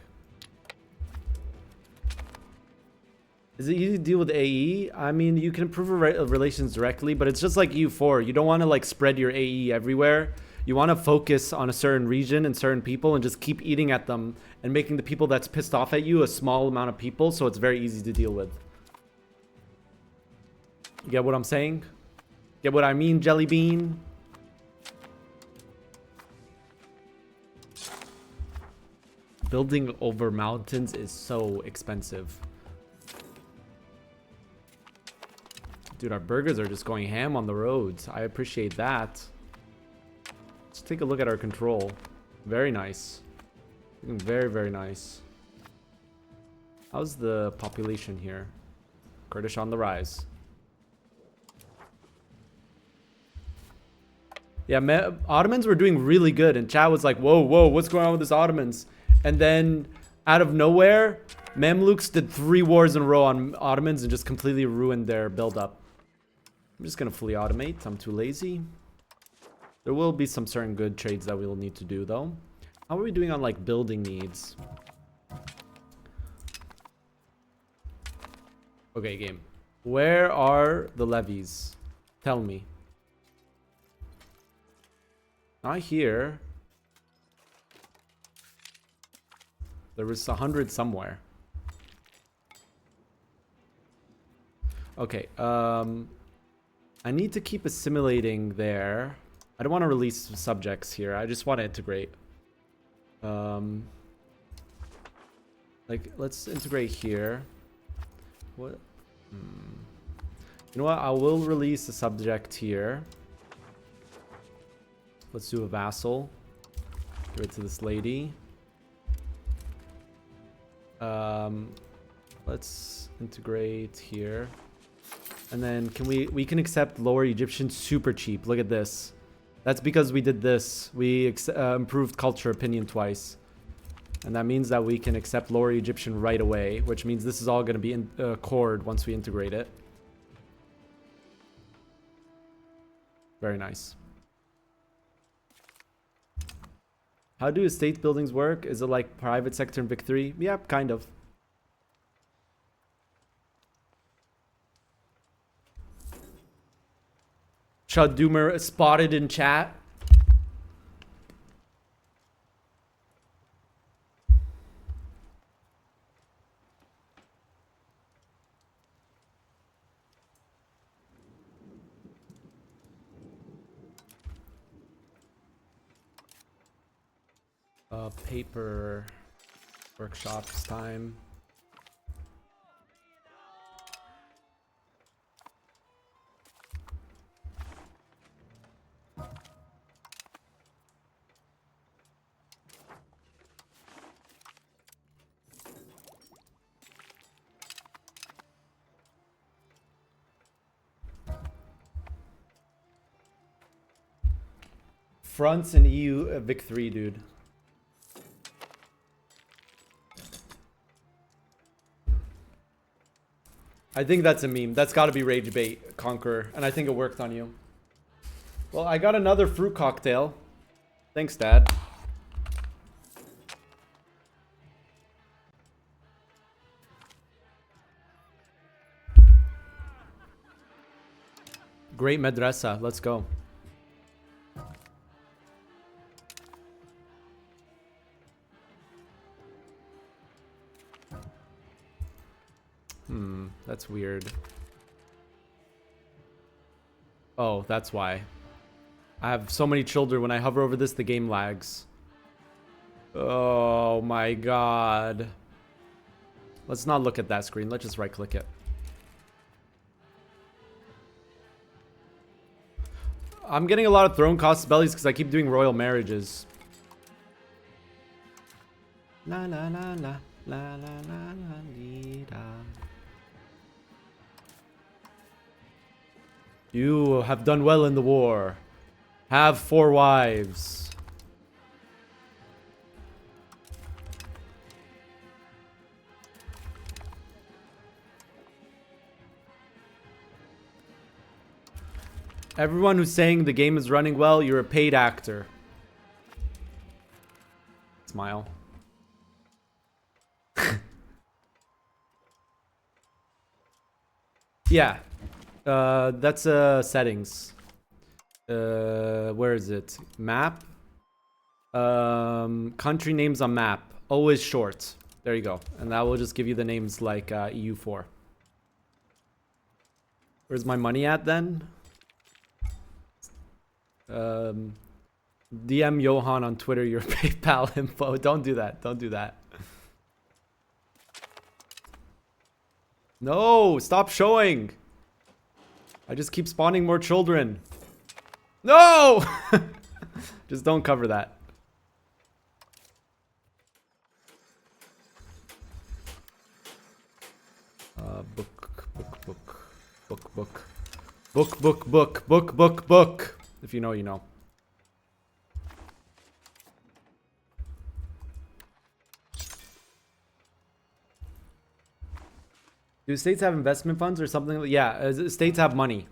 Is it easy to deal with AE? I mean, you can improve relations directly, but it's just like EU4. You don't want to like spread your AE everywhere. You want to focus on a certain region and certain people and just keep eating at them and making the people that's pissed off at you a small amount of people, so it's very easy to deal with. You get what I'm saying? Get what I mean, Jelly Bean? Building over mountains is so expensive. Dude, our burgers are just going ham on the roads. I appreciate that. Let's take a look at our control. Very nice. Looking very, very nice. How's the population here? Kurdish on the rise. Yeah, Ottomans were doing really good, and chat was like, whoa, whoa, what's going on with this Ottomans? And then, out of nowhere, Mamluks did 3 wars in a row on Ottomans and just completely ruined their build-up. I'm just gonna fully automate. I'm too lazy. There will be some certain good trades that we'll need to do, though. How are we doing on, like, building needs? Okay, game. Where are the levies? Tell me. Not here. There was 100 somewhere. Okay, I need to keep assimilating there. I don't want to release subjects here. I just want to integrate. Like, let's integrate here. What? You know what? I will release a subject here. Let's do a vassal. Give it to this lady. Let's integrate here. And then can we can accept Lower Egyptian super cheap. Look at this. That's because we did this. We improved culture opinion twice. And that means that we can accept Lower Egyptian right away, which means this is all going to be in cord once we integrate it. Very nice. How do estate buildings work? Is it like private sector in Vic 3? Yeah, kind of. Chud Doomer spotted in chat. Paper workshops time. Fronts in EU Vic 3, dude. I think that's a meme. That's got to be Rage Bait Conqueror, and I think it worked on you. Well, I got another fruit cocktail. Thanks, Dad. Great madrasa. Let's go. That's weird. Oh, that's why. I have so many children. When I hover over this, the game lags. Oh my god. Let's not look at that screen. Let's just right-click it. I'm getting a lot of throne cost bellies because I keep doing royal marriages. La la la la la la la la la. You have done well in the war. Have 4 wives. Everyone who's saying the game is running well, you're a paid actor. Smile. Yeah. That's settings. Where is it? Map. Country names on map. Always short. There you go. And that will just give you the names like EU4. Where's my money at then? DM Johan on Twitter your PayPal info. Don't do that. Don't do that. No, stop showing. I just keep spawning more children. No! Just don't cover that. Book. If you know, you know. Do states have investment funds or something? Yeah, states have money.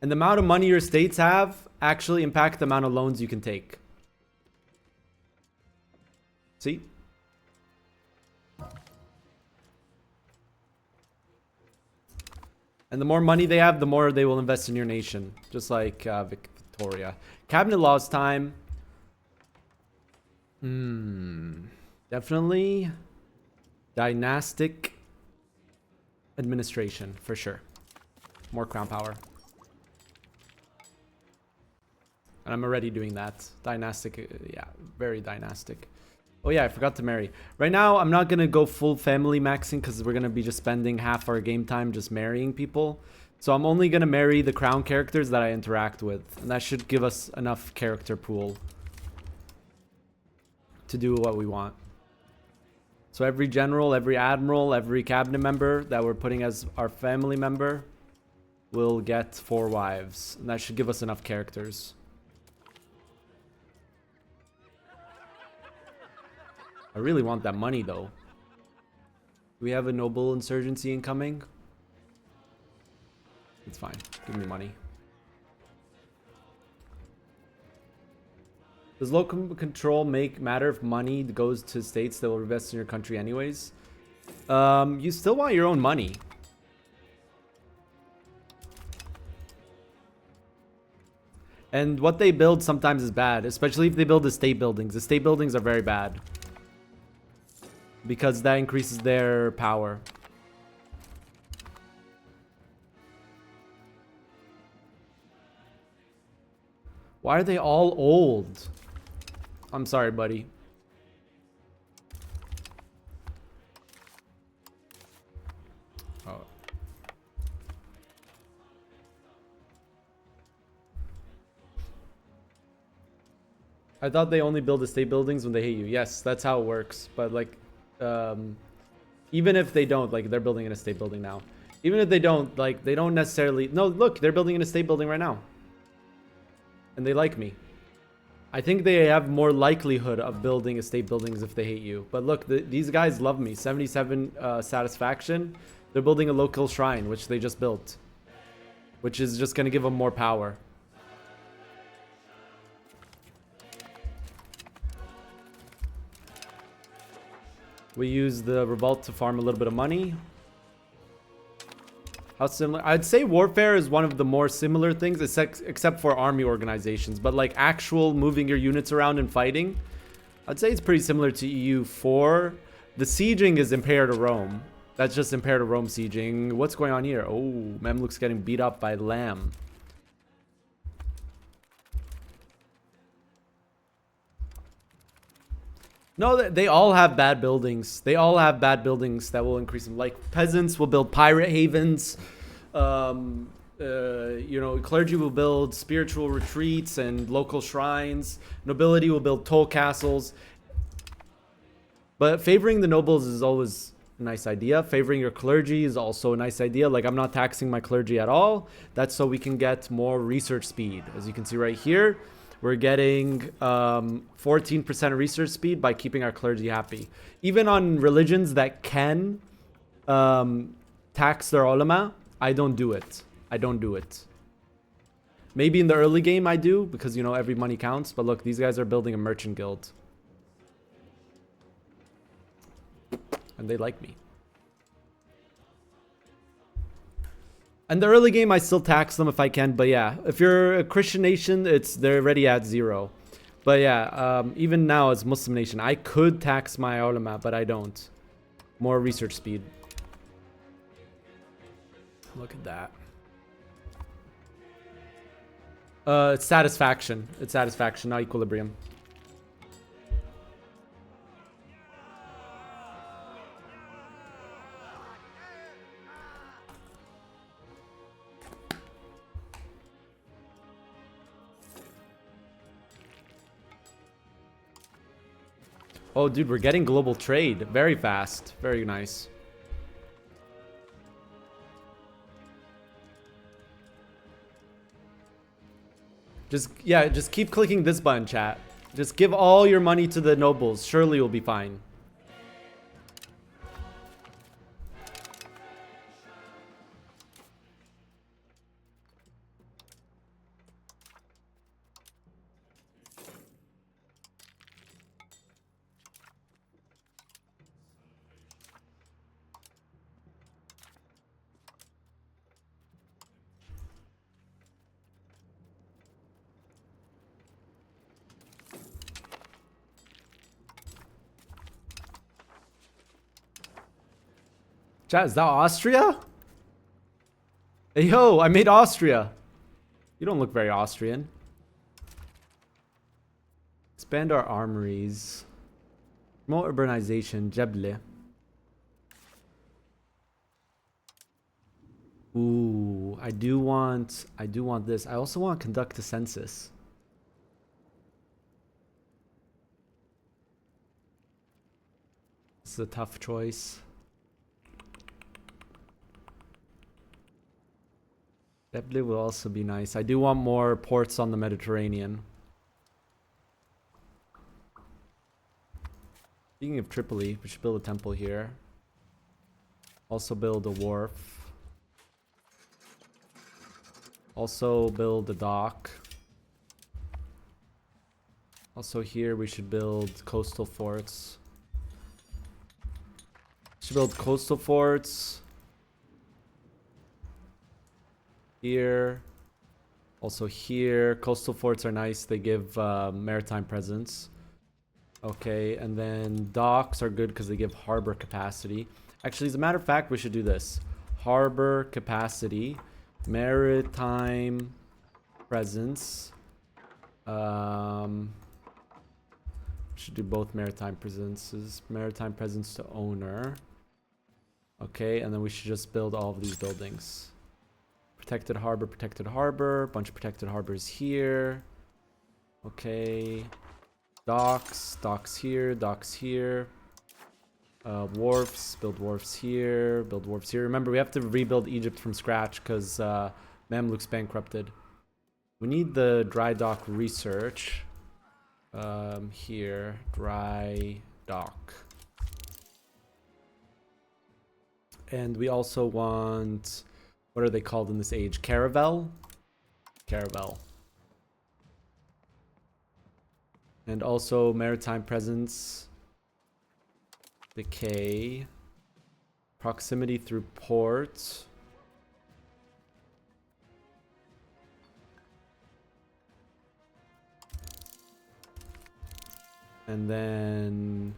And the amount of money your states have actually impact the amount of loans you can take. See? And the more money they have, the more they will invest in your nation. Just like Victoria. Cabinet laws time. Definitely dynastic administration, for sure. More crown power. And I'm already doing that. Dynastic, yeah, very dynastic. Oh yeah, I forgot to marry. Right now, I'm not going to go full family maxing because we're going to be just spending half our game time just marrying people. So I'm only going to marry the crown characters that I interact with. And that should give us enough character pool to do what we want. So every general, every admiral, every cabinet member that we're putting as our family member will get 4 wives. And that should give us enough characters. I really want that money though. Do we have a noble insurgency incoming? It's fine. Give me money. Does local control matter if money goes to states that will invest in your country anyways? You still want your own money. And what they build sometimes is bad, especially if they build estate buildings. Estate buildings are very bad. Because that increases their power. Why are they all old? I'm sorry, buddy. Oh. I thought they only build estate buildings when they hate you. Yes, that's how it works. But like, even if they don't, like, they're building an estate building now. Even if they don't, like, they don't necessarily... No, look, they're building an estate building right now. And they like me. I think they have more likelihood of building estate buildings if they hate you. But look, these guys love me. 77 satisfaction. They're building a local shrine, which they just built. Which is just going to give them more power. We use the revolt to farm a little bit of money. How similar? I'd say warfare is one of the more similar things, except for army organizations. But like actual moving your units around and fighting, I'd say it's pretty similar to EU4. The sieging is Empire to Rome. That's just Empire to Rome sieging. What's going on here? Oh, Memluk's getting beat up by Lamb. No, they all have bad buildings. They all have bad buildings that will increase them. Like peasants will build pirate havens. You know, clergy will build spiritual retreats and local shrines. Nobility will build toll castles. But favoring the nobles is always a nice idea. Favoring your clergy is also a nice idea. Like, I'm not taxing my clergy at all. That's so we can get more research speed. As you can see right here, we're getting 14% research speed by keeping our clergy happy. Even on religions that can tax their ulama, I don't do it. I don't do it. Maybe in the early game I do, because, you know, every money counts. But look, these guys are building a merchant guild. And they like me. In the early game, I still tax them if I can. But yeah, if you're a Christian nation, they're already at 0. But yeah, even now as Muslim nation, I could tax my ulama, but I don't. More research speed. Look at that. It's satisfaction. It's satisfaction, not equilibrium. Oh, dude, we're getting global trade very fast. Very nice. Just keep clicking this button, chat. Just give all your money to the nobles. Surely you'll be fine. Chat, is that Austria? Hey, yo, I made Austria. You don't look very Austrian. Expand our armories. Promote urbanization. Jeble. Ooh, I do want this. I also want to conduct a census. This is a tough choice. Jeble will also be nice. I do want more ports on the Mediterranean. Speaking of Tripoli, we should build a temple here. Also build a wharf. Also build a dock. Also here we should build coastal forts. Should build coastal forts. Here. Also here. Coastal forts are nice. They give maritime presence. Okay, and then docks are good because they give harbor capacity. Actually, as a matter of fact, we should do this. Harbor capacity. Maritime presence. Should do both maritime presences. Maritime presence to owner. Okay, and then we should just build all of these buildings. Protected harbor, bunch of protected harbors here. Okay. Docks here, wharfs, build wharfs here, build wharfs here. Remember, we have to rebuild Egypt from scratch because Mamluks bankrupted. We need the dry dock research. Here, dry dock. And we also want... What are they called in this age? Caravel? Caravel. And also maritime presence. Decay. Proximity through port. And then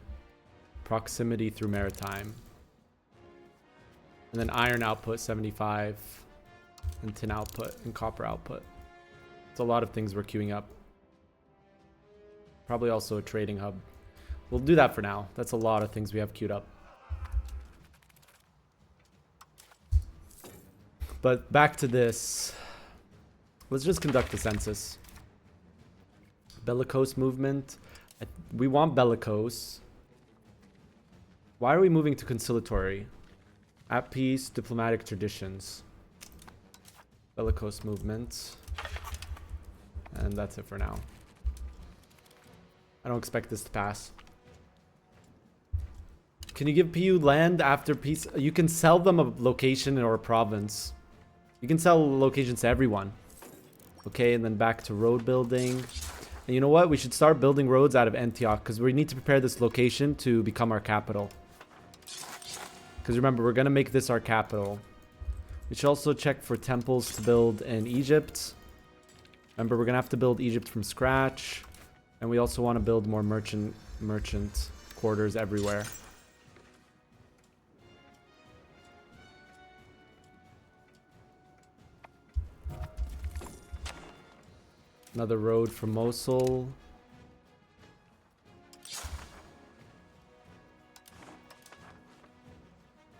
proximity through maritime. And then iron output 75, and tin output, and copper output. It's a lot of things we're queuing up. Probably also a trading hub. We'll do that for now. That's a lot of things we have queued up. But back to this. Let's just conduct a census. Bellicose movement. We want bellicose. Why are we moving to conciliatory? At peace, diplomatic traditions. Bellicose movement. And that's it for now. I don't expect this to pass. Can you give PU land after peace? You can sell them a location or a province. You can sell locations to everyone. Okay, and then back to road building. And you know what? We should start building roads out of Antioch because we need to prepare this location to become our capital. Because remember, we're going to make this our capital. We should also check for temples to build in Egypt. Remember, we're gonna have to build Egypt from scratch. And we also want to build more merchant quarters everywhere. Another road from Mosul.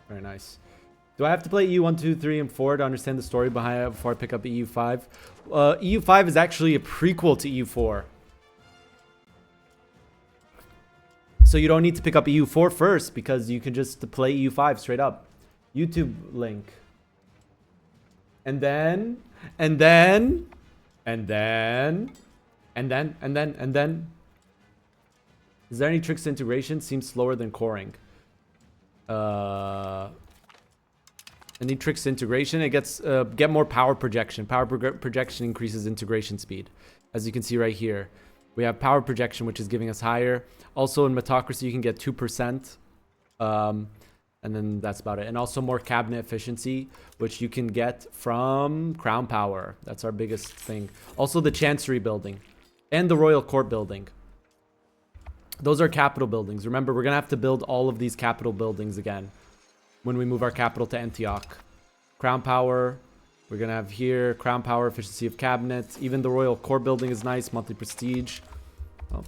Very nice. Do I have to play EU 1, 2, 3, and 4 to understand the story behind it before I pick up EU5? EU5 is actually a prequel to EU4. So you don't need to pick up EU4 first because you can just play EU5 straight up. YouTube link. And then. Is there any tricks to integration? Seems slower than coring. Any tricks to integration? It gets get more power projection. Projection increases integration speed. As you can see right here. We have power projection, which is giving us higher. Also in Metocracy, you can get 2%. And then that's about it. And also more cabinet efficiency, which you can get from Crown Power. That's our biggest thing. Also the Chancery building. And the Royal Court building. Those are capital buildings. Remember, we're going to have to build all of these capital buildings again. When we move our capital to Antioch. Crown Power. We're going to have here Crown Power, efficiency of cabinet. Even the Royal Court building is nice. Monthly prestige. Oh.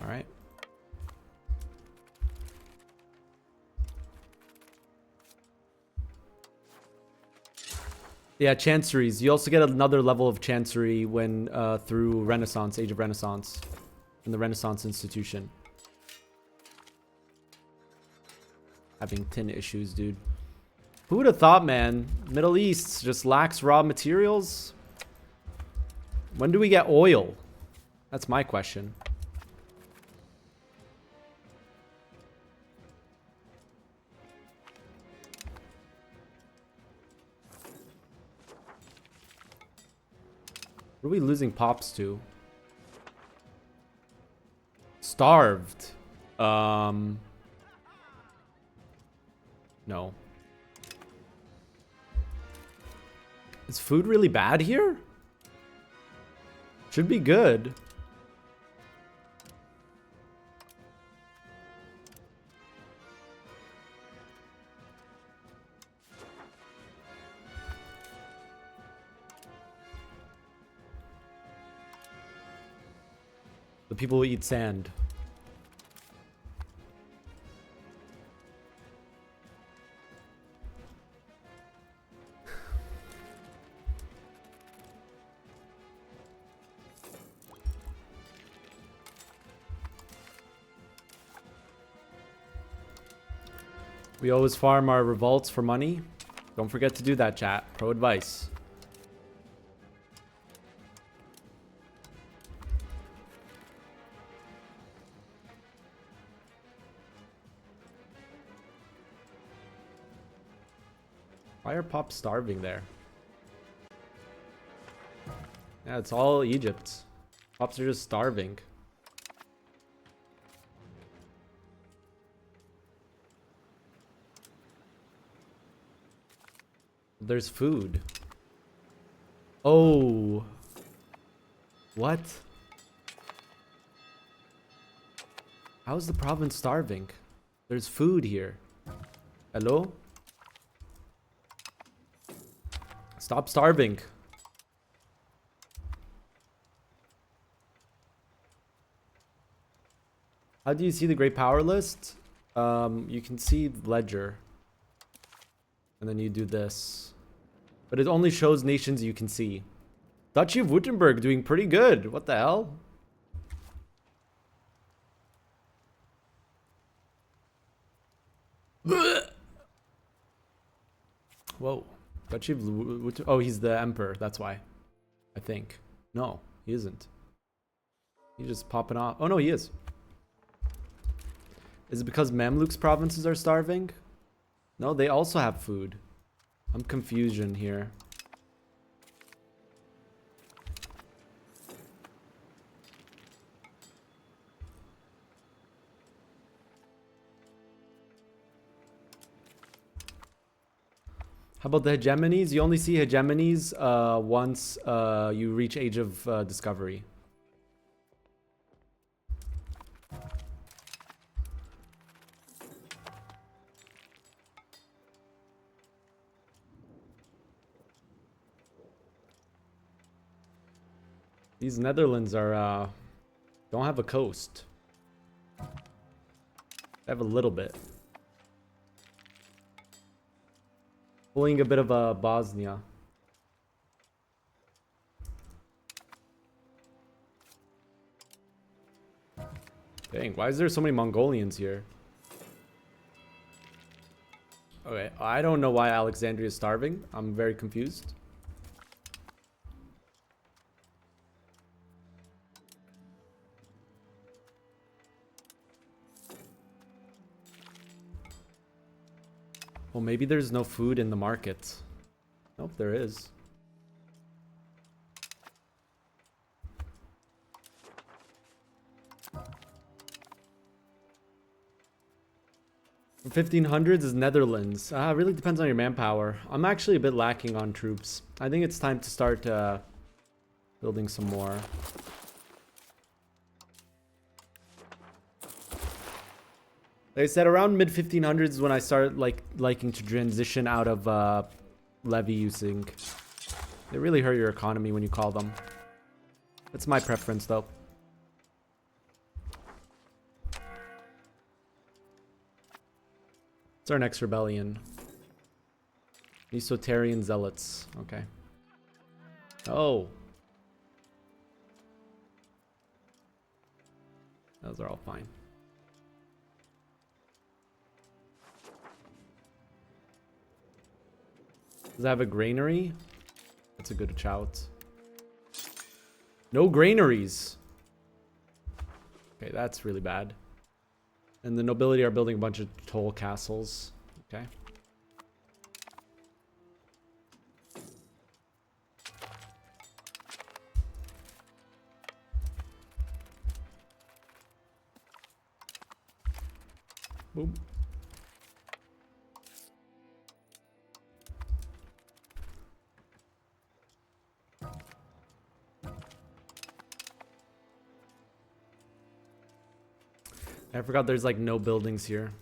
All right. Yeah, Chanceries. You also get another level of Chancery when through Renaissance, Age of Renaissance. In the Renaissance Institution. Having tin issues, dude. Who would have thought, man? Middle East just lacks raw materials? When do we get oil? That's my question. What are we losing pops to? Starved. No. Is food really bad here? Should be good. The people who eat sand. We always farm our revolts for money. Don't forget to do that, chat. Pro advice. Why are pops starving there? Yeah, it's all Egypt. Pops are just starving. There's food. Oh. What? How is the province starving? There's food here. Hello? Stop starving. How do you see the Great Power list? You can see Ledger. And then you do this. But it only shows nations you can see. Duchy of Württemberg doing pretty good. What the hell? Whoa. Duchy of Württemberg. Oh, he's the emperor. That's why. I think. No, he isn't. He's just popping off. Oh, no, he is. Is it because Mamluks provinces are starving? No, they also have food. I'm confusion here. How about the hegemonies? You only see hegemonies once you reach Age of Discovery. These Netherlands are don't have a coast. They have a little bit. Pulling a bit of a Bosnia. Dang, why is there so many Mongolians here? Okay, I don't know why Alexandria is starving. I'm very confused. Well, maybe there's no food in the market. Nope, there is. From 1500s is Netherlands. It really depends on your manpower. I'm actually a bit lacking on troops. I think it's time to start building some more. Like I said, around mid 1500s is when I started liking to transition out of levy using. They really hurt your economy when you call them. That's my preference though. What's our next rebellion? Mesotarian Zealots. Okay. Oh. Those are all fine. Does it have a granary? That's a good shout. No granaries. Okay, that's really bad. And the nobility are building a bunch of toll castles. Okay. Boom. I forgot there's like no buildings here.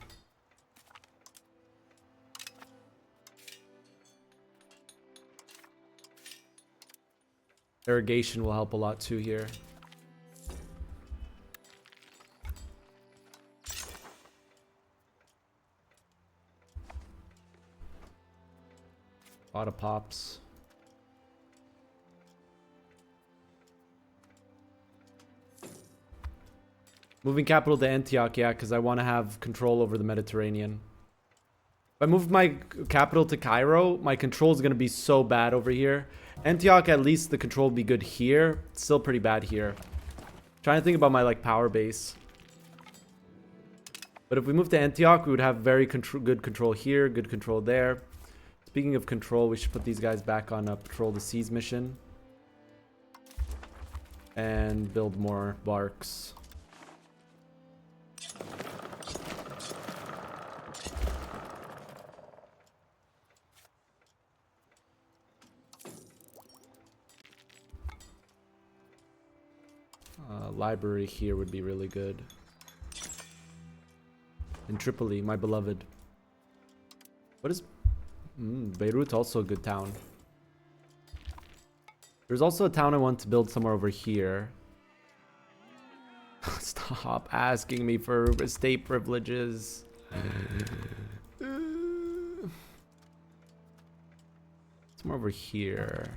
Irrigation will help a lot too here. A lot of pops. Moving capital to Antioch, yeah, because I want to have control over the Mediterranean. If I move my capital to Cairo, my control is going to be so bad over here. Antioch, at least the control will be good here. It's still pretty bad here. Trying to think about my like power base. But if we move to Antioch, we would have very good control here, good control there. Speaking of control, we should put these guys back on a Patrol the Seas mission. And build more barks. Library here would be really good. In Tripoli, my beloved. What is... Beirut, also a good town. There's also a town I want to build somewhere over here. Stop asking me for estate privileges. Somewhere over here.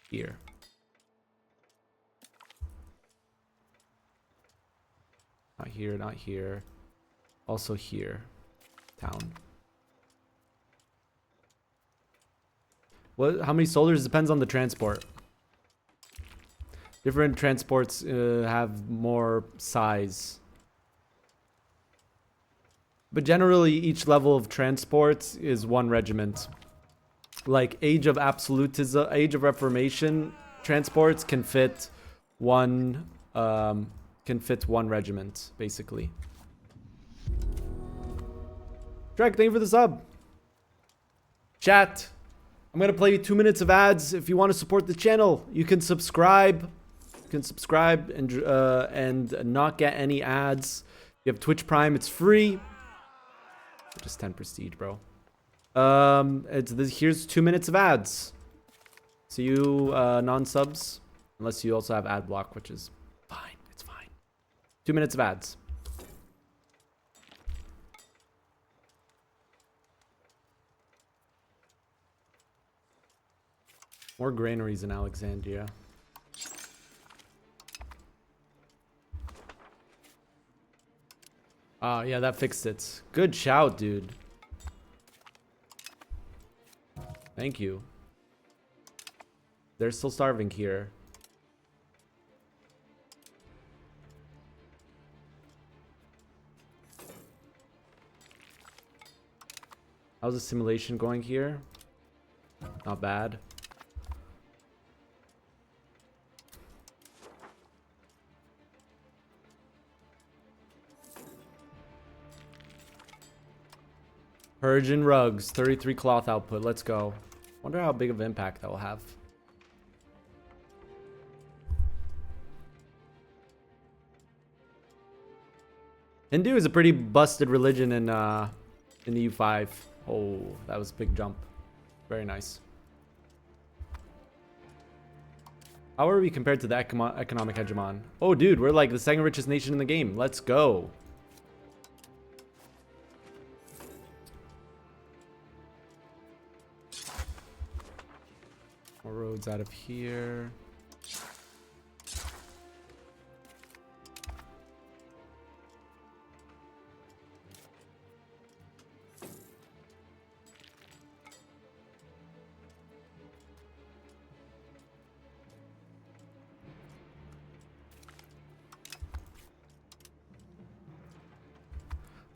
Here. Not here, not here. Also here. Town. What? How many soldiers? Depends on the transport. Different transports have more size. But generally, each level of transport is one regiment. Like Age of Absolutism, Age of Reformation transports can fit one regiment, basically. Drake, thank you for the sub. Chat. I'm gonna play you 2 minutes of ads. If you want to support the channel, you can subscribe. You can subscribe and not get any ads. You have Twitch Prime. It's free. Just 10 prestige, bro. Here's 2 minutes of ads. So you non-subs, unless you also have ad block, which is fine. It's fine. 2 minutes of ads. More granaries in Alexandria. Yeah, that fixed it. Good shout, dude. Thank you. They're still starving here. How's the simulation going here? Not bad. Persian rugs, 33 cloth output. Let's go. Wonder how big of an impact that will have. Hindu is a pretty busted religion in the EU5. Oh, that was a big jump. Very nice. How are we compared to the economic hegemon? Oh, dude, we're like the second richest nation in the game. Let's go. More roads out of here.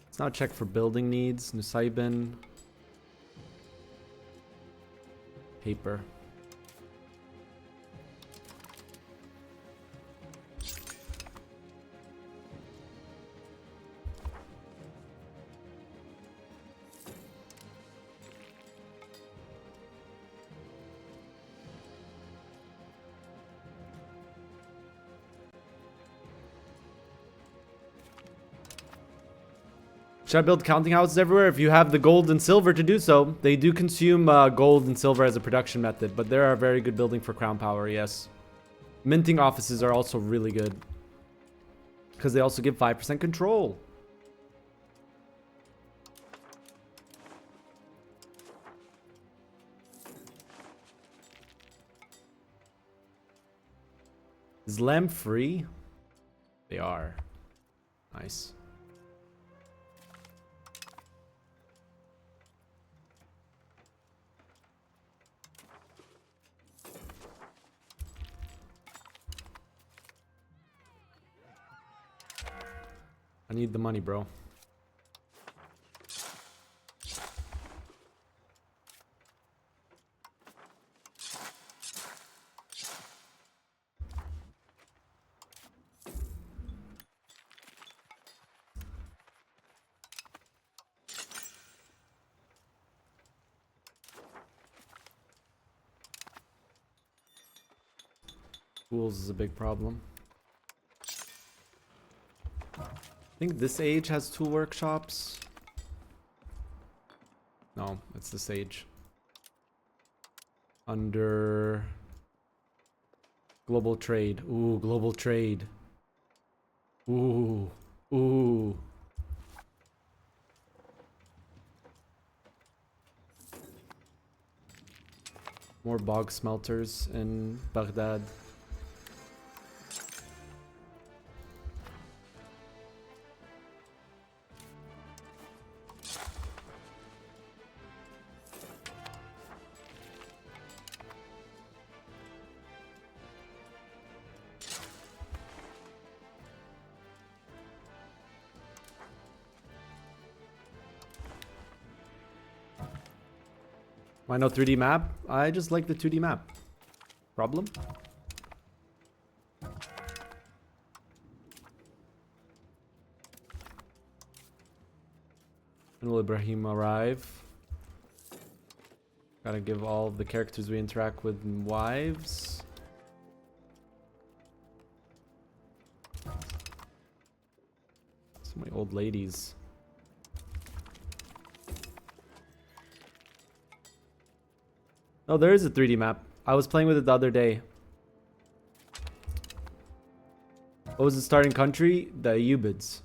Let's now check for building needs. Nusaybin. Paper. Should I build counting houses everywhere? If you have the gold and silver to do so. They do consume gold and silver as a production method, but they are a very good building for crown power, yes. Minting offices are also really good, because they also give 5% control. Is lamp free? They are. Nice. I need the money, bro. Schools is a big problem. I think this age has tool workshops. No, it's this age. Under global trade. Ooh, global trade. Ooh, ooh. More bog smelters in Baghdad. Why no 3D map? I just like the 2D map. Problem? When will Ibrahim arrive? Gotta give all of the characters we interact with wives. So many old ladies. Oh, there is a 3D map. I was playing with it the other day. What was the starting country? The Ayyubids.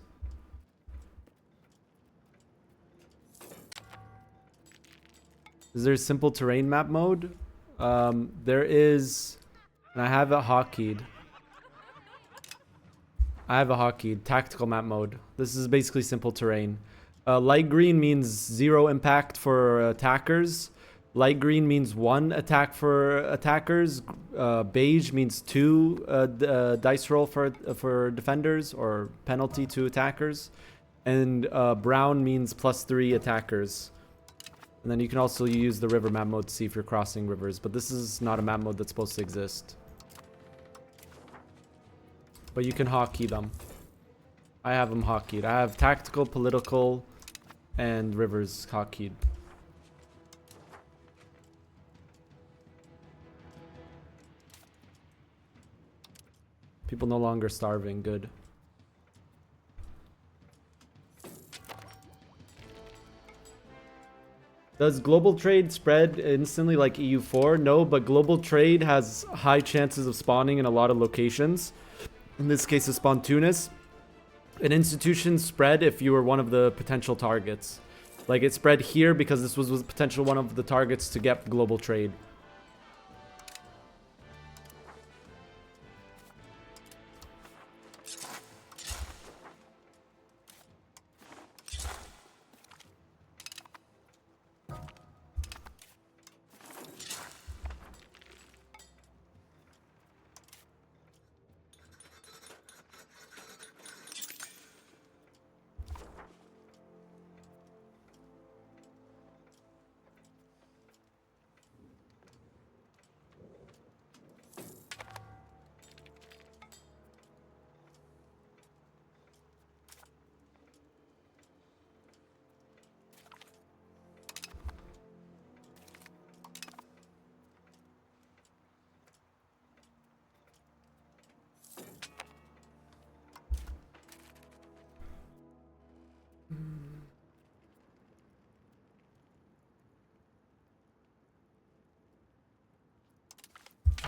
Is there a simple terrain map mode? There is, and I have it hotkeyed. I have a hotkeyed tactical map mode. This is basically simple terrain. Light green means 0 impact for attackers. Light green means 1 attack for attackers. Beige means 2 dice roll for defenders or penalty to attackers. And brown means +3 attackers. And then you can also use the river map mode to see if you're crossing rivers. But this is not a map mode that's supposed to exist. But you can hotkey them. I have them hotkeyed. I have tactical, political, and rivers hotkeyed. People no longer starving. Good. Does global trade spread instantly like EU4? No, but global trade has high chances of spawning in a lot of locations. In this case, it spawned Tunis. An institution spread if you were one of the potential targets. Like it spread here because this was potential one of the targets to get global trade.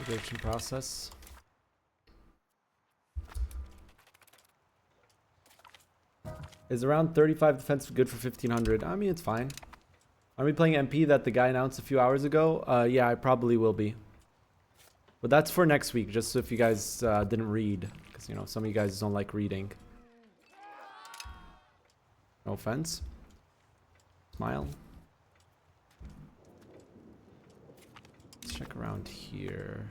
Migration process. Is around 35 defensive good for 1500? I mean, it's fine. Are we playing MP that the guy announced a few hours ago? Yeah, I probably will be. But that's for next week, just so if you guys didn't read. Because, you know, some of you guys don't like reading. No offense. Smile. Let's check around here.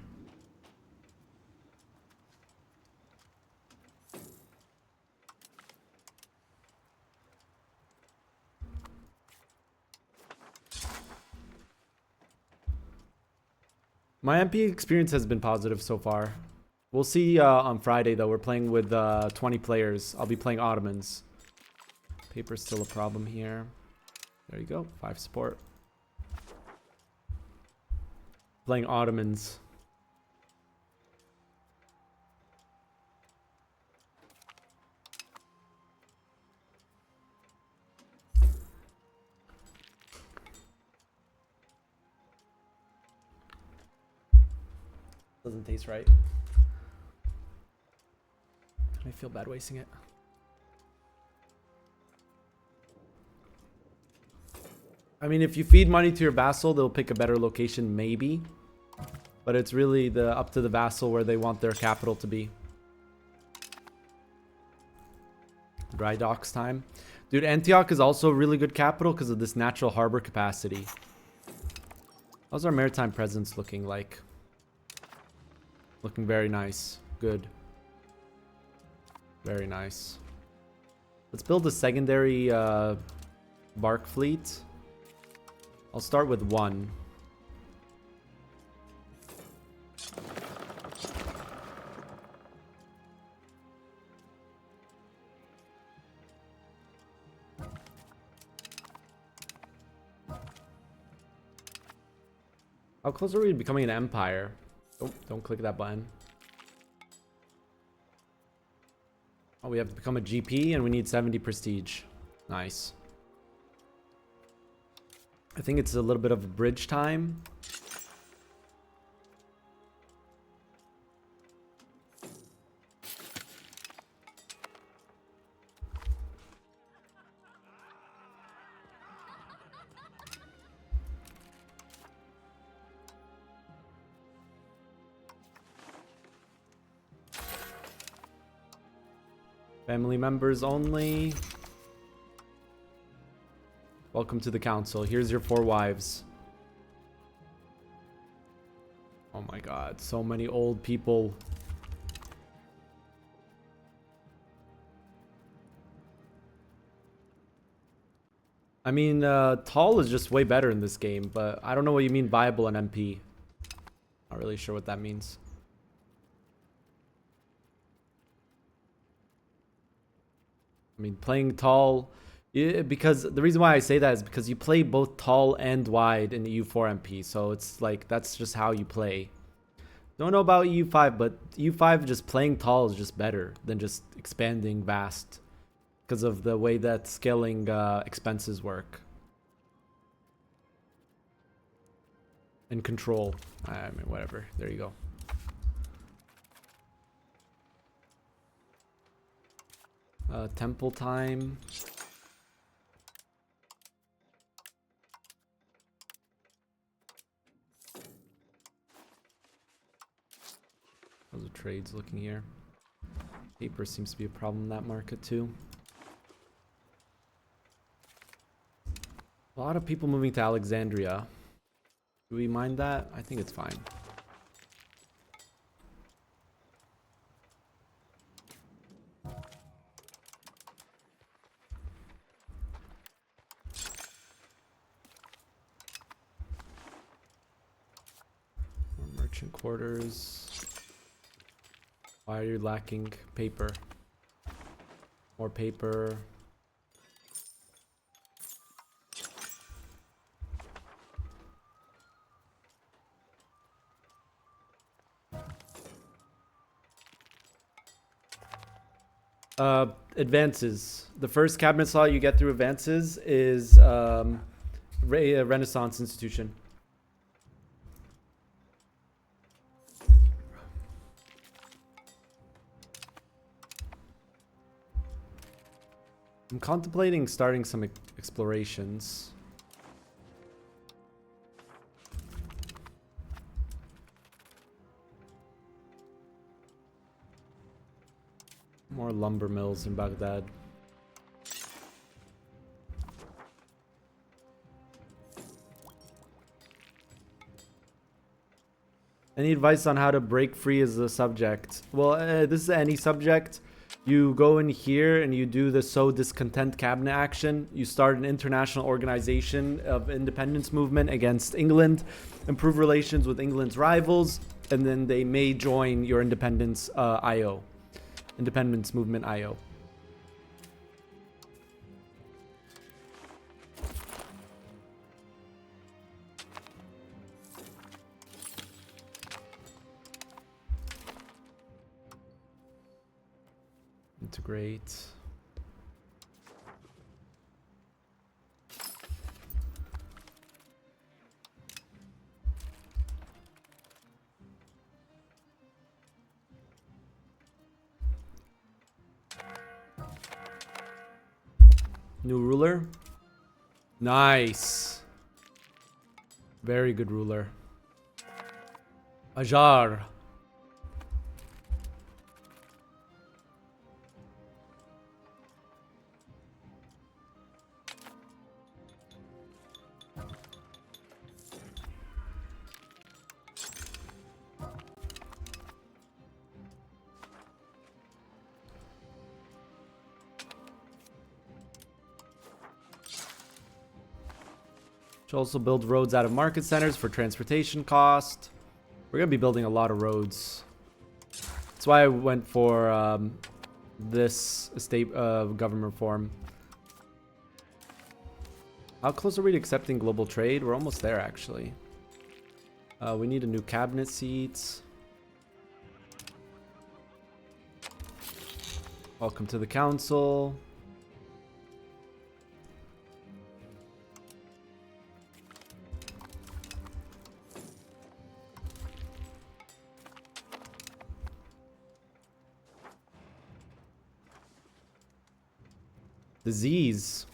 My MP experience has been positive so far. We'll see on Friday, though. We're playing with 20 players. I'll be playing Ottomans. Paper's still a problem here. There you go. 5 support. Playing Ottomans. Doesn't taste right. I feel bad wasting it. I mean, if you feed money to your vassal, they'll pick a better location, maybe. But it's really up to the vassal where they want their capital to be. Dry docks time. Dude, Antioch is also a really good capital because of this natural harbor capacity. How's our maritime presence looking like? Looking very nice. Good. Very nice. Let's build a secondary bark fleet. I'll start with 1. How close are we to becoming an empire? Don't click that button. Oh, we have to become a GP and we need 70 prestige. Nice. I think it's a little bit of a bridge time. Family members only. Welcome to the council. Here's your 4 wives. Oh my god, so many old people. I mean, tall is just way better in this game, but I don't know what you mean viable and MP. Not really sure what that means. I mean, playing tall, because the reason why I say that is because you play both tall and wide in EU4 MP, so it's like that's just how you play. Don't know about EU5, but EU5 just playing tall is just better than just expanding vast because of the way that scaling expenses work. And control. I mean, whatever. There you go. Temple time. How's the trades looking here? Paper seems to be a problem in that market too. A lot of people moving to Alexandria. Do we mind that? I think it's fine. More merchant quarters. Why are you lacking paper? More paper. Advances. The first cabinet slot you get through advances is a Renaissance institution. I'm contemplating starting some explorations. More lumber mills in Baghdad. Any advice on how to break free as a subject? Well, this is any subject. You go in here and you do the sow discontent cabinet action. You start an international organization of independence movement against England, improve relations with England's rivals, and then they may join your independence IO. Independence Movement IO. Integrate. New ruler. Nice. Very good ruler. Ajar. Should also build roads out of market centers for transportation cost. We're gonna be building a lot of roads. That's why I went for this state government reform. How close are we to accepting global trade? We're almost there, actually. We need a new cabinet seat. Welcome to the council. Disease.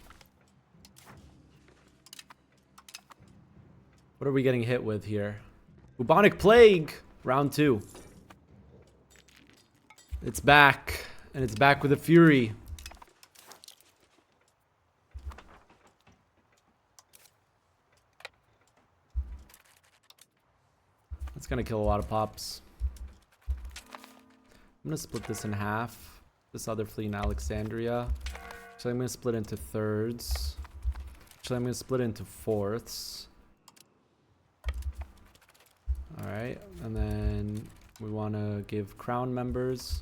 What are we getting hit with here? Bubonic plague, round 2. It's back, and it's back with a fury. That's gonna kill a lot of pops. I'm gonna split this in half. This other fleet in Alexandria. So I'm gonna split into thirds. Actually, I'm gonna split into fourths. Alright, and then we want to give crown members.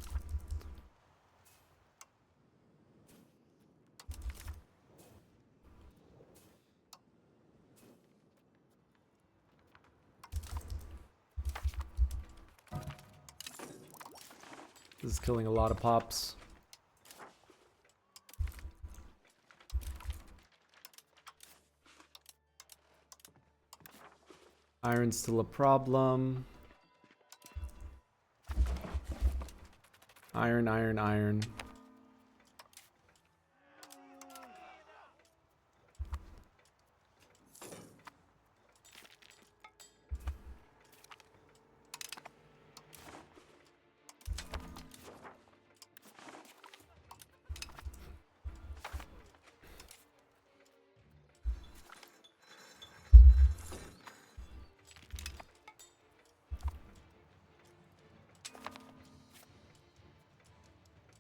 This is killing a lot of pops. Iron's still a problem. Iron, iron, iron.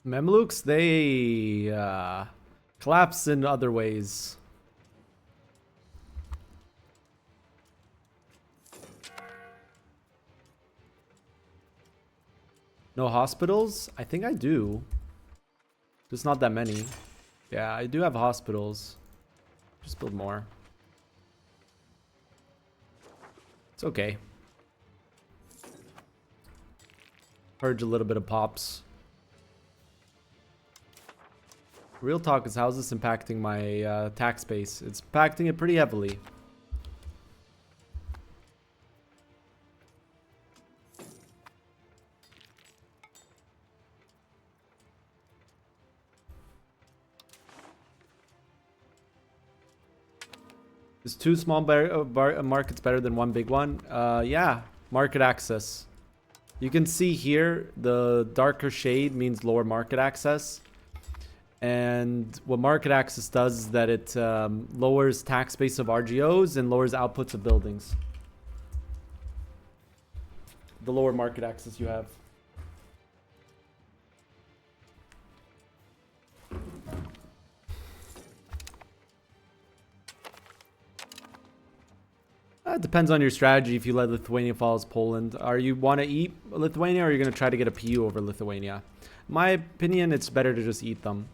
Mamluks, they collapse in other ways. No hospitals? I think I do. Just not that many. Yeah, I do have hospitals. Just build more. It's okay. Purge a little bit of pops. Real talk is, how's this impacting my tax base? It's impacting it pretty heavily. Is 2 small markets better than 1 big one? Yeah, market access. You can see here the darker shade means lower market access. And what market access does is that it lowers tax base of RGOs and lowers outputs of buildings. The lower market access you have. It depends on your strategy if you let Lithuania fall as Poland. Are you want to eat Lithuania, or are you going to try to get a PU over Lithuania? In my opinion, it's better to just eat them.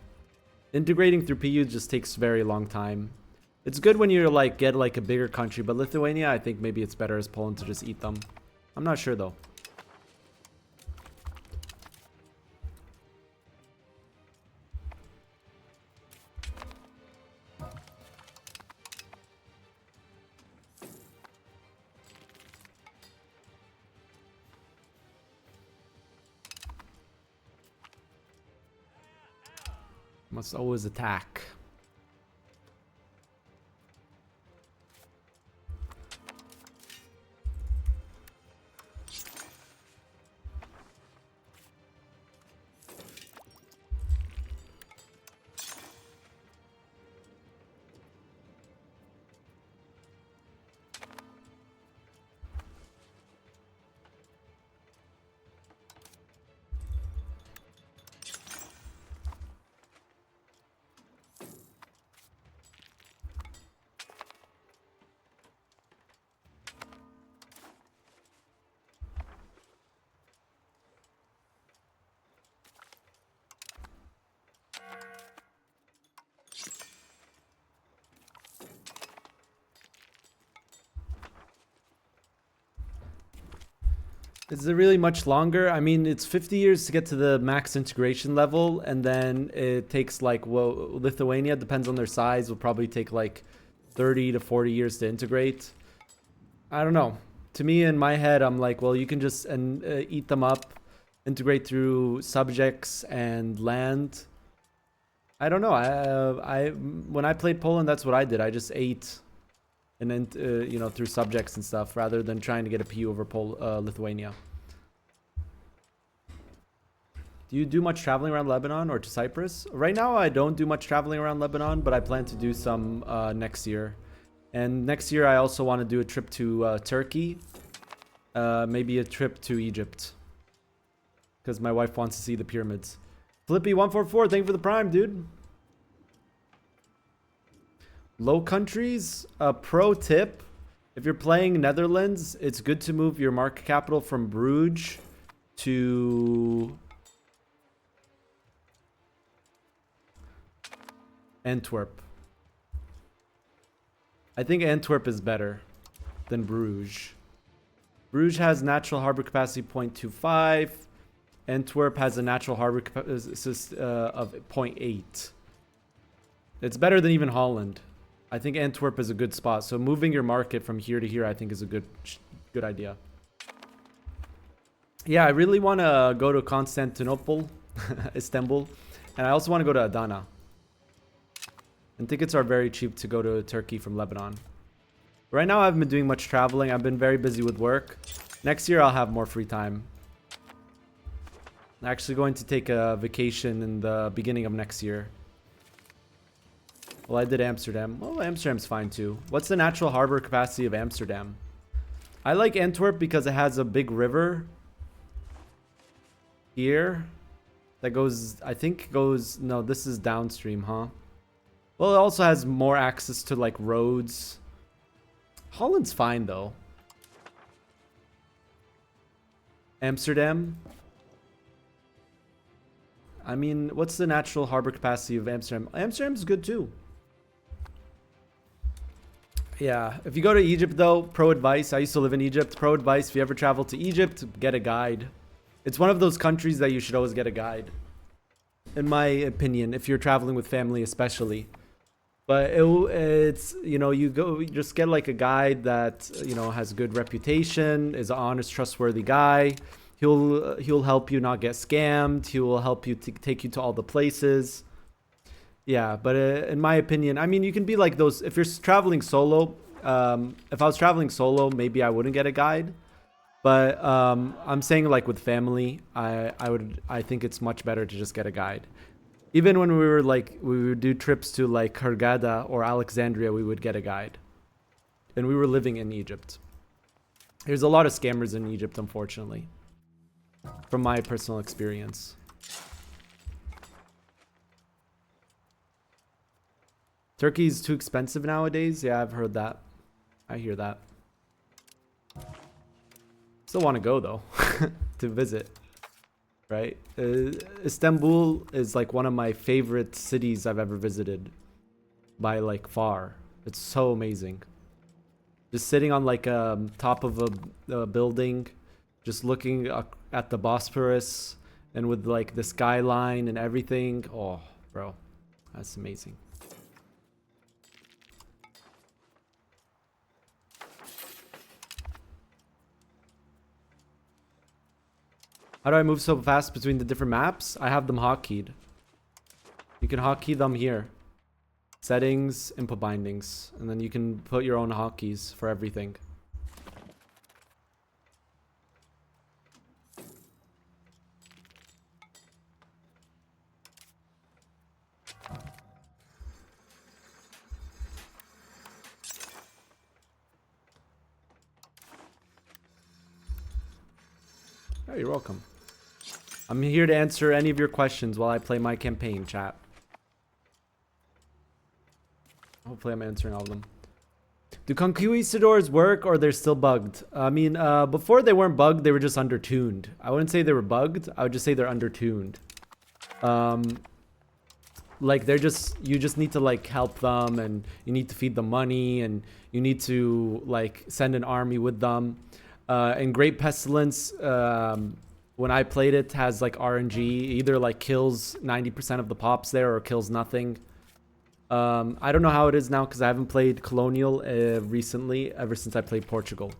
Integrating through PU just takes a very long time. It's good when you like get like a bigger country, but Lithuania, I think maybe it's better as Poland to just eat them. I'm not sure though. Must always attack. Is it really much longer? I mean, it's 50 years to get to the max integration level, and then it takes like, well, Lithuania, depends on their size, will probably take like 30 to 40 years to integrate. I don't know. To me, in my head, I'm like, well, you can just eat them up, integrate through subjects and land. I don't know. When I played Poland, that's what I did. I just ate, and then you know, through subjects and stuff, rather than trying to get a PU over Lithuania. Do you do much traveling around Lebanon or to Cyprus? Right now, I don't do much traveling around Lebanon, but I plan to do some next year. And next year, I also want to do a trip to Turkey, maybe a trip to Egypt, because my wife wants to see the pyramids. Flippy144, thank you for the prime, dude. Low countries, a pro tip. If you're playing Netherlands, it's good to move your market capital from Bruges to Antwerp. I think Antwerp is better than Bruges. Bruges has natural harbor capacity 0.25. Antwerp has a natural harbor capacity of 0.8. It's better than even Holland. I think Antwerp is a good spot. So moving your market from here to here, I think is a good idea. Yeah, I really want to go to Constantinople, Istanbul, and I also want to go to Adana. And tickets are very cheap to go to Turkey from Lebanon. Right now, I haven't been doing much traveling. I've been very busy with work. Next year, I'll have more free time. I'm actually going to take a vacation in the beginning of next year. Well, I did Amsterdam. Well, Amsterdam's fine too. What's the natural harbor capacity of Amsterdam? I like Antwerp because it has a big river here that goes, I think goes, no, this is downstream, huh? Well, it also has more access to like roads. Holland's fine though. Amsterdam. I mean, what's the natural harbor capacity of Amsterdam? Amsterdam's good too. Yeah, if you go to Egypt though, pro advice, I used to live in Egypt. Pro advice, if you ever travel to Egypt, get a guide. It's one of those countries that you should always get a guide. In my opinion, if you're traveling with family especially. But it's, you know, you just get like a guide that, you know, has good reputation, is an honest, trustworthy guy. He'll help you not get scammed. He will help you take you to all the places. Yeah, but in my opinion, I mean, you can be like those. If you're traveling solo, if I was traveling solo, maybe I wouldn't get a guide. But I'm saying like with family, I think it's much better to just get a guide. Even when we would do trips to like Hurghada or Alexandria, we would get a guide. And we were living in Egypt. There's a lot of scammers in Egypt, unfortunately. From my personal experience. Turkey's too expensive nowadays. Yeah, I've heard that. I hear that. Still want to go though to visit, right? Istanbul is like one of my favorite cities I've ever visited by like far. It's so amazing. Just sitting on like top of a building, just looking at the Bosphorus and with like the skyline and everything. Oh, bro, that's amazing. How do I move so fast between the different maps? I have them hotkeyed. You can hotkey them here. Settings, input bindings. And then you can put your own hotkeys for everything. Oh, you're welcome. I'm here to answer any of your questions while I play my campaign, chat. Hopefully I'm answering all of them. Do conquistadors work or they're still bugged? I mean, before they weren't bugged, they were just undertuned. I wouldn't say they were bugged. I would just say they're undertuned. Like they're just, you just need to like help them and you need to feed them money and you need to like send an army with them. And Great Pestilence, when I played it, has like RNG, either like kills 90% of the pops there or kills nothing. I don't know how it is now because I haven't played Colonial recently, ever since I played Portugal.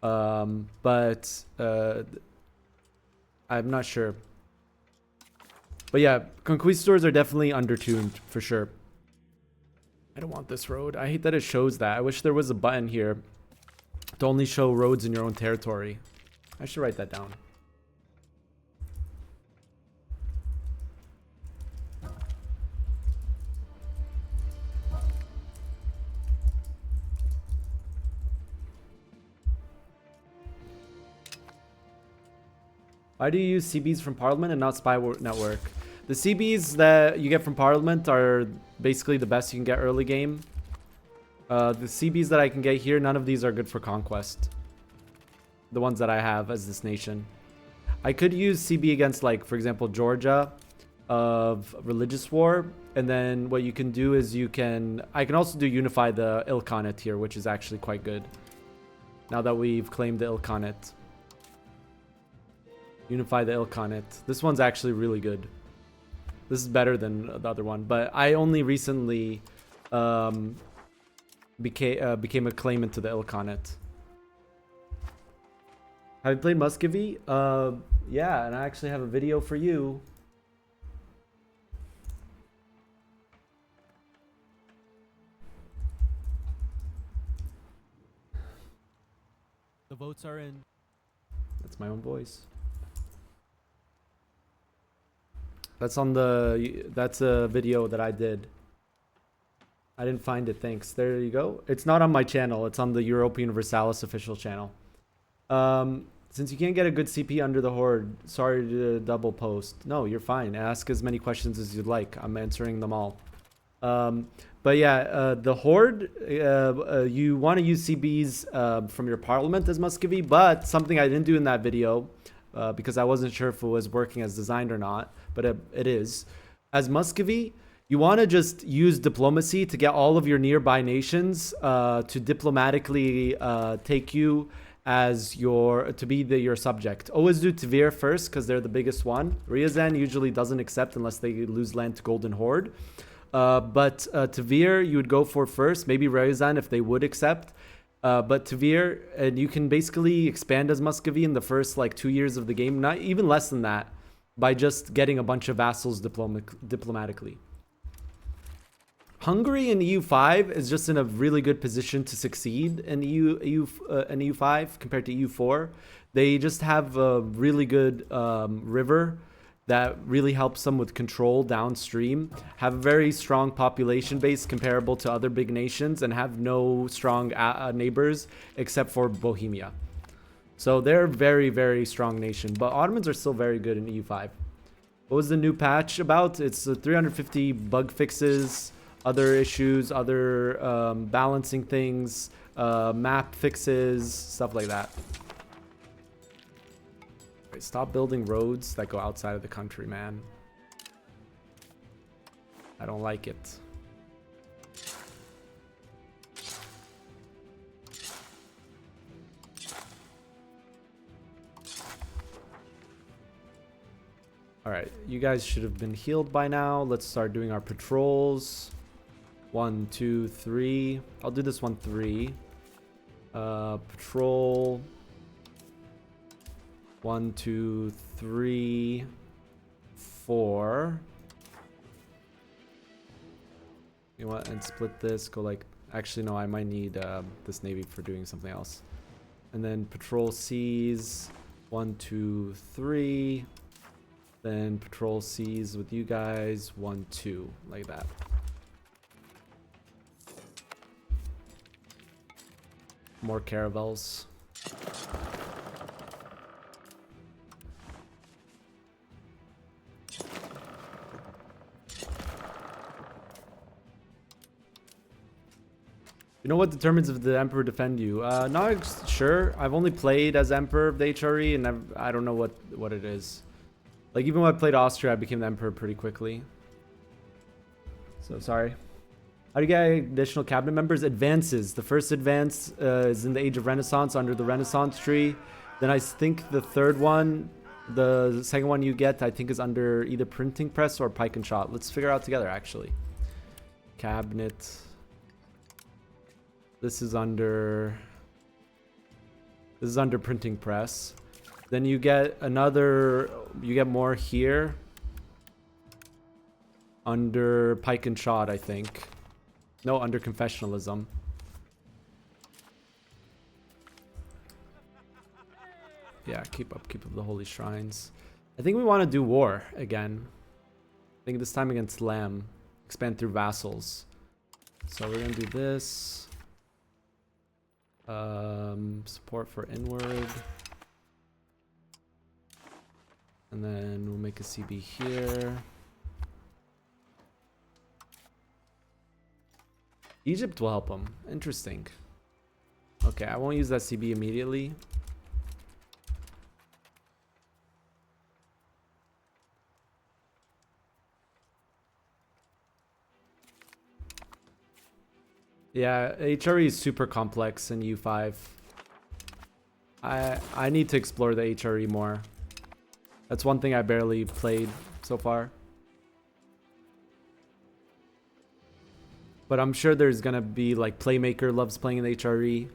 But I'm not sure. But yeah, Conquistadors are definitely undertuned for sure. I don't want this road. I hate that it shows that. I wish there was a button here to only show roads in your own territory. I should write that down. Why do you use CBs from Parliament and not Spy Network? The CBs that you get from Parliament are basically the best you can get early game. The CBs that I can get here, none of these are good for Conquest. The ones that I have as this nation. I could use CB against, like, for example, Georgia of Religious War. And then what you can do is I can also do Unify the Ilkhanate here, which is actually quite good. Now that we've claimed the Ilkhanate. Unify the Ilkhanate. This one's actually really good. This is better than the other one. But I only recently became a claimant to the Ilkhanate. Have you played Muscovy? Yeah, and I actually have a video for you. The votes are in. That's my own voice. That's a video that I did. I didn't find it, thanks. There you go. It's not on my channel. It's on the Europa Universalis official channel. Since you can't get a good CP under the Horde, sorry to double post. No, you're fine. Ask as many questions as you'd like. I'm answering them all. But yeah, the Horde, you want to use CBs from your Parliament as Muscovy, but something I didn't do in that video, because I wasn't sure if it was working as designed or not, but it is. As Muscovy, you want to just use diplomacy to get all of your nearby nations to diplomatically take you as your subject. Always do Tver first because they're the biggest one. Ryazan usually doesn't accept unless they lose land to Golden Horde. But Tver you would go for first, maybe Ryazan if they would accept. But Tver, and you can basically expand as Muscovy in the first like 2 years of the game, not even less than that, by just getting a bunch of vassals diplomatically. Hungary in EU5 is just in a really good position to succeed in EU5 compared to EU4. They just have a really good river that really helps them with control downstream, have a very strong population base comparable to other big nations, and have no strong neighbors except for Bohemia. So they're a very, very strong nation. But Ottomans are still very good in EU5. What was the new patch about? It's 350 bug fixes, other issues, other balancing things, map fixes, stuff like that. Right, stop building roads that go outside of the country, man. I don't like it. All right, you guys should have been healed by now. Let's start doing our patrols. 1, 2, 3. I'll do this one 3. Patrol. 1, 2, 3, 4. You know what? And split this. Go like. Actually, no. I might need this navy for doing something else. And then patrol C's. 1, 2, 3. Then patrol C's with you guys. 1, 2, like that. More caravels. You know what determines if the Emperor defend you? Not sure. I've only played as Emperor of the HRE, and I don't know what it is. Like, even when I played Austria, I became the Emperor pretty quickly. So, sorry. How do you get additional cabinet members? Advances. The first advance is in the Age of Renaissance under the Renaissance tree. Then I think the third one, the second one you get, I think is under either printing press or pike and shot. Let's figure out together, actually. Cabinet. This is under printing press. Then you get more here under pike and shot, I think. No, under confessionalism. Yeah, keep up the holy shrines. I think we want to do war again. I think this time against Lamb. Expand through vassals. So we're gonna do this. Support for inward. And then we'll make a CB here. Egypt will help them. Interesting. Okay, I won't use that CB immediately. Yeah, HRE is super complex in EU5. I need to explore the HRE more. That's one thing I barely played so far. But I'm sure there's gonna be like Playmaker loves playing in the HRE.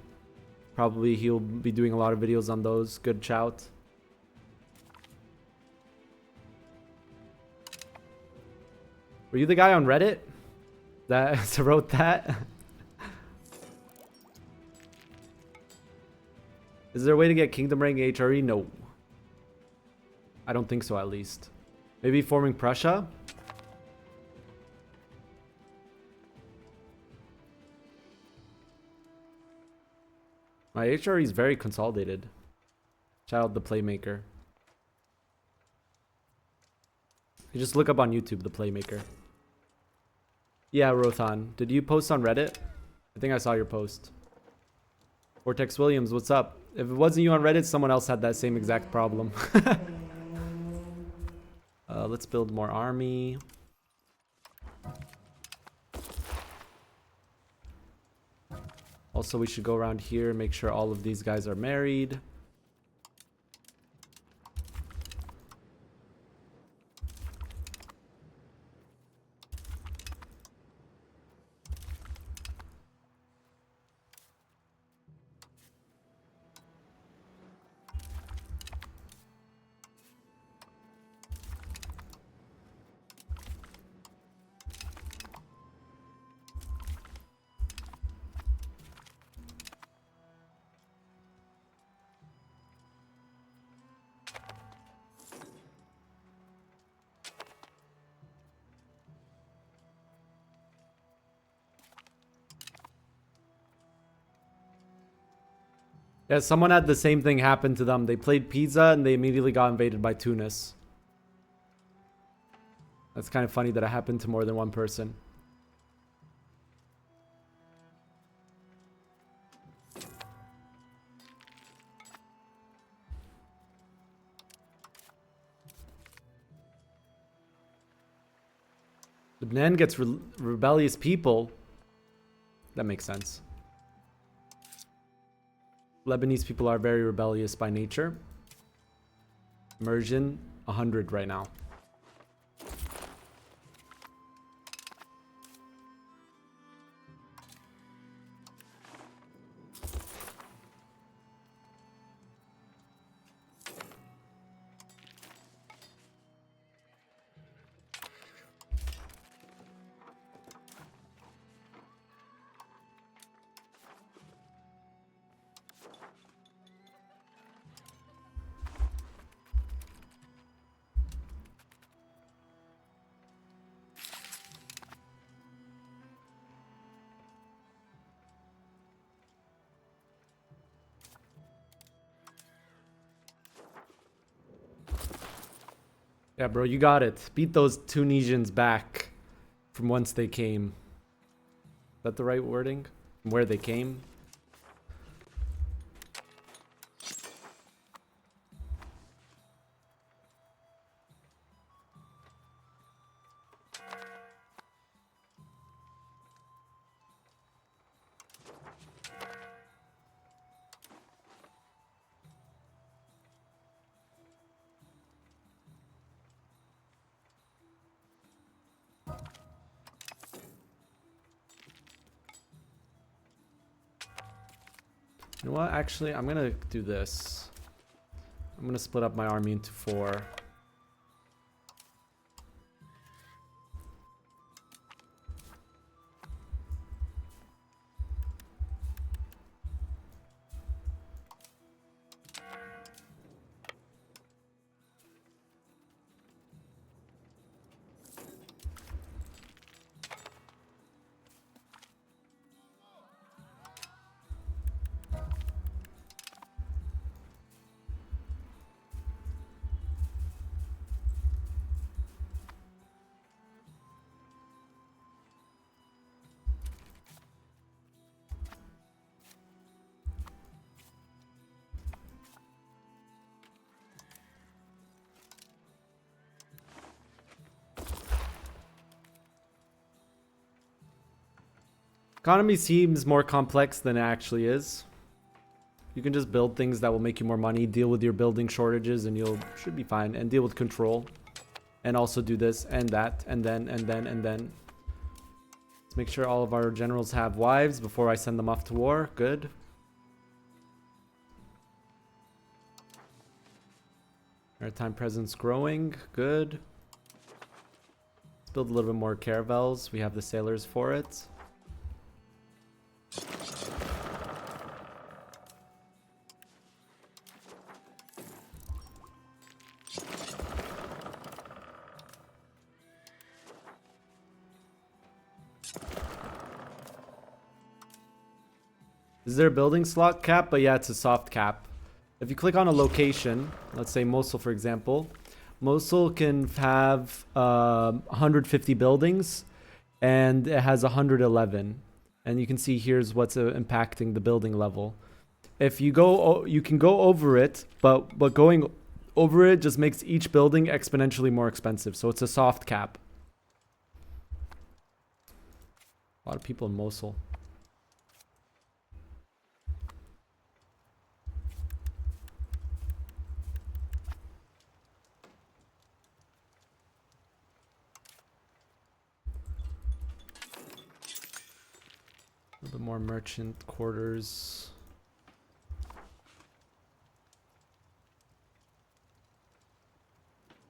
Probably he'll be doing a lot of videos on those. Good shout. Were you the guy on Reddit that wrote that? Is there a way to get Kingdom rank HRE? No. I don't think so, at least. Maybe forming Prussia? My HRE is very consolidated. Child the Playmaker. You just look up on YouTube, the Playmaker. Yeah, Rothan. Did you post on Reddit? I think I saw your post. Vortex Williams, what's up? If it wasn't you on Reddit, someone else had that same exact problem. Let's build more army. Also, we should go around here, make sure all of these guys are married. Yeah, someone had the same thing happen to them. They played Pisa and they immediately got invaded by Tunis. That's kind of funny that it happened to more than one person. Lebanon gets rebellious people. That makes sense. Lebanese people are very rebellious by nature. Immersion, 100 right now. Yeah, bro, you got it. Beat those Tunisians back from whence they came. Is that the right wording? From where they came? You know what? Actually, I'm gonna do this. I'm gonna split up my army into 4. Economy seems more complex than it actually is. You can just build things that will make you more money, deal with your building shortages, and you'll should be fine. And deal with control. And also do this and that, and then. Let's make sure all of our generals have wives before I send them off to war. Good. Maritime presence growing. Good. Let's build a little bit more caravels. We have the sailors for it. Is there a building slot cap? But yeah, it's a soft cap. If you click on a location, let's say Mosul, for example, Mosul can have 150 buildings, and it has 111. And you can see here's what's impacting the building level. If you go, you can go over it, but going over it just makes each building exponentially more expensive. So it's a soft cap. A lot of people in Mosul. A little bit more merchant quarters.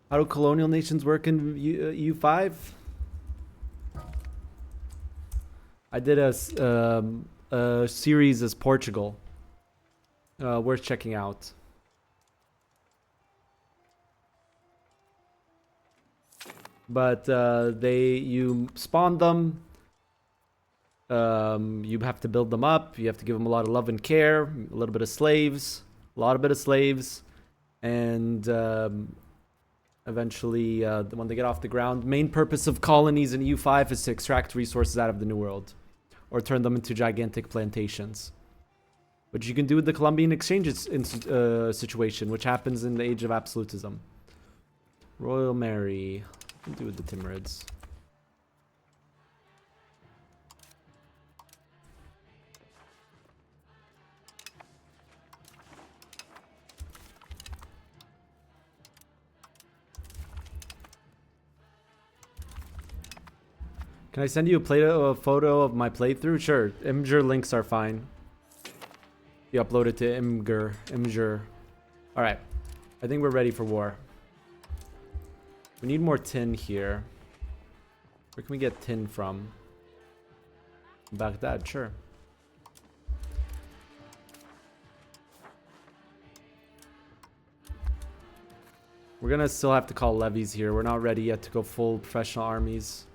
How do colonial nations work in EU5? I did a series as Portugal. Worth checking out. But you spawn them. You have to build them up. You have to give them a lot of love and care. A little bit of slaves. And eventually, when they get off the ground, main purpose of colonies in EU5 is to extract resources out of the New World. Or turn them into gigantic plantations. Which you can do with the Columbian exchange situation, which happens in the age of absolutism. Royal Mary. What can do with the Timurids? Can I send you a photo of my playthrough? Sure. Imgur links are fine. You upload it to Imgur. Alright. I think we're ready for war. We need more tin here. Where can we get tin from? Baghdad, sure. We're gonna still have to call levies here. We're not ready yet to go full professional armies.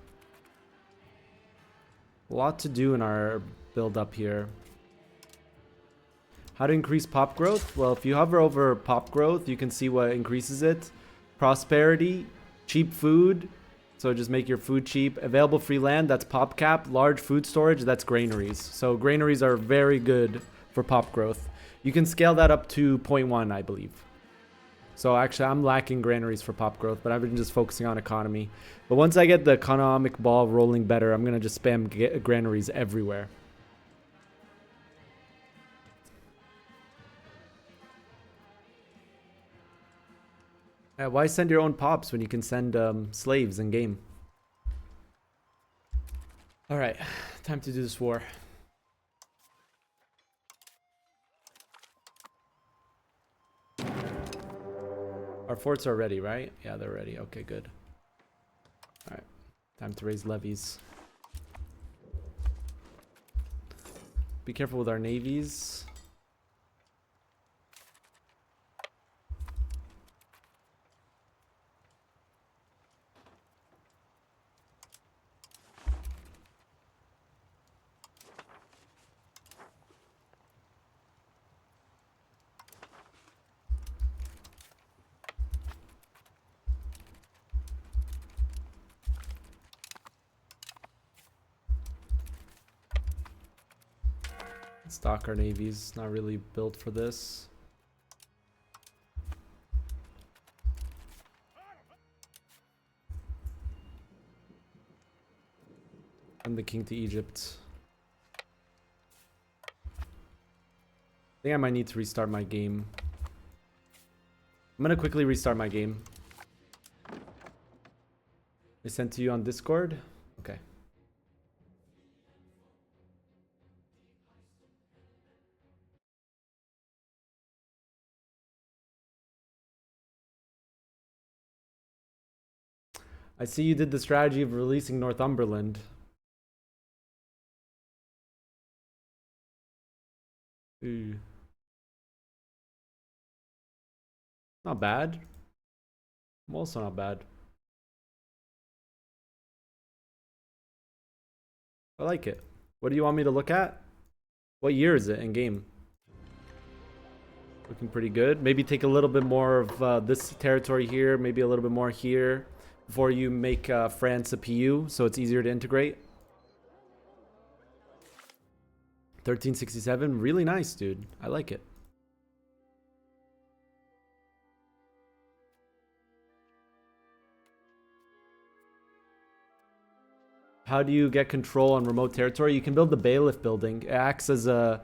A lot to do in our build up here. How to increase pop growth? Well, if you hover over pop growth, you can see what increases it. Prosperity, cheap food, so just make your food cheap. Available free land, that's pop cap. Large food storage, that's granaries. So granaries are very good for pop growth. You can scale that up to 0.1, I believe. So actually, I'm lacking granaries for pop growth, but I've been just focusing on economy. But once I get the economic ball rolling better, I'm going to just spam granaries everywhere. Why send your own pops when you can send slaves in game? Alright, time to do this war. Our forts are ready, right? Yeah, they're ready. Okay, good. Alright. Time to raise levies. Be careful with our navies. Stock our navies, not really built for this. I'm the king to Egypt. I think I might need to restart my game. I'm gonna quickly restart my game. I sent to you on Discord? Okay. I see you did the strategy of releasing Northumberland. Ooh. Not bad. Also not bad. I like it. What do you want me to look at? What year is it in game? Looking pretty good. Maybe take a little bit more of this territory here, maybe a little bit more here before you make France a PU, so it's easier to integrate. 1367, really nice, dude. I like it. How do you get control on remote territory? You can build the bailiff building. It acts as a...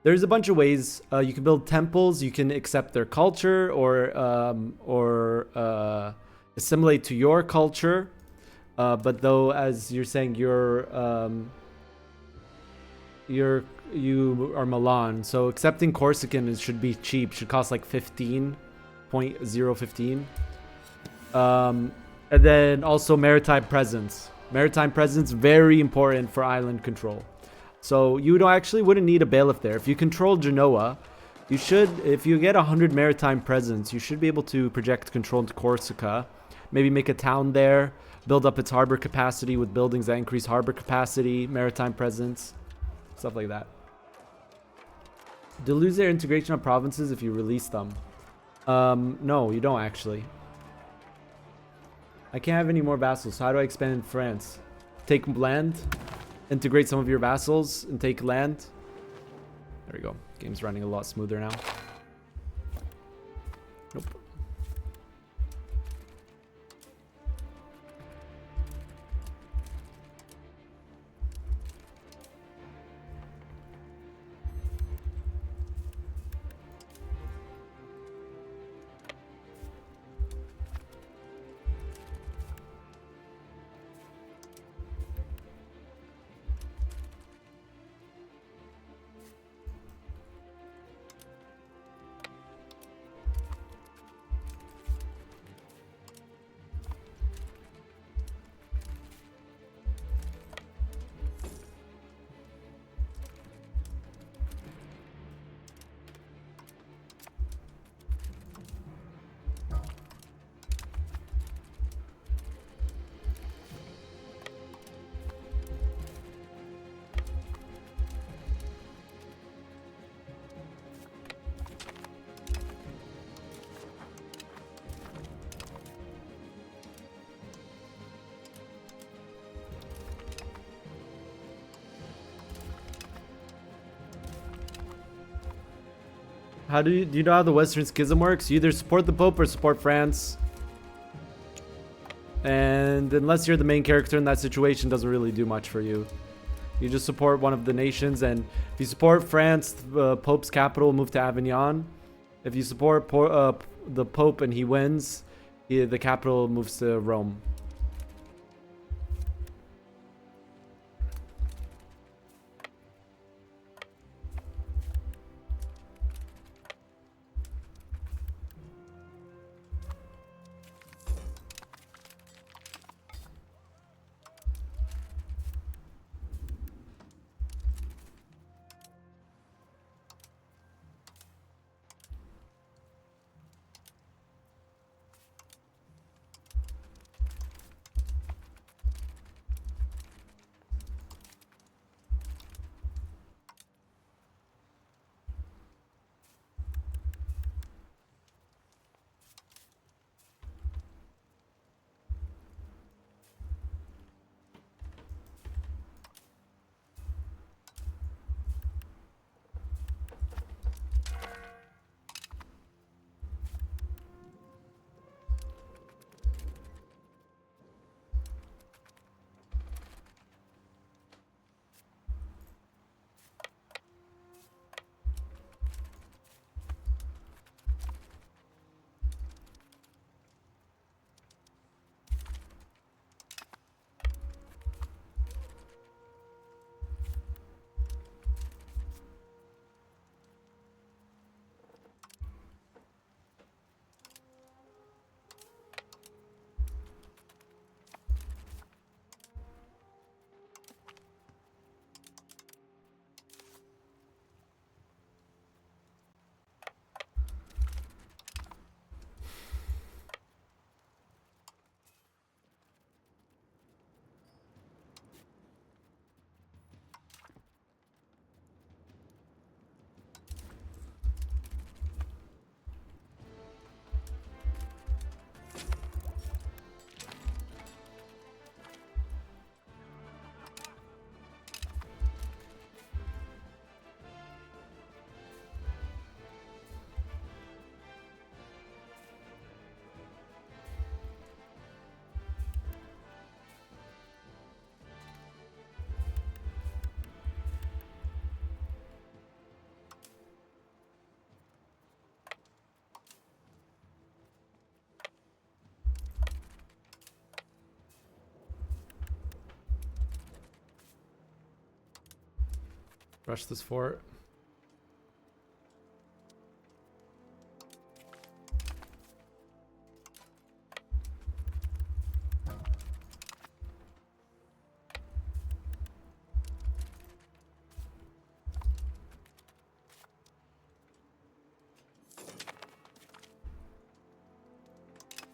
There's a bunch of ways. You can build temples. You can accept their culture or assimilate to your culture. But though, as you're saying, you are Milan, so accepting Corsican should be cheap. Should cost like 15.015. And then also maritime presence. Maritime presence, very important for island control. So you wouldn't need a bailiff there. If you control Genoa, you should, if you get 100 maritime presence, you should be able to project control into Corsica. Maybe make a town there, build up its harbor capacity with buildings that increase harbor capacity, maritime presence, stuff like that. Do you lose their integration of provinces if you release them? No, you don't actually. I can't have any more vassals, so how do I expand in France? Take land, integrate some of your vassals, and take land. There we go. Game's running a lot smoother now. Nope. How do you know how the Western Schism works? You either support the Pope or support France. And unless you're the main character in that situation, doesn't really do much for you. You just support one of the nations, and if you support France, the Pope's capital will move to Avignon. If you support the Pope and he wins, the capital moves to Rome. Rush this fort.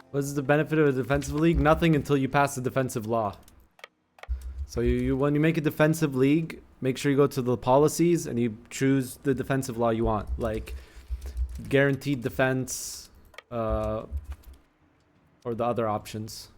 What is the benefit of a defensive league? Nothing until you pass the defensive law. So when you make a defensive league, make sure you go to the policies and you choose the defensive law you want, like guaranteed defense, or the other options.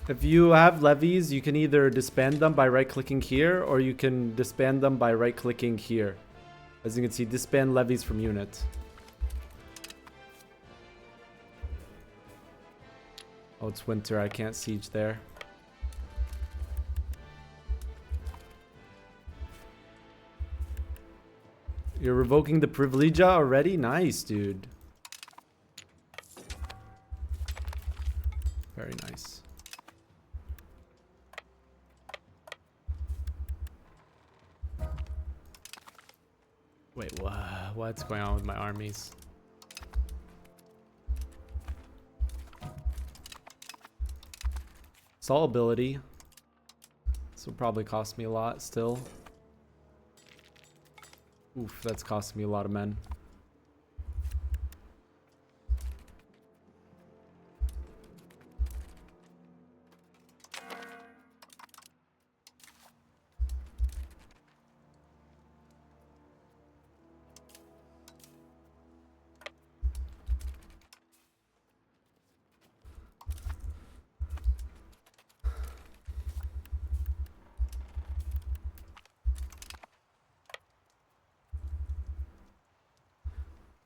If you have levies, you can either disband them by right-clicking here, or you can disband them by right-clicking here. As you can see, disband levies from unit. Oh, it's winter. I can't siege there. You're revoking the privilegia already? Nice, dude. Very nice. Wait, what's going on with my armies? Assault ability. This will probably cost me a lot still. Oof, that's costing me a lot of men.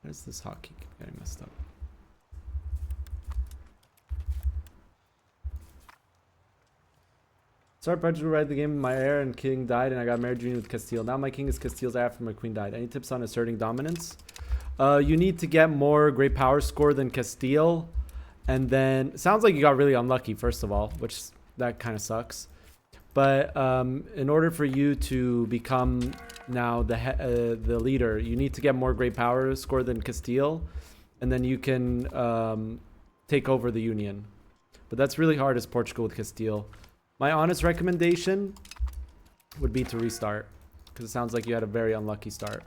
Where's this hotkey getting messed up? Started Portugal to ride the game. My heir and king died, and I got married junior with Castile. Now my king is Castile's after my queen died. Any tips on asserting dominance? You need to get more great power score than Castile, and then sounds like you got really unlucky first of all, which that kind of sucks. But in order for you to become now the leader, you need to get more great power score than Castile, and then you can take over the Union. But that's really hard as Portugal with Castile. My honest recommendation would be to restart, because it sounds like you had a very unlucky start.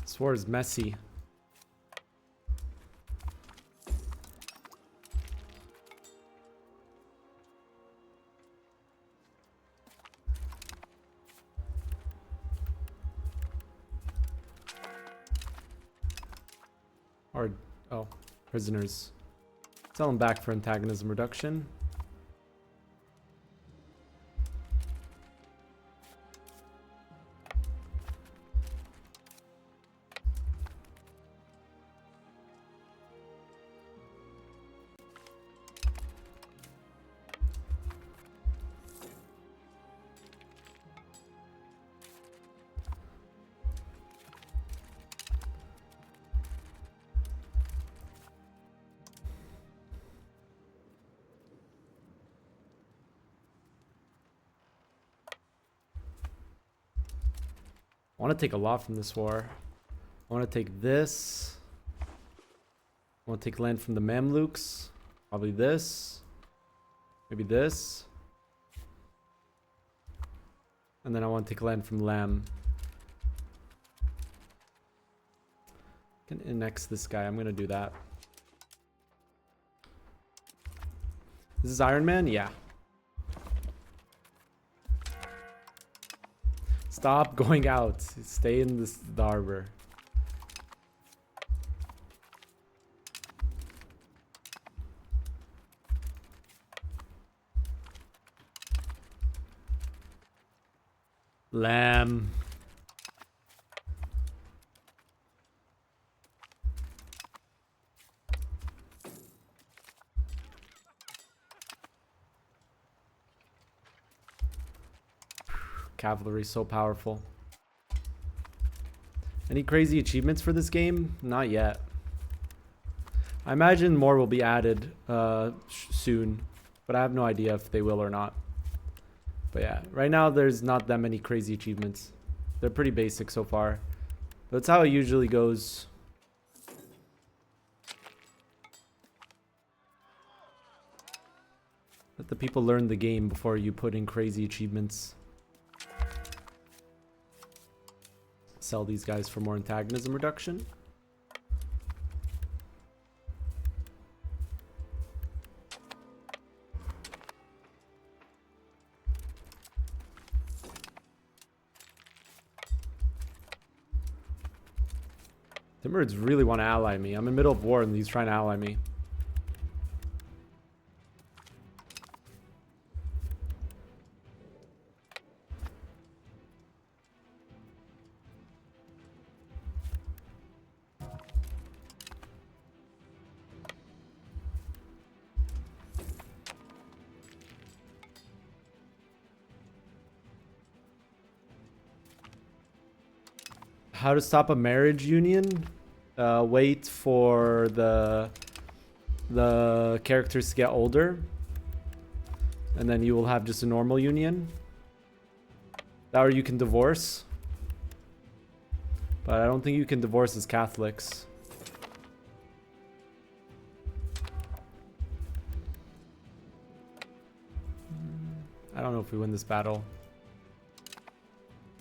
This war is messy. Oh, prisoners. Sell them back for antagonism reduction. I want to take a lot from this war. I want to take this. I want to take land from the Mamluks. Probably this. Maybe this. And then I want to take land from Lam. Can annex this guy. I'm going to do that. This is Iron Man? Yeah. Stop going out. Stay in the harbor. Lamb. Cavalry so powerful. Any crazy achievements for this game? Not yet. I imagine more will be added soon, but I have no idea if they will or not. But yeah, right now there's not that many crazy achievements. They're pretty basic so far. That's how it usually goes. Let the people learn the game before you put in crazy achievements. Sell these guys for more antagonism reduction. Timurids really want to ally me. I'm in the middle of war and he's trying to ally me. How to stop a marriage union? Wait for the characters to get older, and then you will have just a normal union. Or you can divorce, but I don't think you can divorce as Catholics. I don't know if we win this battle.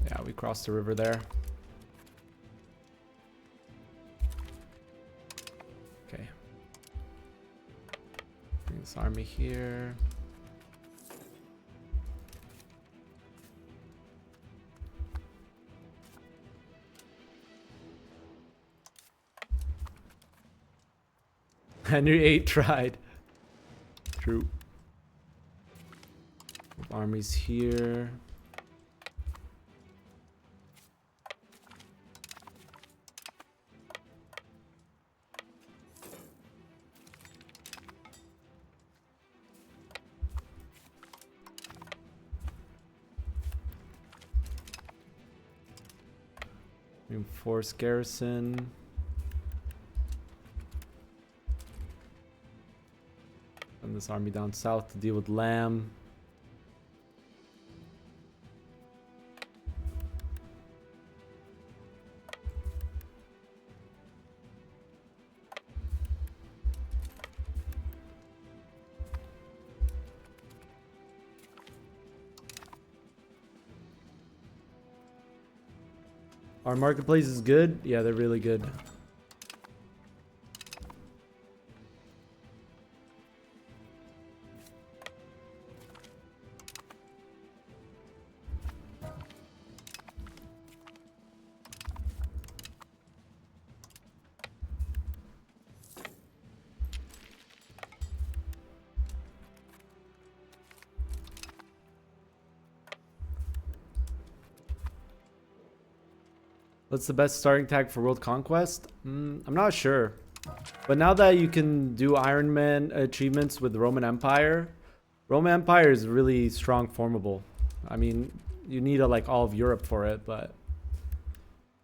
Yeah, we crossed the river there. Okay. Bring this army here. Henry VIII tried. True. Armies here. Reinforce garrison. Send this army down south to deal with Lamb. Our marketplace is good. Yeah, they're really good. What's the best starting tag for World Conquest? I'm not sure. But now that you can do Iron Man achievements with Roman Empire is really strong formable. I mean, you need like all of Europe for it, but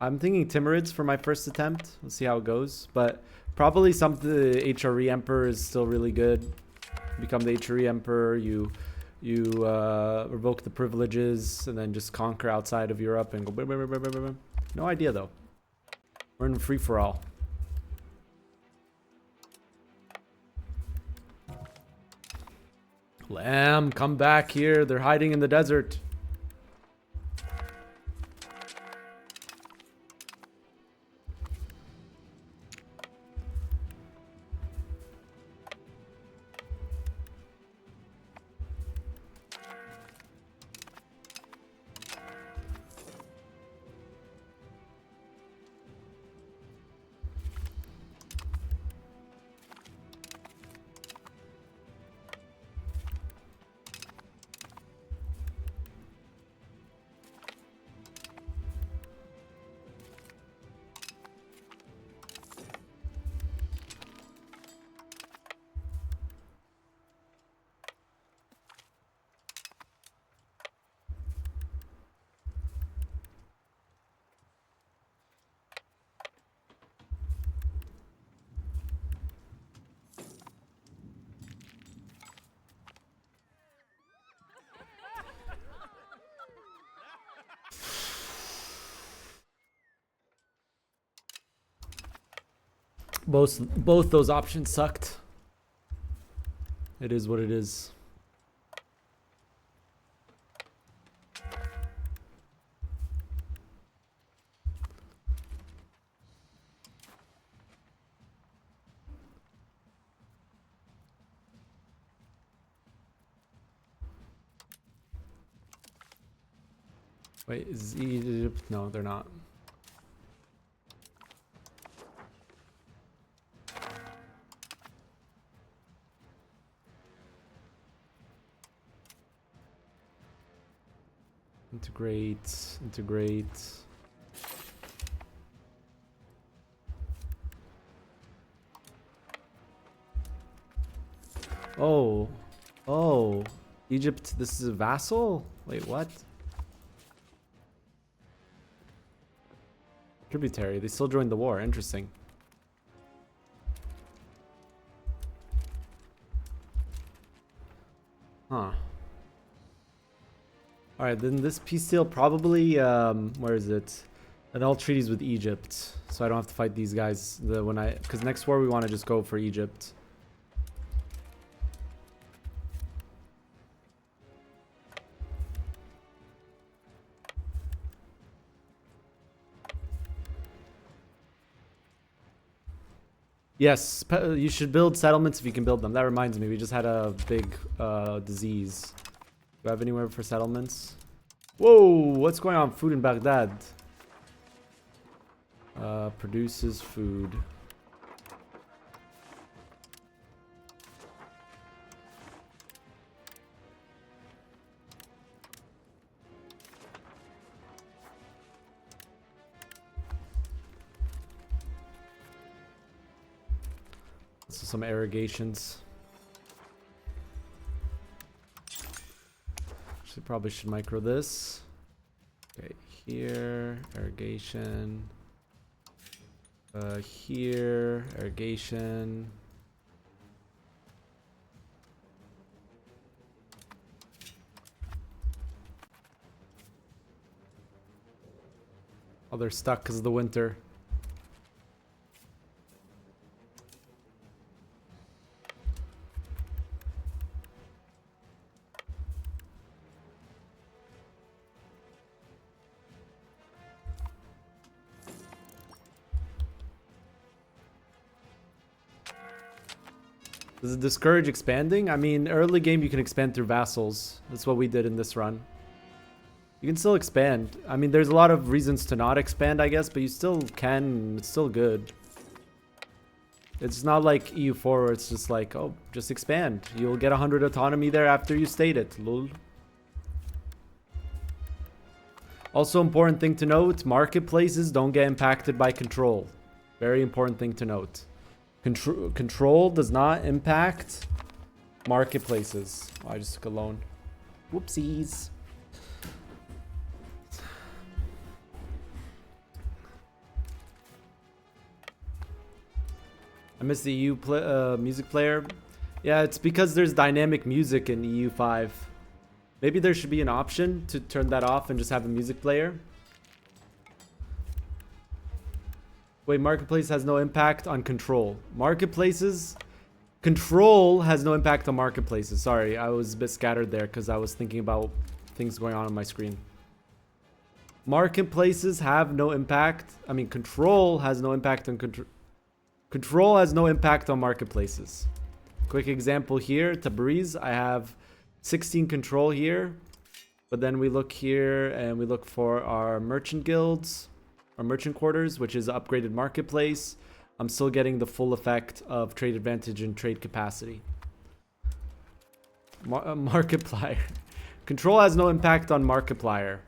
I'm thinking Timurids for my first attempt. Let's see how it goes. But probably the HRE Emperor is still really good. Become the HRE Emperor, you revoke the privileges, and then just conquer outside of Europe and go. No idea though. We're in free for all. Lamb, come back here. They're hiding in the desert. Both those options sucked. It is what it is. Wait, is Egypt? No, they're not. Integrate. Oh, Egypt, this is a vassal? Wait, what? Tributary, they still joined the war, interesting. Huh. Alright, then this peace deal probably, where is it? Annul treaties with Egypt, so I don't have to fight these guys because next war we want to just go for Egypt. Yes, you should build settlements if you can build them. That reminds me, we just had a big disease. Do I have anywhere for settlements? Whoa, what's going on? Food in Baghdad. Produces food. So some irrigations. Probably should micro this. Okay, here, irrigation. Here, irrigation. Oh, they're stuck because of the winter. Does it discourage expanding? I mean, early game you can expand through vassals. That's what we did in this run. You can still expand. I mean, there's a lot of reasons to not expand, I guess, but you still can. It's still good. It's not like EU4 where it's just like, oh, just expand. You'll get 100 autonomy there after you state it. Lol. Also, important thing to note, marketplaces don't get impacted by control. Very important thing to note. Control does not impact marketplaces. Oh, I just took a loan. Whoopsies. I miss the music player. Yeah, it's because there's dynamic music in EU5. Maybe there should be an option to turn that off and just have a music player. Wait, marketplace has no impact on control. Marketplaces, control has no impact on marketplaces. Sorry, I was a bit scattered there because I was thinking about things going on my screen. Marketplaces have no impact. I mean, control has no impact on control has no impact on marketplaces. Quick example here, Tabriz, I have 16 control here, but then we look here and we look for our merchant guilds, our merchant quarters, which is upgraded marketplace. I'm still getting the full effect of trade advantage and trade capacity. Markiplier. Control has no impact on Markiplier.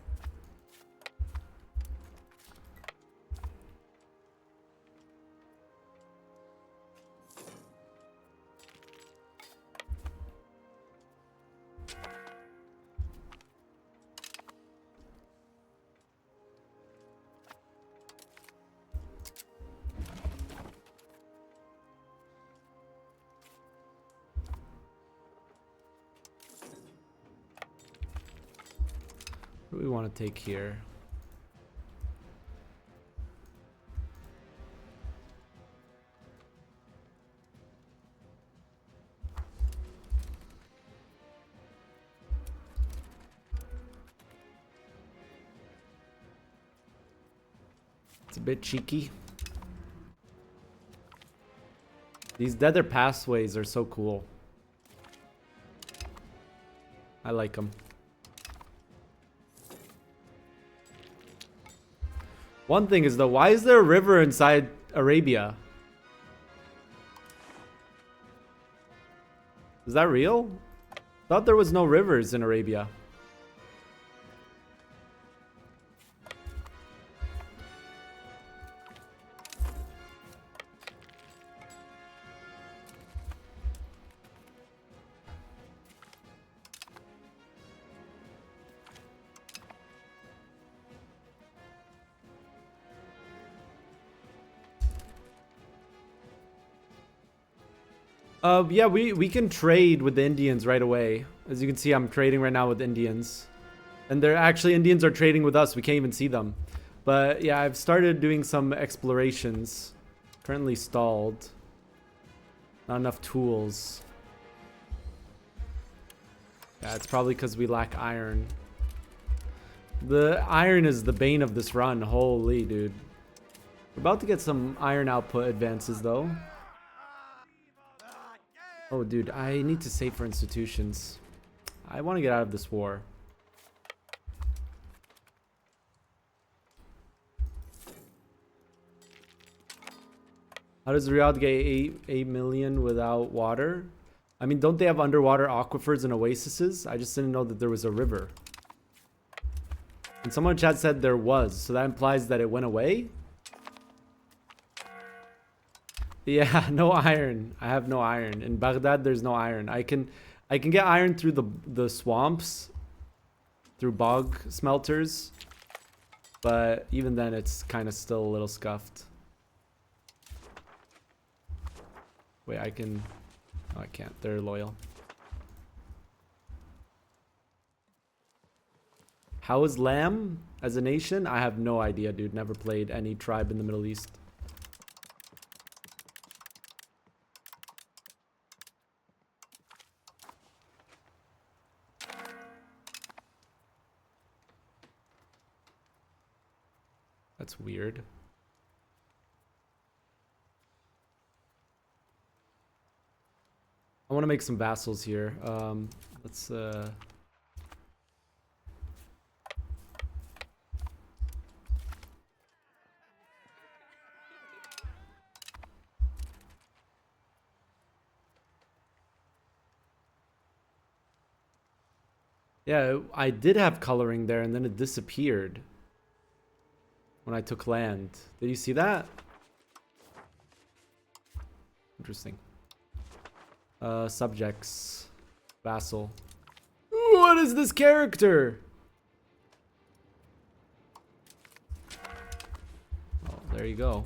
What do we want to take here? It's a bit cheeky. These desert pathways are so cool. I like them. One thing is though, why is there a river inside Arabia? Is that real? Thought there was no rivers in Arabia. Yeah, we can trade with the Indians right away. As you can see, I'm trading right now with Indians. And they're actually, Indians are trading with us. We can't even see them. But yeah, I've started doing some explorations. Currently stalled. Not enough tools. Yeah, it's probably because we lack iron. The iron is the bane of this run. Holy dude. We're about to get some iron output advances though. Oh, dude, I need to save for institutions. I want to get out of this war. How does Riyadh get 8 million without water? I mean, don't they have underwater aquifers and oases? I just didn't know that there was a river. And someone in chat said there was, so that implies that it went away? Yeah, no iron. I have no iron. In Baghdad, there's no iron. I can get iron through the swamps, through bog smelters, but even then, it's kind of still a little scuffed. Wait, I can. Oh, I can't. They're loyal. How is Lamb as a nation? I have no idea, dude. Never played any tribe in the Middle East. That's weird. I want to make some vassals here. Let's yeah, I did have coloring there and then it disappeared. when I took land. Did you see that? Interesting. Subjects. Vassal. What is this character? Oh, there you go.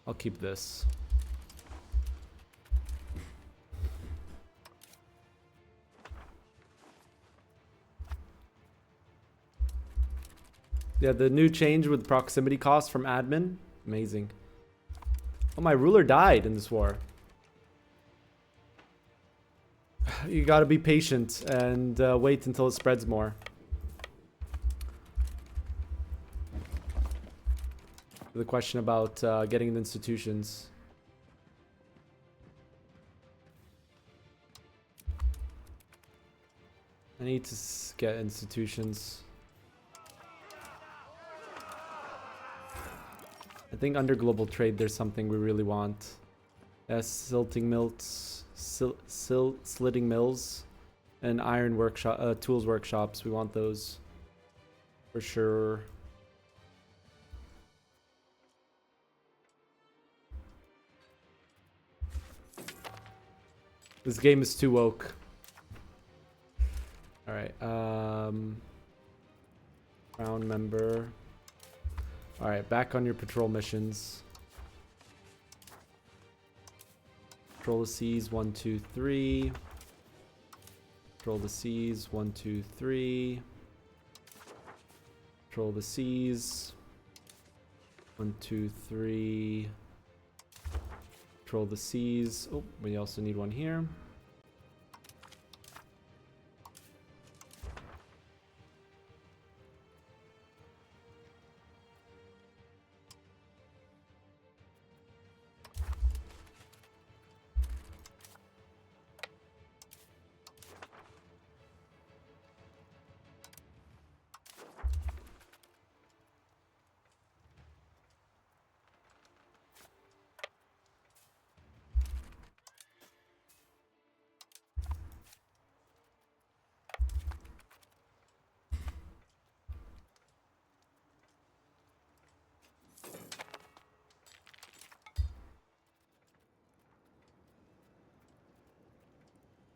I'll keep this. Yeah, the new change with proximity cost from admin. Amazing. Oh, my ruler died in this war. You gotta be patient and wait until it spreads more. The question about getting the institutions. I need to get institutions. I think under global trade there's something we really want. Slitting mills and iron workshop, tools workshops. We want those for sure. This game is too woke. All right. Crown member. All right, back on your patrol missions. Patrol the seas, 1, 2, 3. Patrol the seas, 1, 2, 3. Patrol the seas, 1, 2, 3. Patrol the seas. Oh, we also need one here.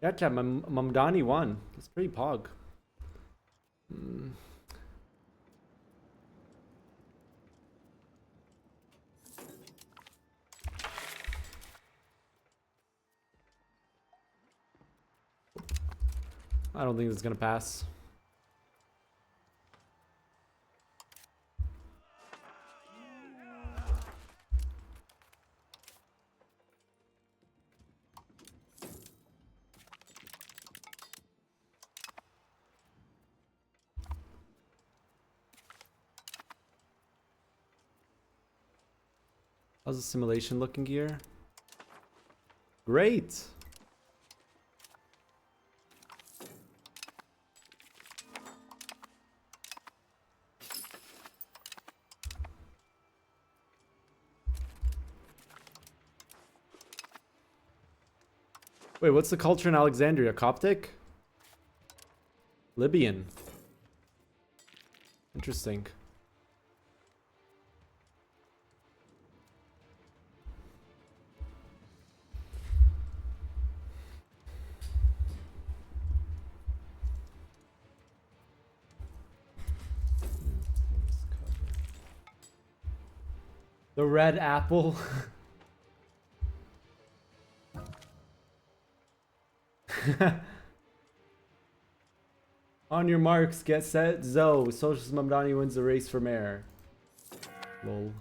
Yeah, chat, Mamdani won. That's pretty pog. I don't think this is gonna pass. How's the simulation looking here? Great! Wait, what's the culture in Alexandria? Coptic? Libyan. Interesting. The red apple. On your marks, get set, Zoe. Socialist Mamdani wins the race for mayor. Lol.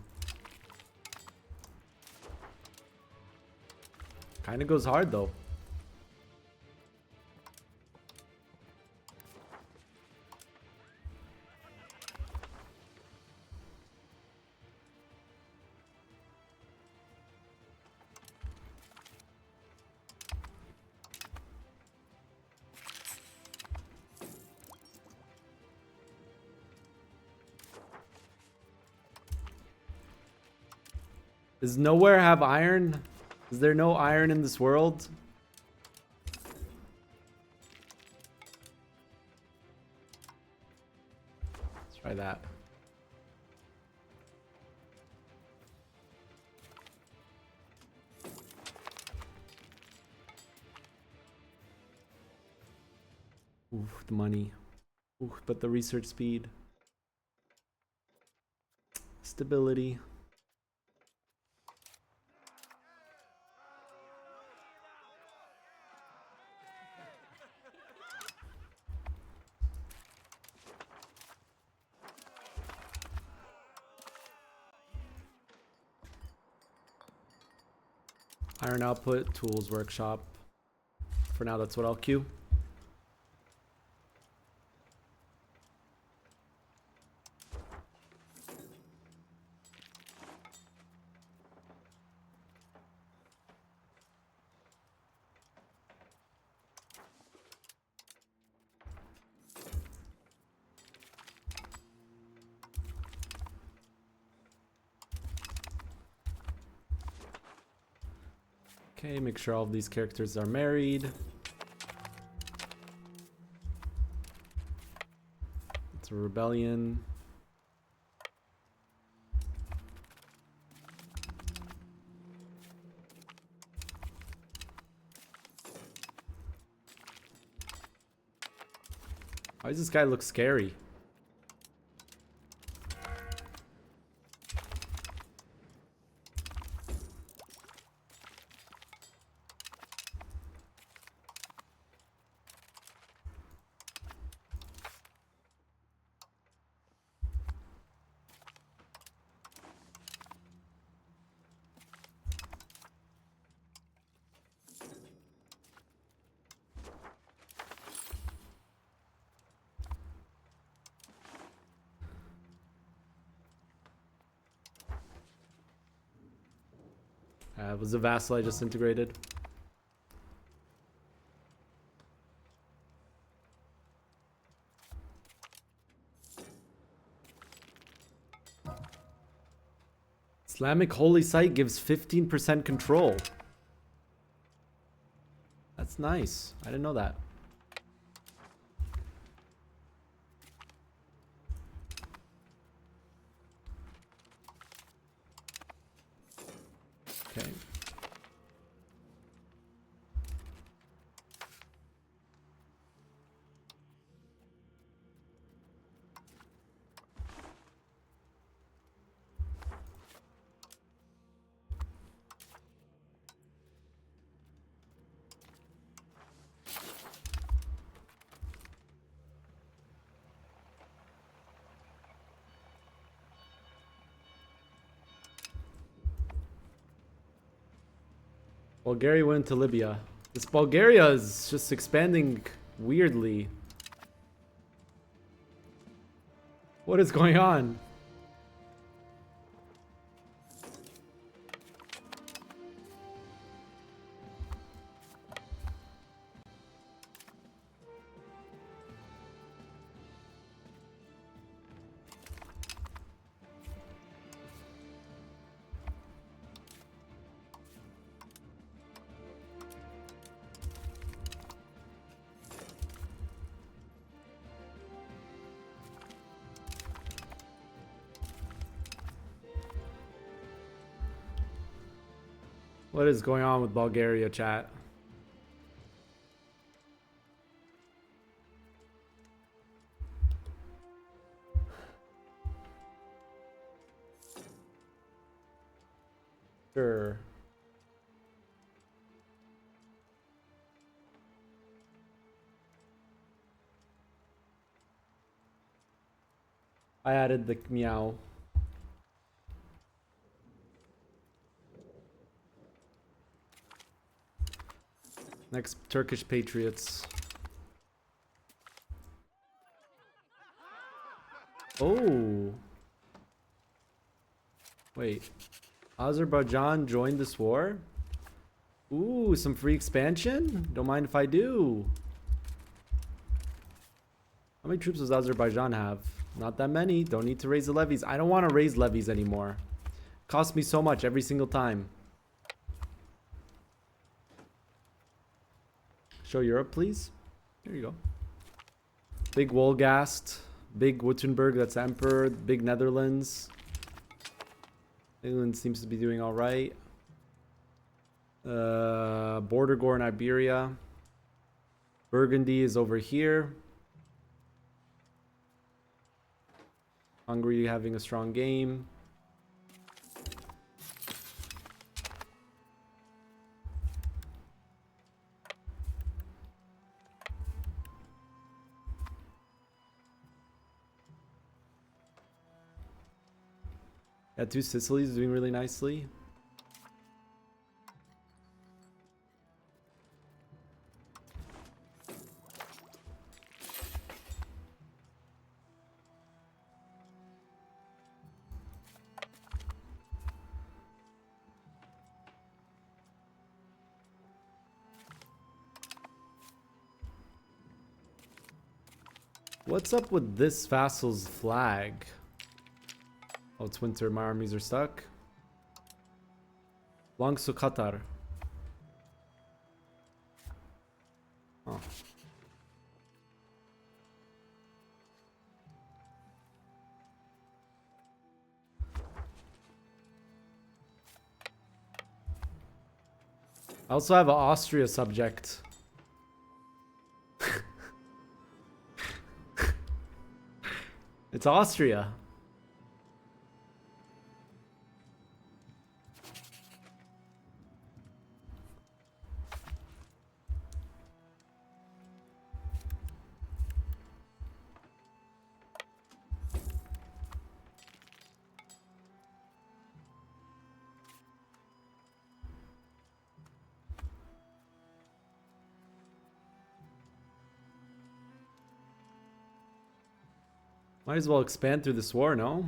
Kinda goes hard though. Does nowhere have iron? Is there no iron in this world? Let's try that. Ooh, the money. Ooh, but the research speed. Stability. Iron output, tools, workshop. For now, that's what I'll queue. Okay, make sure all of these characters are married. It's a rebellion. Why does this guy look scary? Was the vassal I just integrated? Islamic holy site gives 15% control. That's nice. I didn't know that. Okay. Bulgaria went to Libya. This Bulgaria is just expanding weirdly. What is going on? What is going on with Bulgaria, chat? Sure. I added the meow. Next, Turkish Patriots. Oh. Wait. Azerbaijan joined this war? Ooh, some free expansion? Don't mind if I do. How many troops does Azerbaijan have? Not that many. Don't need to raise the levies. I don't want to raise levies anymore. Costs me so much every single time. Show Europe, please. There you go. Big Wolgast. Big Württemberg, that's Emperor. Big Netherlands. England seems to be doing alright. Border Gore in Iberia. Burgundy is over here. Hungary having a strong game. Yeah, two Sicilies doing really nicely. What's up with this vassal's flag? Oh, it's winter. My armies are stuck. Long Qatar. Oh. I also have an Austria subject. It's Austria. Might as well expand through this war, no?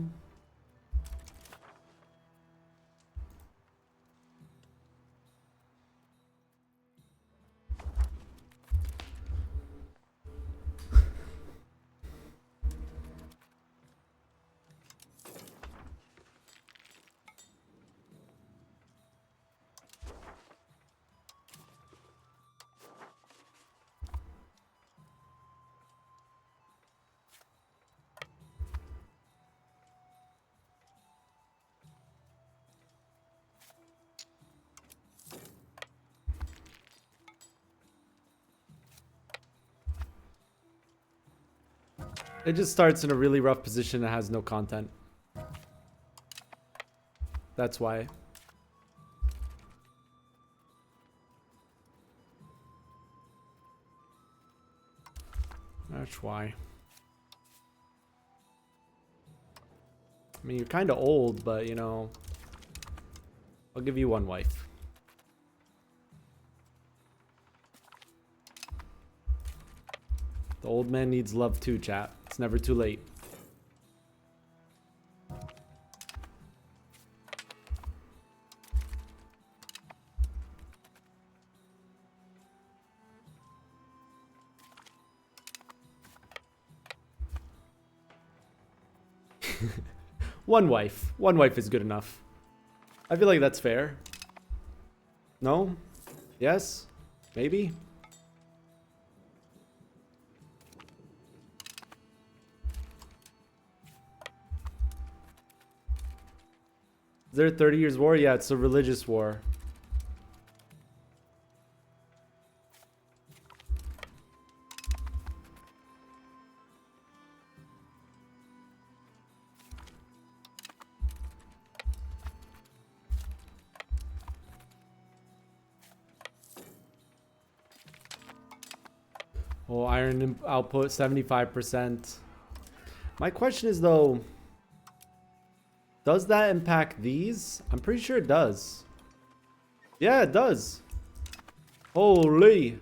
It just starts in a really rough position and has no content. That's why. That's why. I mean, you're kind of old, but you know, I'll give you one wife. The old man needs love too, chat. It's never too late. One wife. One wife is good enough. I feel like that's fair. No? Yes? Maybe? Is there a 30 years war? Yeah, it's a religious war. Oh, iron output 75%. My question is though, does that impact these? I'm pretty sure it does. Yeah, it does. Holy.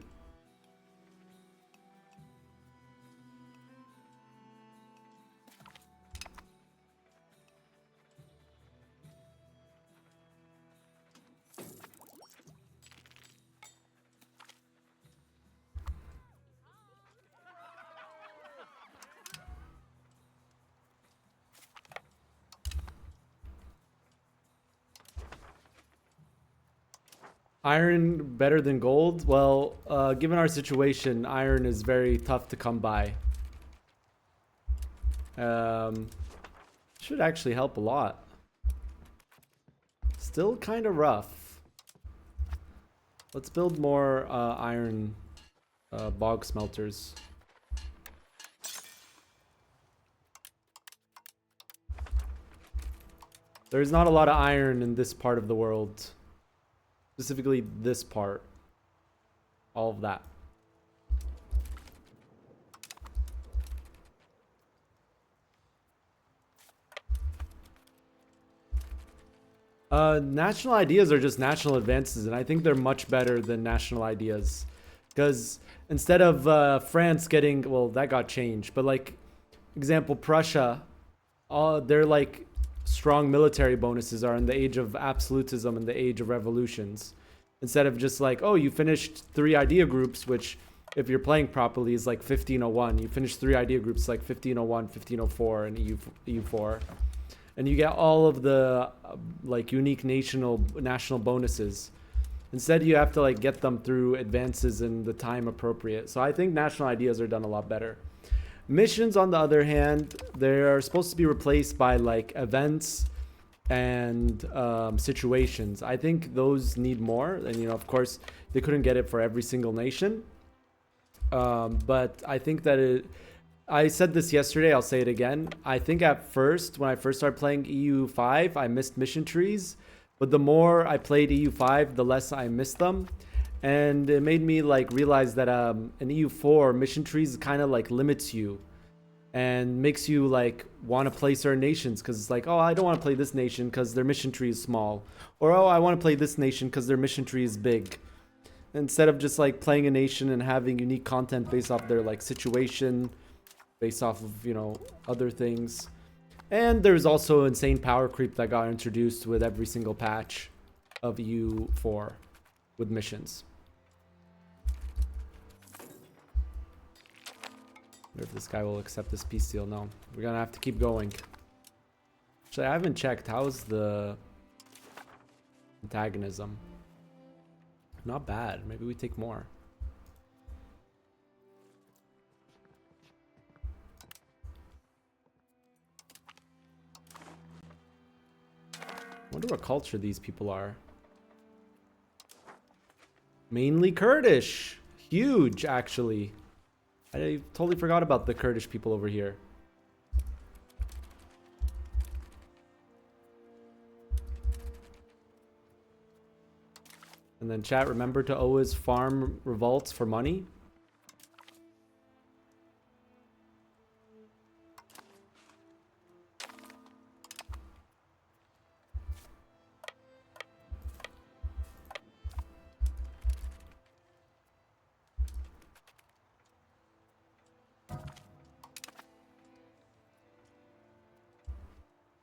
Iron better than gold? Well, given our situation, iron is very tough to come by. Should actually help a lot. Still kind of rough. Let's build more iron bog smelters. There's not a lot of iron in this part of the world. Specifically this part. All of that. National ideas are just national advances, and I think they're much better than national ideas. Because instead of France getting, well, that got changed, but like, example, Prussia, their like strong military bonuses are in the age of absolutism and the age of revolutions. Instead of just like, oh, you finished 3 idea groups, which if you're playing properly is like 1501. You finish 3 idea groups like 1501, 1504, and EU4. And you get all of the like unique national bonuses. Instead, you have to like get them through advances in the time appropriate. So I think national ideas are done a lot better. Missions, on the other hand, they're supposed to be replaced by like events and situations. I think those need more. And, you know, of course, they couldn't get it for every single nation. But I think that I said this yesterday, I'll say it again. I think at first, when I first started playing EU5, I missed mission trees. But the more I played EU5, the less I missed them. And it made me like realize that an EU4 mission trees kind of like limits you and makes you like want to play certain nations because it's like, oh, I don't want to play this nation because their mission tree is small, or oh, I want to play this nation because their mission tree is big. Instead of just like playing a nation and having unique content based off their like situation, based off of, you know, other things. And there's also insane power creep that got introduced with every single patch of EU4 with missions. I wonder if this guy will accept this peace deal. No, we're gonna have to keep going. Actually, I haven't checked. How's the antagonism? Not bad. Maybe we take more. Wonder what culture these people are. Mainly Kurdish. Huge, actually. I totally forgot about the Kurdish people over here. And then chat, remember to always farm revolts for money.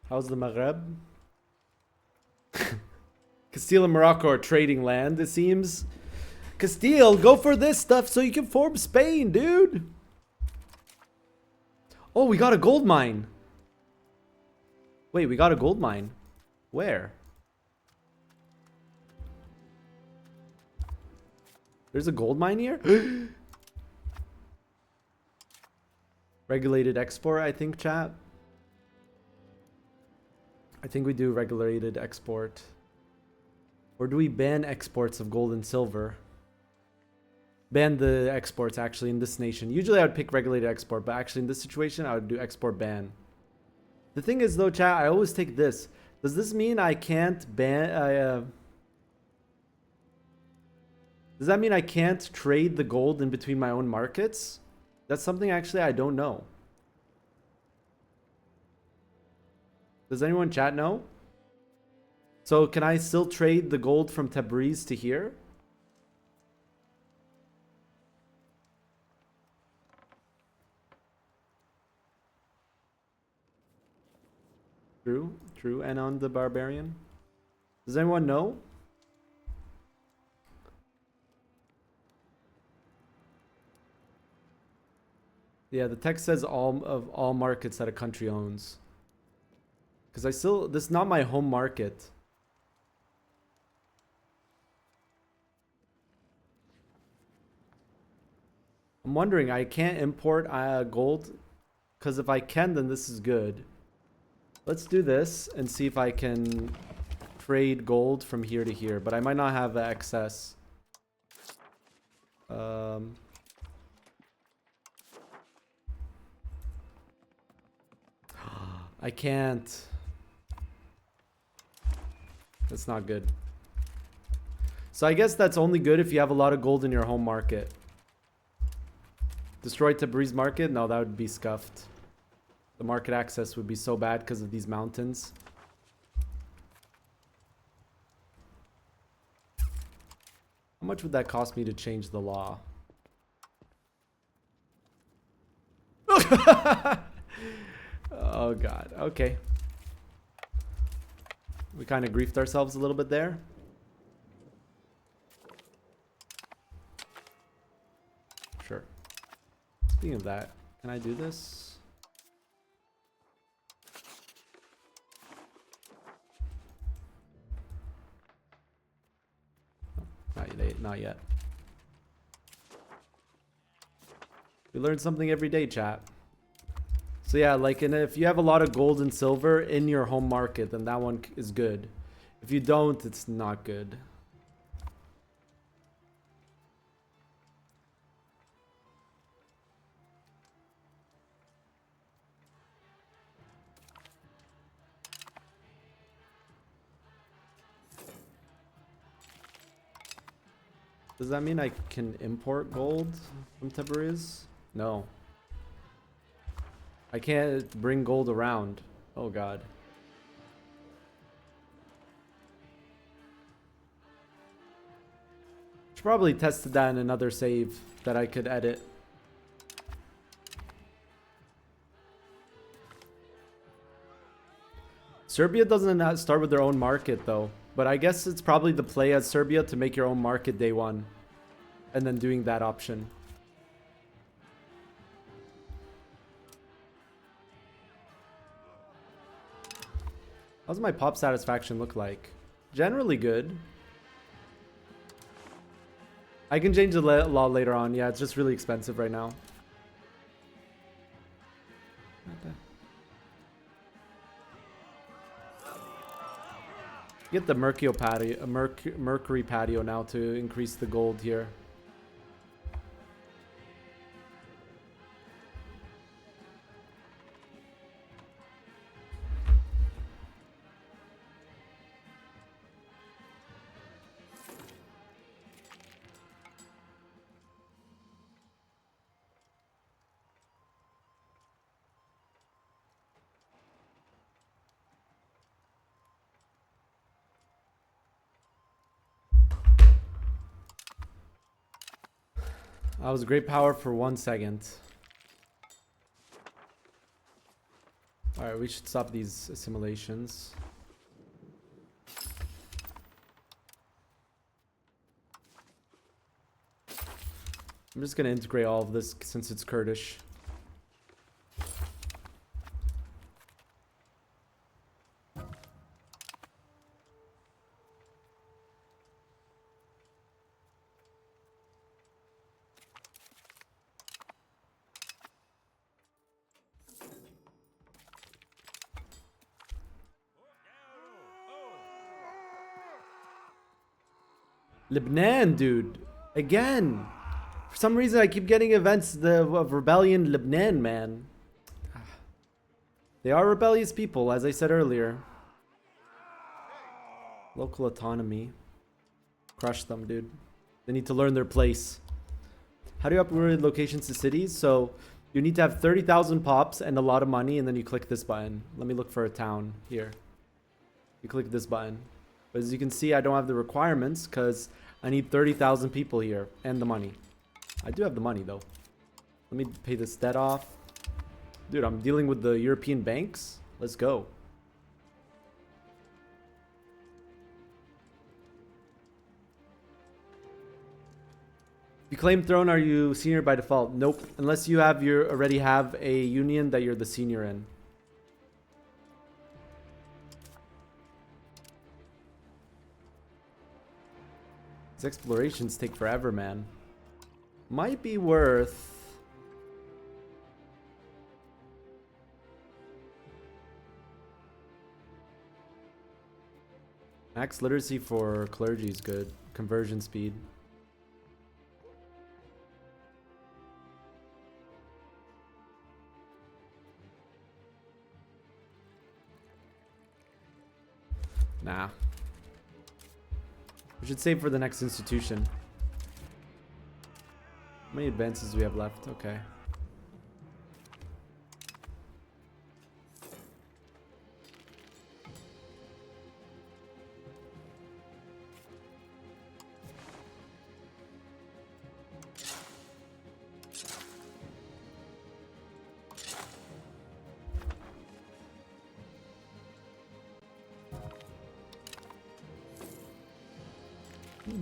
How's the Maghreb? Castile and Morocco are trading land, it seems. Castile, go for this stuff so you can form Spain, dude. Oh, we got a gold mine. Wait, we got a gold mine. Where? There's a gold mine here? Regulated export, I think, chat. I think we do regulated export. Or do we ban exports of gold and silver? Ban the exports, actually, in this nation. Usually I would pick regulated export, but actually in this situation, I would do export ban. The thing is, though, chat, I always take this. Does this mean I can't ban... Does that mean I can't trade the gold in between my own markets? That's something, actually, I don't know. Does anyone chat know? So can I still trade the gold from Tabriz to here? True, true. And on the barbarian? Does anyone know? Yeah, the text says all markets that a country owns. Because this is not my home market. I'm wondering, I can't import gold, because if I can, then this is good. Let's do this and see if I can trade gold from here to here, but I might not have the excess. I can't. That's not good. So I guess that's only good if you have a lot of gold in your home market. Destroy Tabriz market? No, that would be scuffed. The market access would be so bad because of these mountains. How much would that cost me to change the law? Oh god, okay. We kind of griefed ourselves a little bit there. Sure. Speaking of that, can I do this? Not yet. We learn something every day, chat. So yeah, like, and if you have a lot of gold and silver in your home market, then that one is good. If you don't, it's not good. Does that mean I can import gold from Tabriz? No. I can't bring gold around. Oh god. Should probably tested that in another save that I could edit. Serbia doesn't start with their own market though. But I guess it's probably the play as Serbia to make your own market day one. And then doing that option. How's my pop satisfaction look like? Generally good. I can change the law later on. Yeah, it's just really expensive right now. Get the Mercury patio now to increase the gold here. That was great power for 1 second. Alright, we should stop these assimilations. I'm just gonna integrate all of this since it's Kurdish. Lebanon, dude. Again. For some reason, I keep getting events of rebellion Lebanon, man. They are rebellious people, as I said earlier. Local autonomy. Crush them, dude. They need to learn their place. How do you upgrade locations to cities? So, you need to have 30,000 pops and a lot of money, and then you click this button. Let me look for a town here. You click this button. But as you can see, I don't have the requirements because I need 30,000 people here and the money. I do have the money though. Let me pay this debt off. Dude, I'm dealing with the European banks. Let's go. If you claim throne, are you senior by default? Nope. Unless you have already have a union that you're the senior in. These explorations take forever, man. Might be worth Max literacy for clergy is good. Conversion speed. Nah. We should save for the next institution. How many advances do we have left? Okay.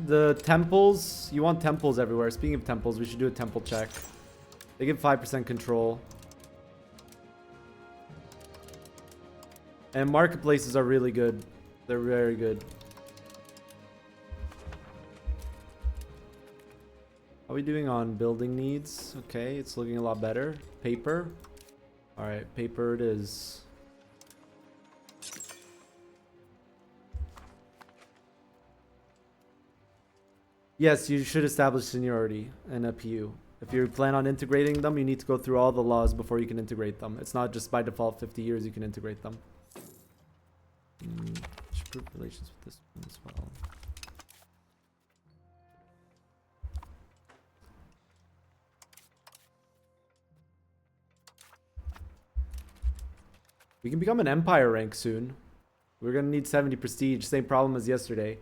The temples, you want temples everywhere. Speaking of temples, we should do a temple check. They give 5% control. And marketplaces are really good. They're very good. How are we doing on building needs? Okay, it's looking a lot better. Paper. Alright, paper it is. Yes, you should establish seniority in a PU. If you plan on integrating them, you need to go through all the laws before you can integrate them. It's not just by default 50 years you can integrate them. Should prove relations with this one as well. We can become an empire rank soon. We're gonna need 70 prestige. Same problem as yesterday.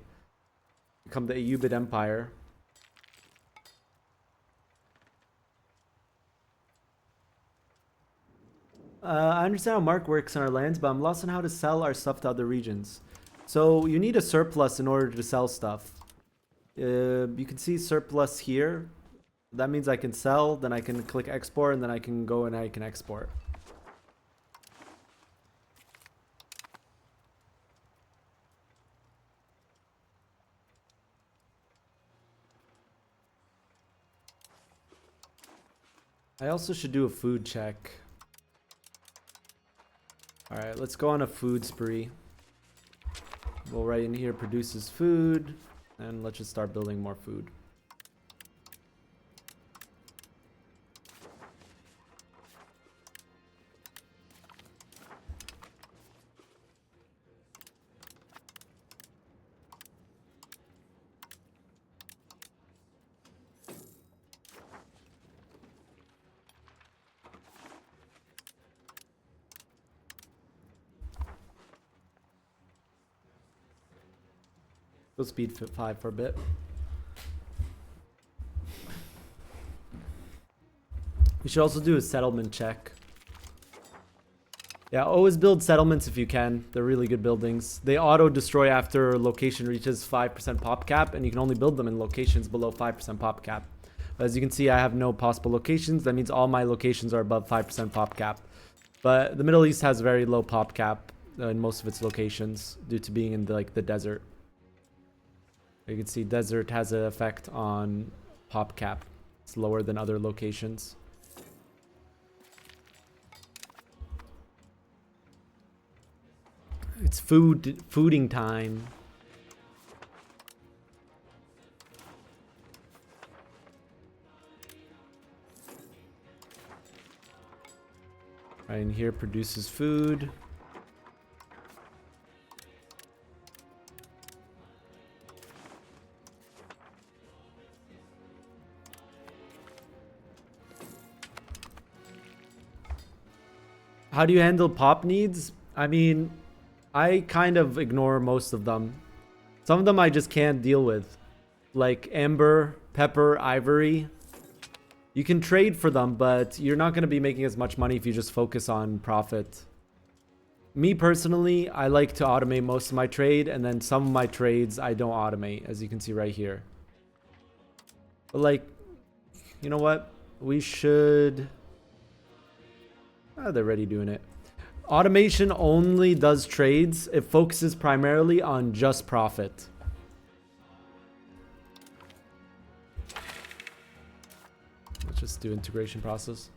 Become the Ayyubid Empire. I understand how Mark works in our lands, but I'm lost on how to sell our stuff to other regions. So you need a surplus in order to sell stuff. You can see surplus here. That means I can sell, then I can click export, and then I can go and I can export. I also should do a food check. Alright, let's go on a food spree. We'll write in here produces food, and let's just start building more food. Go speed 5 for a bit. We should also do a settlement check. Yeah, always build settlements if you can. They're really good buildings. They auto-destroy after location reaches 5% pop cap, and you can only build them in locations below 5% pop cap. But as you can see, I have no possible locations. That means all my locations are above 5% pop cap. But the Middle East has very low pop cap in most of its locations due to being in the desert. You can see desert has an effect on pop cap. It's lower than other locations. It's fooding time. Right in here produces food. How do you handle pop needs? I mean, I kind of ignore most of them. Some of them I just can't deal with. Like amber, pepper, ivory. You can trade for them, but you're not going to be making as much money if you just focus on profit. Me personally, I like to automate most of my trade, and then some of my trades I don't automate, as you can see right here. But like, you know what? We should... they're already doing it. Automation only does trades. It focuses primarily on just profit. Let's just do integration process.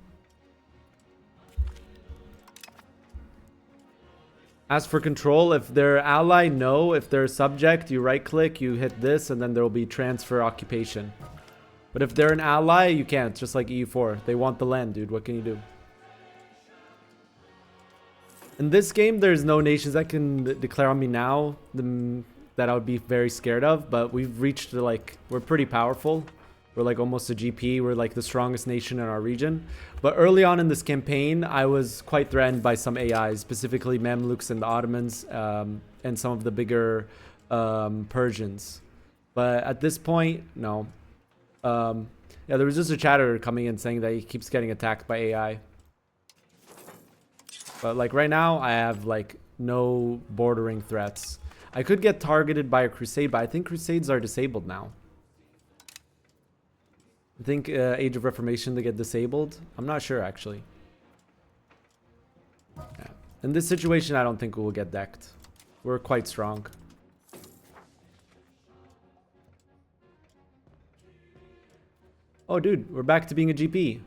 Ask for control. If they're ally, no. If they're subject, you right click, you hit this, and then there will be transfer occupation. But if they're an ally, you can't. Just like EU4. They want the land, dude. What can you do? In this game, there's no nations that can declare on me now that I would be very scared of. But we've reached, like, we're pretty powerful. We're like almost a GP. We're like the strongest nation in our region. But early on in this campaign, I was quite threatened by some AIs, specifically Mamluks and the Ottomans, and some of the bigger Persians. But at this point, no. Yeah, there was just a chatter coming in saying that he keeps getting attacked by AI. But like right now, I have like no bordering threats. I could get targeted by a crusade, but I think crusades are disabled now. I think Age of Reformation they get disabled. I'm not sure actually. Yeah. In this situation, I don't think we will get decked. We're quite strong. Oh, dude, we're back to being a GP.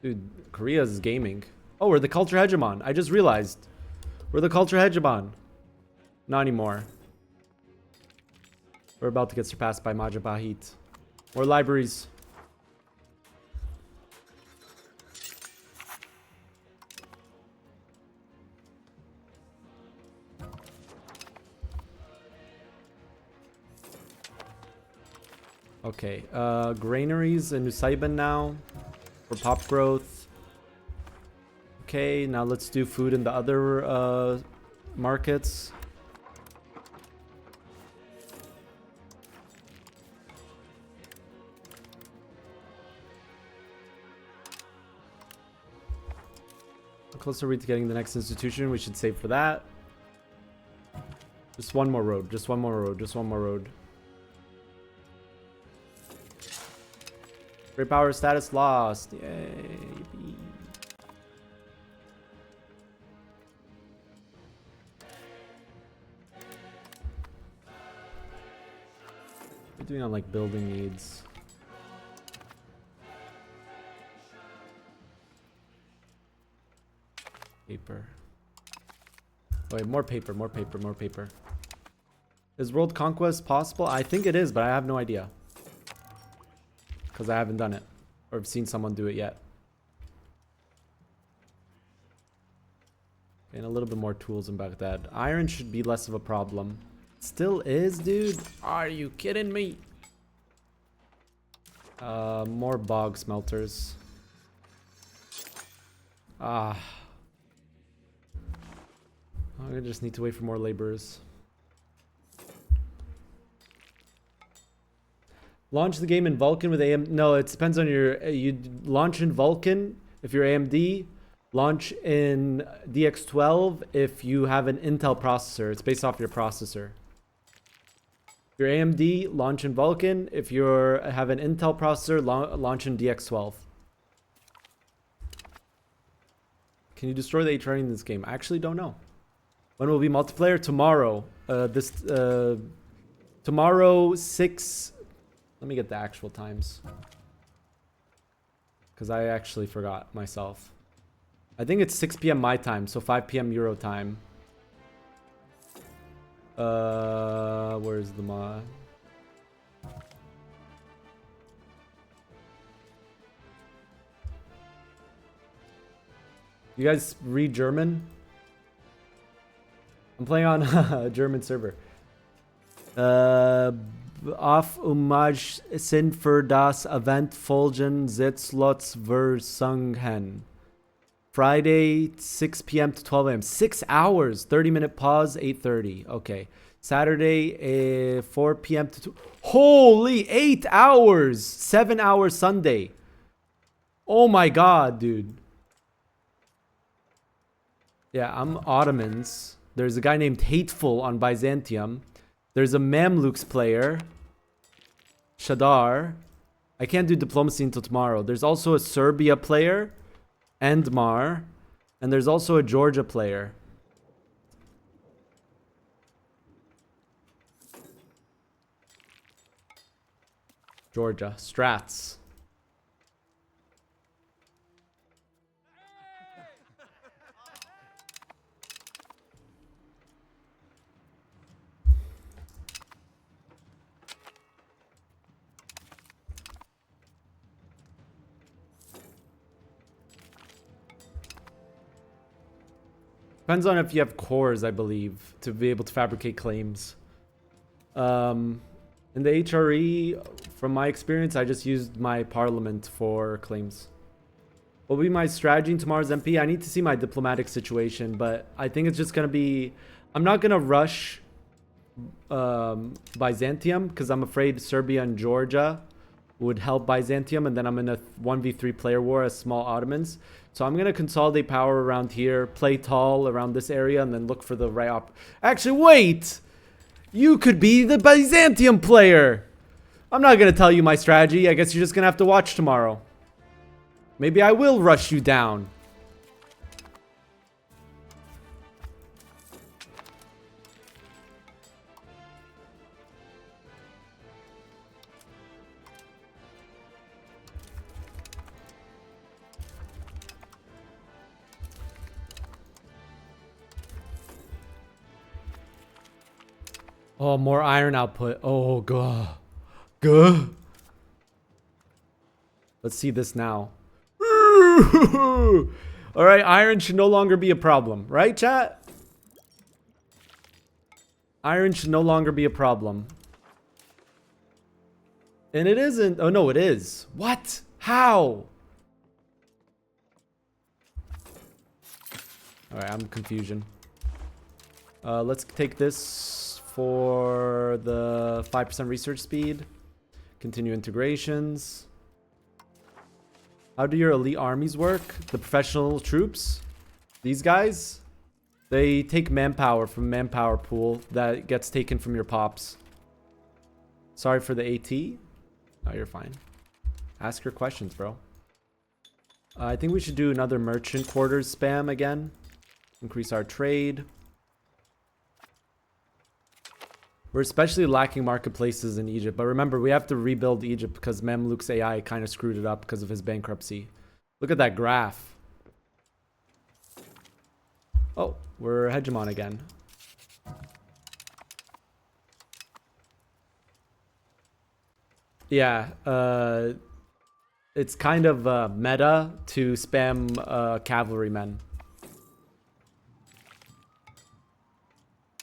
Dude, Korea's gaming. Oh, we're the culture hegemon. I just realized. We're the culture hegemon. Not anymore. We're about to get surpassed by Majapahit. More libraries. Okay, granaries in Nusaybin now for pop growth. Okay, now let's do food in the other markets. Closer we to getting the next institution. We should save for that. Just one more road. Just one more road. Just one more road. Great power status lost. Yay. What are we doing on like building needs? Paper. Oh, wait, more paper, more paper, more paper. Is world conquest possible? I think it is, but I have no idea. Because I haven't done it. Or have seen someone do it yet. Okay, and a little bit more tools in Baghdad. Iron should be less of a problem. Still is, dude? Are you kidding me? More bog smelters. I just need to wait for more laborers. Launch the game in Vulkan with AMD. No, it depends on your... you launch in Vulkan if you're AMD. Launch in DX12 if you have an Intel processor. It's based off your processor. If you're AMD, launch in Vulkan. If you have an Intel processor, launch in DX12. Can you destroy the HRE in this game? I actually don't know. When will be multiplayer? Tomorrow. Tomorrow 6... Let me get the actual times. Because I actually forgot myself. I think it's 6 p.m. my time, so 5 p.m. Euro time. Where's the mod? You guys read German? I'm playing on a German server. Auf sind für das Event folgen Sitzlots versungen. Friday, 6 p.m. to 12 a.m. 6 hours. 30-minute pause, 8:30. Okay. Saturday, 4 p.m. to 2. Holy, 8 hours. 7 hours Sunday. Oh my god, dude. Yeah, I'm Ottomans. There's a guy named Hateful on Byzantium. There's a Mamluks player. Shadar. I can't do diplomacy until tomorrow. There's also a Serbia player. Endmar. And there's also a Georgia player. Georgia. Strats. Depends on if you have cores, I believe, to be able to fabricate claims. In the HRE, from my experience, I just used my parliament for claims. What will be my strategy in tomorrow's MP? I need to see my diplomatic situation, but I think it's just going to be... I'm not going to rush Byzantium because I'm afraid Serbia and Georgia would help Byzantium, and then I'm in a 1v3 player war as small Ottomans. So I'm going to consolidate power around here, play tall around this area, and then look for the right Actually, wait! You could be the Byzantium player! I'm not going to tell you my strategy. I guess you're just going to have to watch tomorrow. Maybe I will rush you down. Oh, more iron output. Oh, god. Gah. Let's see this now. Alright, iron should no longer be a problem. Right, chat? Iron should no longer be a problem. And it isn't. Oh, no, it is. What? How? Alright, I'm confusion. Let's take this for the 5% research speed. Continue integrations. How do your elite armies work? The professional troops? These guys? They take manpower from manpower pool that gets taken from your pops. Sorry for the AT. No, you're fine. Ask your questions, bro. I think we should do another merchant quarters spam again. Increase our trade. We're especially lacking marketplaces in Egypt. But remember, we have to rebuild Egypt because Mamluk's AI kind of screwed it up because of his bankruptcy. Look at that graph. Oh, we're hegemon again. Yeah, it's kind of meta to spam cavalrymen.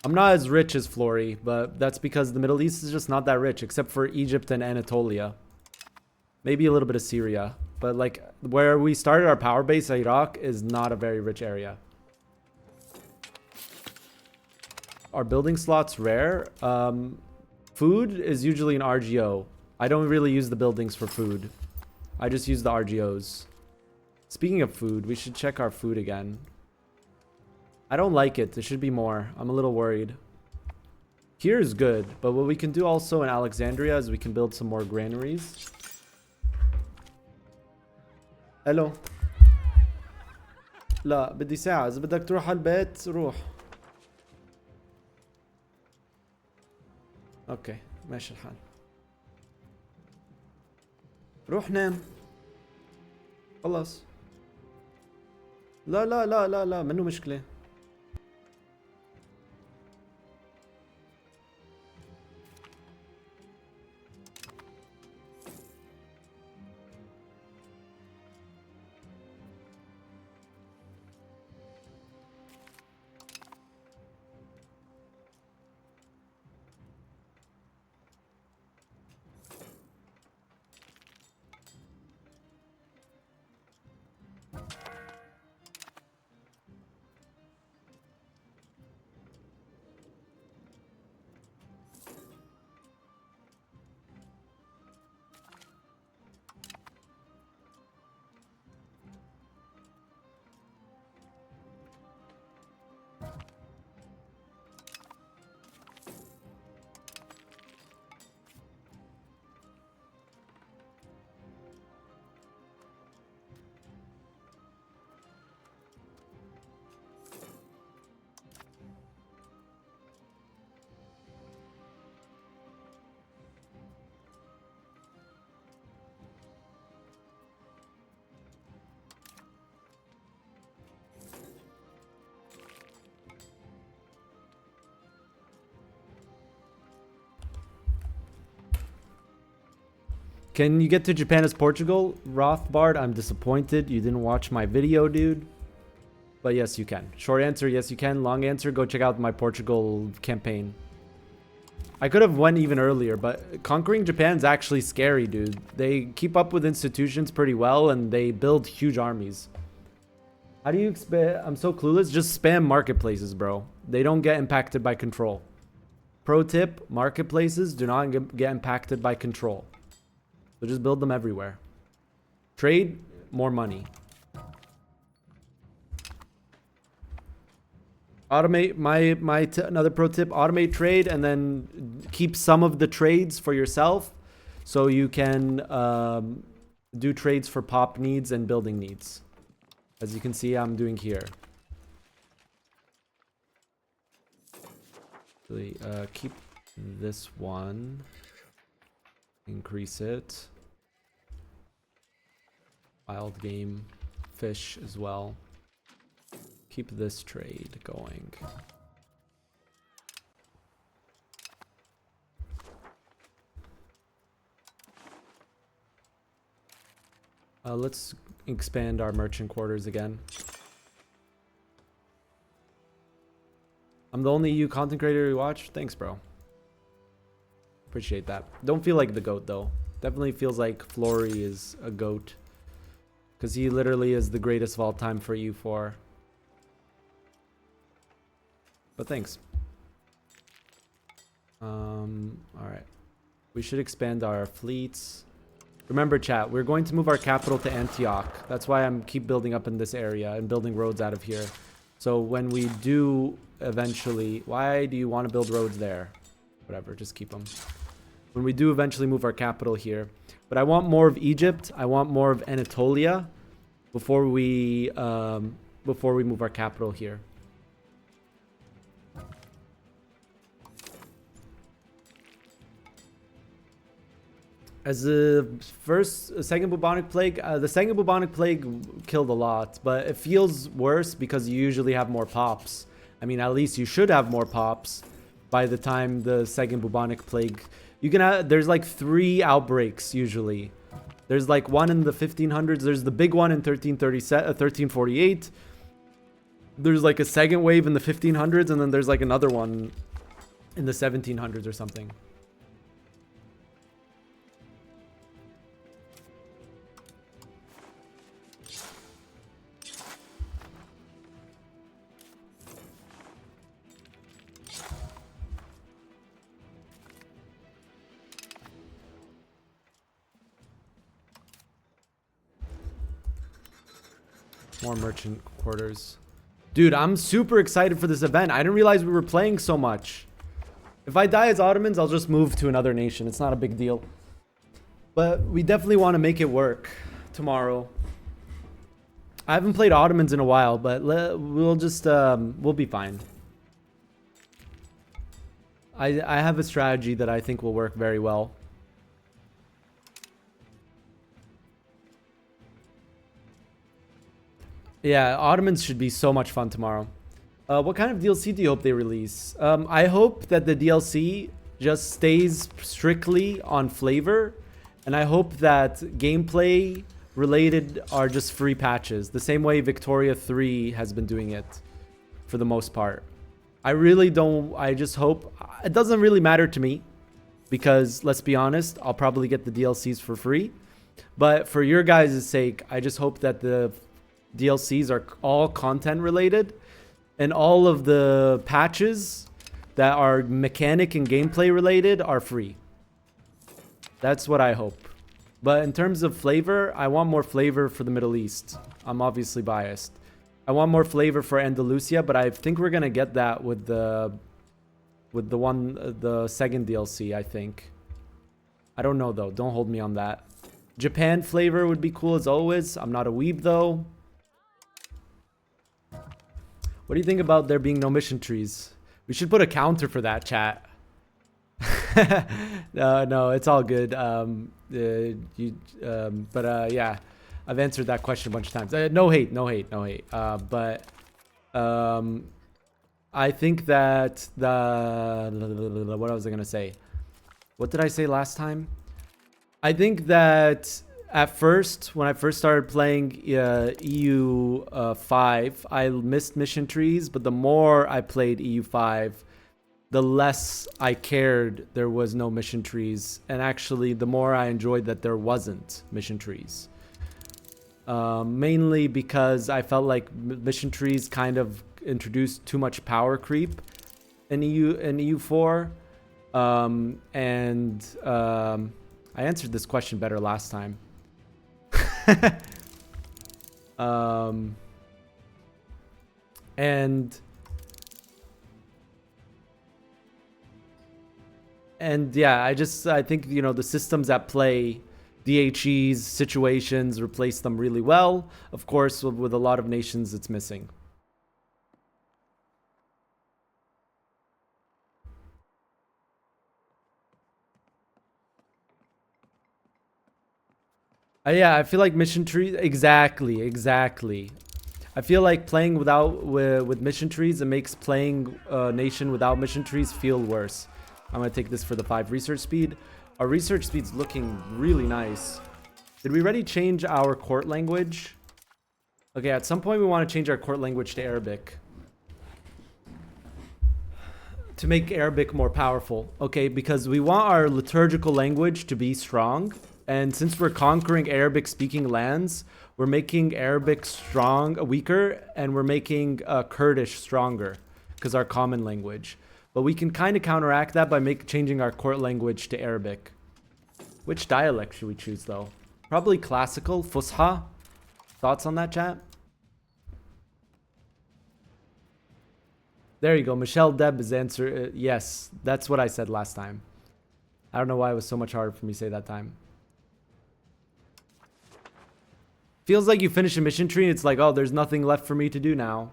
I'm not as rich as Flory, but that's because the Middle East is just not that rich, except for Egypt and Anatolia. Maybe a little bit of Syria. But like, where we started our power base, Iraq, is not a very rich area. Are building slots rare? Food is usually an RGO. I don't really use the buildings for food. I just use the RGOs. Speaking of food, we should check our food again. I don't like it. There should be more. I'm a little worried. Here is good, but what we can do also in Alexandria is we can build some more granaries. الو لا بدي ساعة إذا بدك تروح على البيت روح. اوكي ماشي الحال. روح نام. خلص. لا لا لا لا لا منه مشكلة. Can you get to Japan as Portugal? Rothbard, I'm disappointed. You didn't watch my video, dude. But yes, you can. Short answer, yes, you can. Long answer, go check out my Portugal campaign. I could have went even earlier, but conquering Japan's actually scary, dude. They keep up with institutions pretty well, and they build huge armies. How do you expect? I'm so clueless. Just spam marketplaces, bro. They don't get impacted by control. Pro tip, marketplaces do not get impacted by control. So just build them everywhere. Trade, more money. Automate, another pro tip, automate trade and then keep some of the trades for yourself so you can do trades for pop needs and building needs. As you can see, I'm doing here. Really, keep this one. Increase it. Wild game, fish as well. Keep this trade going. Let's expand our merchant quarters again. I'm the only EU content creator you watch. Thanks, bro. Appreciate that. Don't feel like the GOAT, though. Definitely feels like Flory is a GOAT. Because he literally is the greatest of all time for EU4. But thanks. Alright. We should expand our fleets. Remember, chat, we're going to move our capital to Antioch. That's why I'm keep building up in this area and building roads out of here. So when we do eventually... Why do you want to build roads there? Whatever, just keep them. When we do eventually move our capital here. But I want more of Egypt. I want more of Anatolia before we move our capital here. As the second bubonic plague, the second bubonic plague killed a lot, but it feels worse because you usually have more pops. I mean, at least you should have more pops by the time the second bubonic plague. You can have, there's like 3 outbreaks usually. There's like one in the 1500s. There's the big one in 1348. There's like a second wave in the 1500s, and then there's like another one in the 1700s or something. More merchant quarters. Dude, I'm super excited for this event. I didn't realize we were playing so much. If I die as Ottomans, I'll just move to another nation. It's not a big deal. But we definitely want to make it work tomorrow. I haven't played Ottomans in a while, but we'll just, we'll be fine. I have a strategy that I think will work very well. Yeah, Ottomans should be so much fun tomorrow. What kind of DLC do you hope they release? I hope that the DLC just stays strictly on flavor. And I hope that gameplay related are just free patches. The same way Victoria 3 has been doing it for the most part. I really don't... I just hope... It doesn't really matter to me. Because, let's be honest, I'll probably get the DLCs for free. But for your guys' sake, I just hope that the DLCs are all content related, and all of the patches that are mechanic and gameplay related are free. That's what I hope. But in terms of flavor, I want more flavor for the Middle East. I'm obviously biased. I want more flavor for Andalusia, but I think we're gonna get that with the second DLC, I think. I don't know though. Don't hold me on that. Japan flavor would be cool as always. I'm not a weeb though. What do you think about there being no mission trees? We should put a counter for that, chat. No, it's all good. Yeah, I've answered that question a bunch of times. No hate. I think that what was I gonna say? What did I say last time? I think that At first, when I first started playing EU5, I missed mission trees, but the more I played EU5, the less I cared there was no mission trees. And actually, the more I enjoyed that there wasn't mission trees. Mainly because I felt like mission trees kind of introduced too much power creep in EU4. I answered this question better last time. And yeah, I think, you know, the systems at play, DHEs, situations, replace them really well. Of course, with a lot of nations, it's missing. Yeah, I feel like mission trees. Exactly. I feel like playing with mission trees, it makes playing a nation without mission trees feel worse. I'm gonna take this for the 5 research speed. Our research speed's looking really nice. Did we already change our court language? Okay, at some point we want to change our court language to Arabic. To make Arabic more powerful. Okay, because we want our liturgical language to be strong. And since we're conquering Arabic speaking lands, we're making Arabic weaker, and we're making Kurdish stronger because our common language. But we can kind of counteract that by changing our court language to Arabic. Which dialect should we choose though? Probably classical, Fusha. Thoughts on that, chat? There you go. Michelle Deb is answer. Yes, that's what I said last time. I don't know why it was so much harder for me to say that time. Feels like you finish a mission tree and it's like, oh, there's nothing left for me to do now.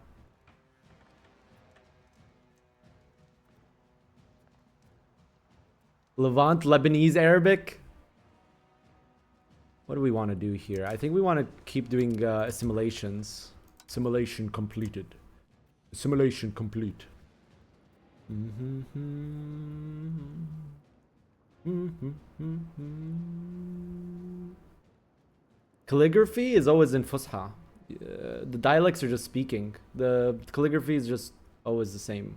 Levant, Lebanese, Arabic. What do we want to do here? I think we want to keep doing assimilations. Assimilation completed. Assimilation complete. Calligraphy is always in Fusha. The dialects are just speaking. The calligraphy is just always the same.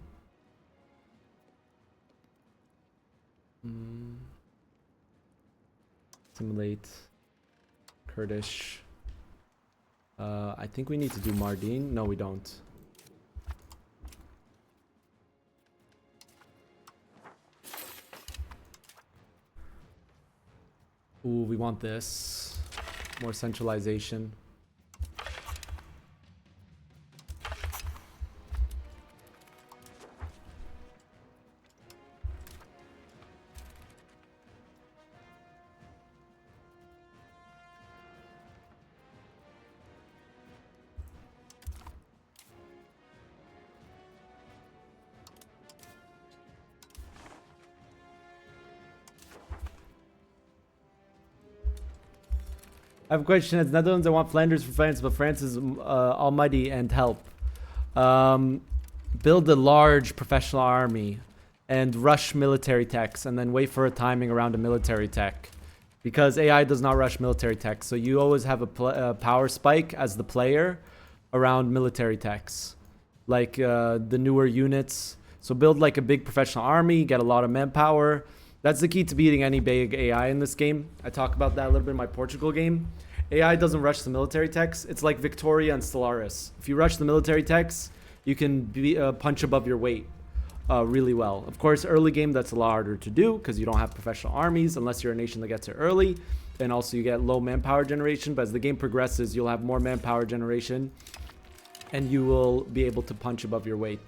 Assimilate. Kurdish. I think we need to do Mardin. No, we don't. Ooh, we want this. More centralization. I have a question. As Netherlands, I want Flanders for France, but France is almighty and help. Build a large professional army and rush military techs and then wait for a timing around a military tech. Because AI does not rush military techs. So you always have a power spike as the player around military techs. Like the newer units. So build like a big professional army, get a lot of manpower. That's the key to beating any big AI in this game. I talk about that a little bit in my Portugal game. AI doesn't rush the military techs. It's like Victoria and Stellaris. If you rush the military techs, you can punch above your weight really well. Of course, early game, that's a lot harder to do because you don't have professional armies unless you're a nation that gets it early. And also you get low manpower generation. But as the game progresses, you'll have more manpower generation and you will be able to punch above your weight.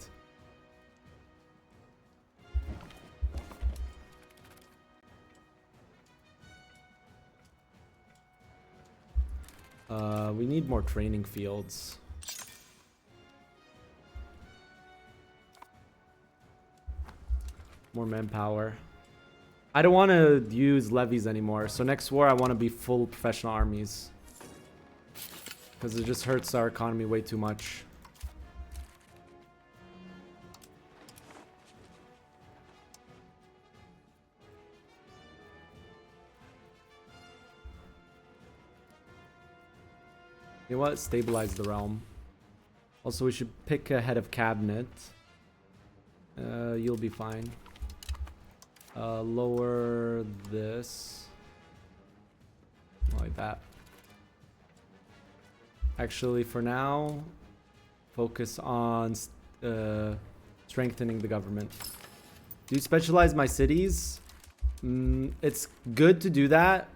We need more training fields. More manpower. I don't want to use levies anymore. So next war, I want to be full professional armies. Because it just hurts our economy way too much. You know what? Stabilize the realm. Also, we should pick a head of cabinet. You'll be fine. Lower this. Like that. Actually, for now, focus on strengthening the government. Do you specialize my cities? It's good to do that,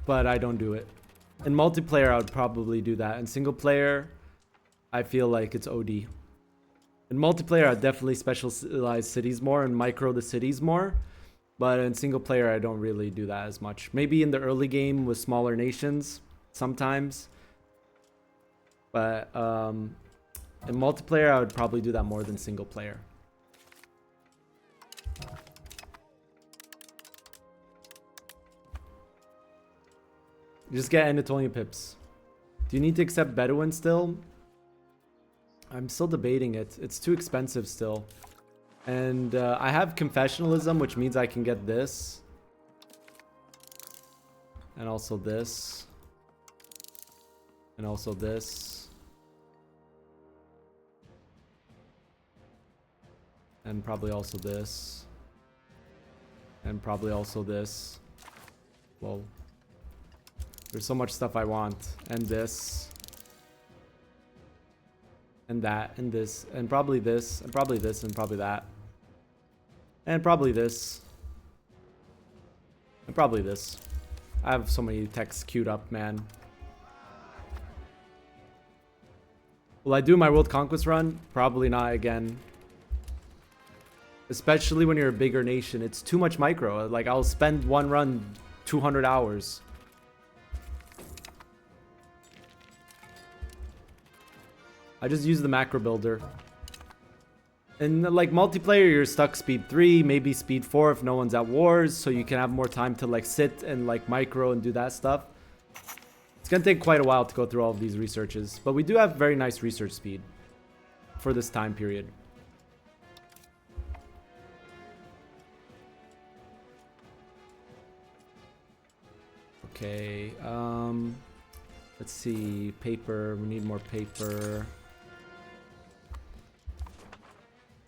but I don't do it. In multiplayer, I would probably do that. In single player, I feel like it's OD. In multiplayer, I'd definitely specialize cities more and micro the cities more. But in single player, I don't really do that as much. Maybe in the early game with smaller nations, sometimes. But in multiplayer, I would probably do that more than single player. You just get Anatolian pips. Do you need to accept Bedouin still? I'm still debating it. It's too expensive still. And I have confessionalism, which means I can get this. And also this. And also this. And probably also this. And probably also this. Whoa. There's so much stuff I want. And this. And that. And this. And probably this. And probably this. And probably that. And probably this. And probably this. I have so many texts queued up, man. Will I do my World Conquest run? Probably not again. Especially when you're a bigger nation. It's too much micro. Like, I'll spend one run 200 hours. I just use the macro builder. And like multiplayer, you're stuck speed 3, maybe speed 4 if no one's at wars, so you can have more time to like sit and like micro and do that stuff. It's gonna take quite a while to go through all of these researches, but we do have very nice research speed for this time period. Okay, let's see, paper, we need more paper.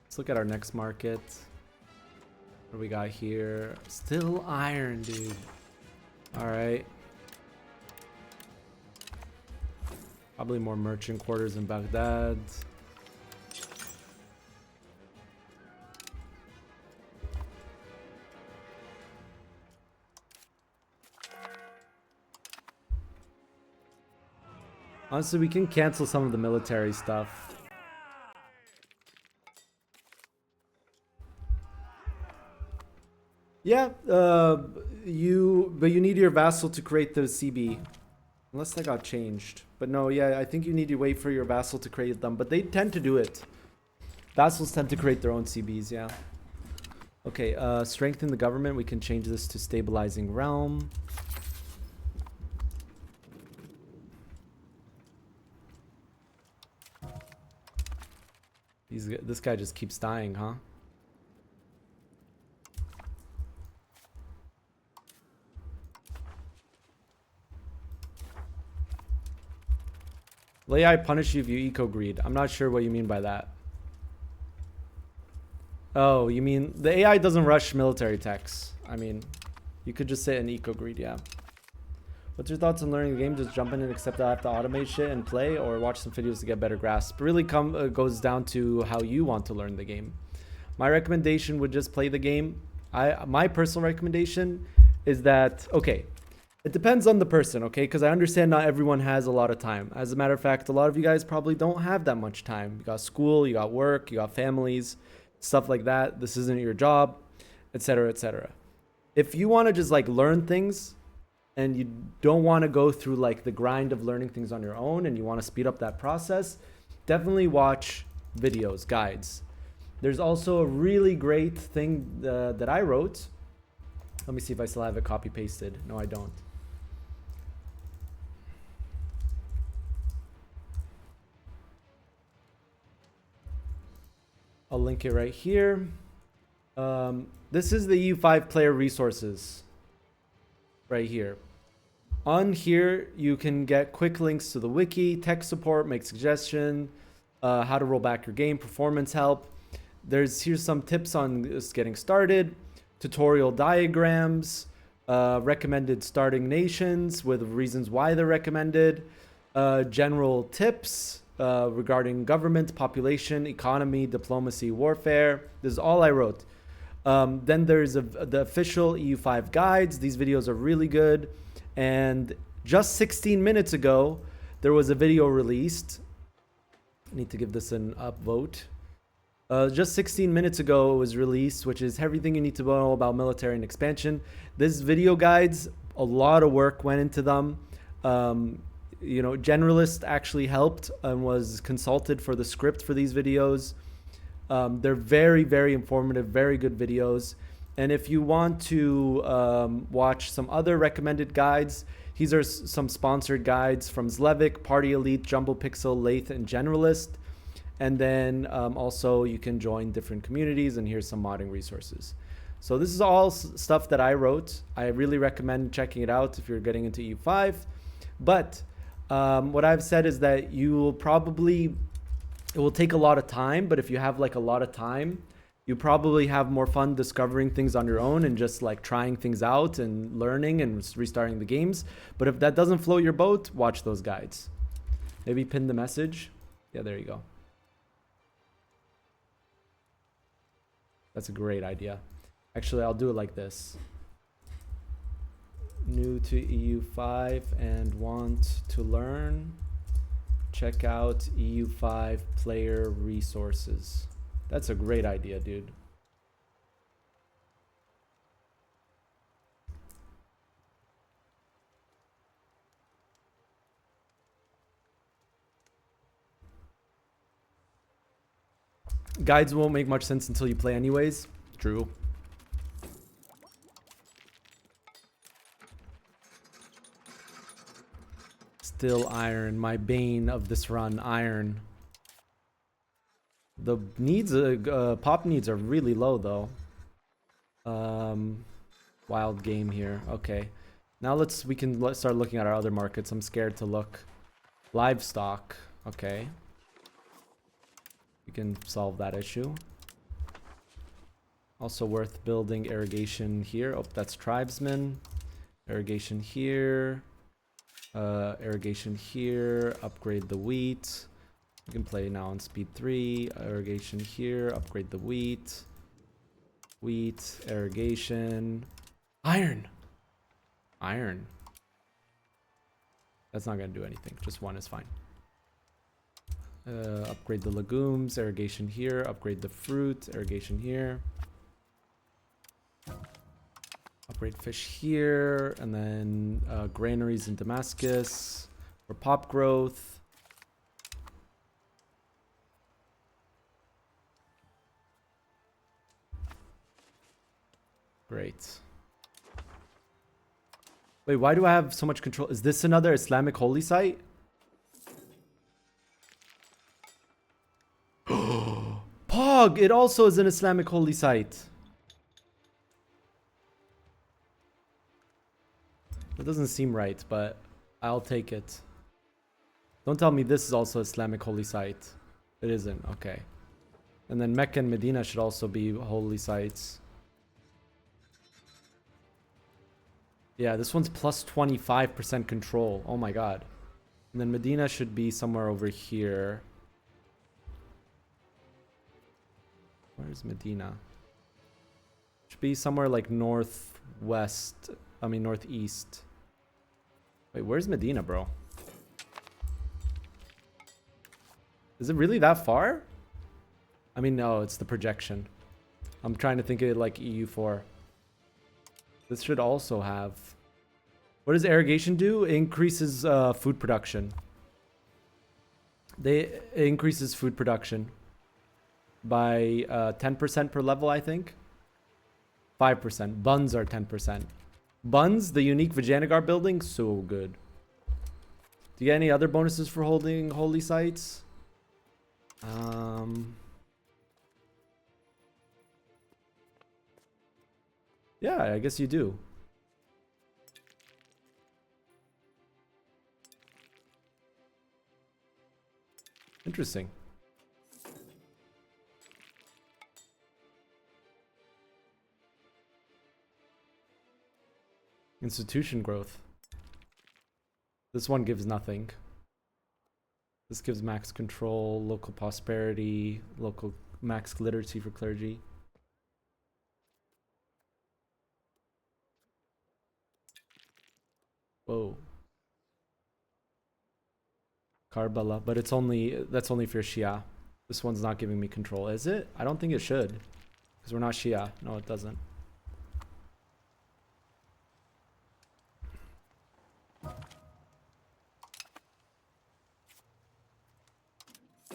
Let's look at our next market. What do we got here? Still iron, dude. All right. Probably more merchant quarters in Baghdad. Honestly, we can cancel some of the military stuff. Yeah, but you need your vassal to create the CB. Unless that got changed. But no, yeah, I think you need to wait for your vassal to create them. But they tend to do it. Vassals tend to create their own CBs, yeah. Okay, strengthen the government. We can change this to stabilizing realm. This guy just keeps dying, huh? Will AI punish you if you eco-greed? I'm not sure what you mean by that. Oh, you mean the AI doesn't rush military techs. I mean, you could just say an eco-greed, yeah. What's your thoughts on learning the game? Just jump in and accept that I have to automate shit and play, or watch some videos to get better grasp? It really goes down to how you want to learn the game. My recommendation would just play the game. My personal recommendation is that, okay, it depends on the person, okay? Because I understand not everyone has a lot of time. As a matter of fact, a lot of you guys probably don't have that much time. You got school, you got work, you got families, stuff like that. This isn't your job, etc., etc. If you want to just like learn things and you don't want to go through like the grind of learning things on your own and you want to speed up that process, definitely watch videos, guides. There's also a really great thing that I wrote. Let me see if I still have it copy pasted. No, I don't. I'll link it right here. This is the EU5 Player Resources right here. On here, you can get quick links to the wiki, tech support, make suggestion, how to roll back your game, performance help. Here's some tips on just getting started, tutorial diagrams, recommended starting nations with reasons why they're recommended, general tips regarding government, population, economy, diplomacy, warfare. This is all I wrote. Then there's the official EU5 guides. These videos are really good. And just 16 minutes ago, there was a video released. I need to give this an upvote. Just 16 minutes ago, it was released, which is everything you need to know about military and expansion. This video guides, a lot of work went into them. You know, Generalist actually helped and was consulted for the script for these videos. They're very, very informative, very good videos. And if you want to watch some other recommended guides, these are some sponsored guides from Zlevik, Party Elite, Jumbo Pixel, Lathe, and Generalist. And then also you can join different communities, and here's some modding resources. So this is all stuff that I wrote. I really recommend checking it out if you're getting into EU5. But what I've said is that you will probably, it will take a lot of time, but if you have like a lot of time, you probably have more fun discovering things on your own and just like trying things out and learning and restarting the games. But if that doesn't float your boat, watch those guides. Maybe pin the message. Yeah, there you go. That's a great idea. Actually, I'll do it like this. New to EU5 and want to learn? Check out EU5 Player Resources. That's a great idea, dude. Guides won't make much sense until you play anyways. True. Still iron, my bane of this run, iron. The needs, pop needs are really low though. Wild game here. Okay. Now we can start looking at our other markets. I'm scared to look. Livestock. Okay. We can solve that issue. Also worth building irrigation here. Oh, that's tribesmen. Irrigation here. Irrigation here. Upgrade the wheat. We can play now on speed 3. Irrigation here. Upgrade the wheat. Wheat. Irrigation. Iron. Iron. That's not going to do anything. Just one is fine. Upgrade the legumes. Irrigation here. Upgrade the fruit. Irrigation here. Upgrade fish here. And then granaries in Damascus for pop growth. Great. Wait, why do I have so much control? Is this another Islamic holy site? Pog! It also is an Islamic holy site. That doesn't seem right, but I'll take it. Don't tell me this is also Islamic holy site. It isn't. Okay. And then Mecca and Medina should also be holy sites. Yeah, this one's plus 25% control. Oh my god. And then Medina should be somewhere over here. Where's Medina? Should be somewhere like northwest. I mean northeast. Wait, where's Medina, bro? Is it really that far? I mean, no, it's the projection. I'm trying to think of it like EU4. This should also have... What does irrigation do? It increases food production. It increases food production by 10% per level, I think. 5%. Buns are 10%. Buns, the unique Vijayanagar building, so good. Do you get any other bonuses for holding holy sites? Yeah, I guess you do. Interesting. Institution growth. This one gives nothing. This gives max control, local prosperity, local max literacy for clergy. Whoa. Karbala, but it's only, that's only for Shia. This one's not giving me control, is it? I don't think it should, because we're not Shia. No, it doesn't.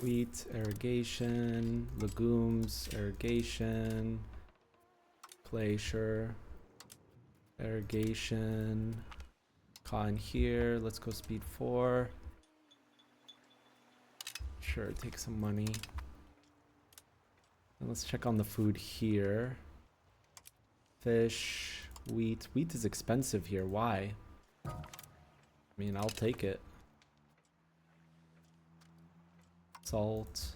Wheat, irrigation, legumes, irrigation, glacier, irrigation, cotton here. Let's go speed 4. Sure, take some money. And let's check on the food here. Fish, wheat. Wheat is expensive here. Why? I mean, I'll take it. Salt,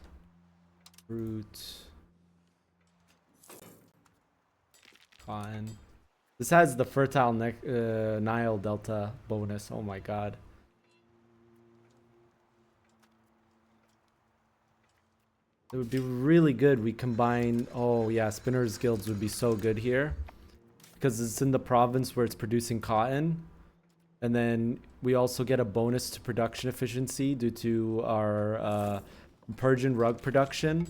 fruit, cotton. This has the fertile Nile Delta bonus. Oh my god. It would be really good we combine. Oh yeah, Spinners Guilds would be so good here, because it's in the province where it's producing cotton. And then we also get a bonus to production efficiency due to our Persian rug production.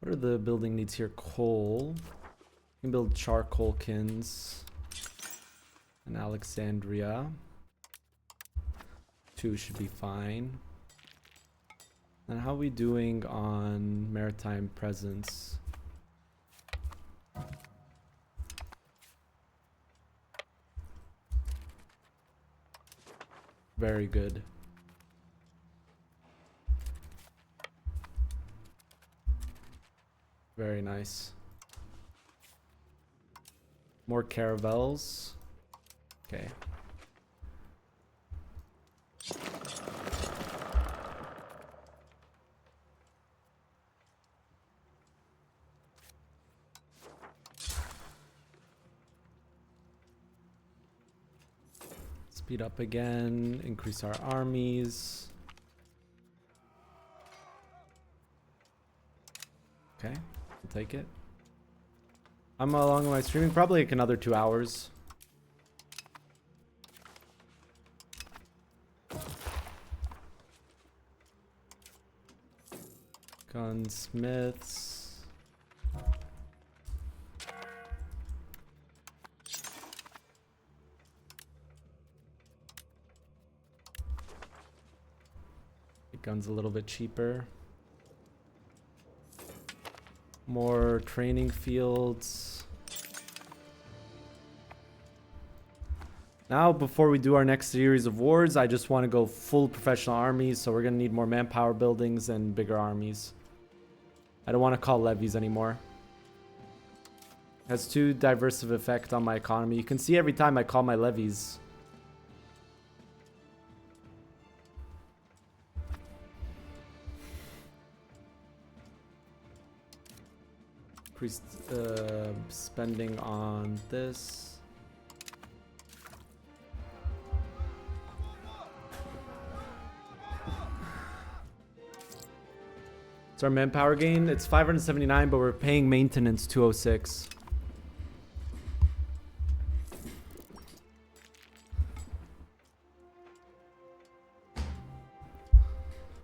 What are the building needs here? Coal. You can build charcoal kilns in Alexandria. 2 should be fine. And how are we doing on maritime presence? Very good. Very nice. More caravels. Okay. Speed up again, increase our armies. Okay, I'll take it. I'm along my streaming, probably like another 2 hours. Gunsmiths. Guns a little bit cheaper. More training fields. Now, before we do our next series of wars, I just want to go full professional armies, so we're going to need more manpower buildings and bigger armies. I don't want to call levies anymore. It has too diverse of effect on my economy. You can see every time I call my levies. Increased spending on this. It's our manpower gain. It's 579, but we're paying maintenance 206.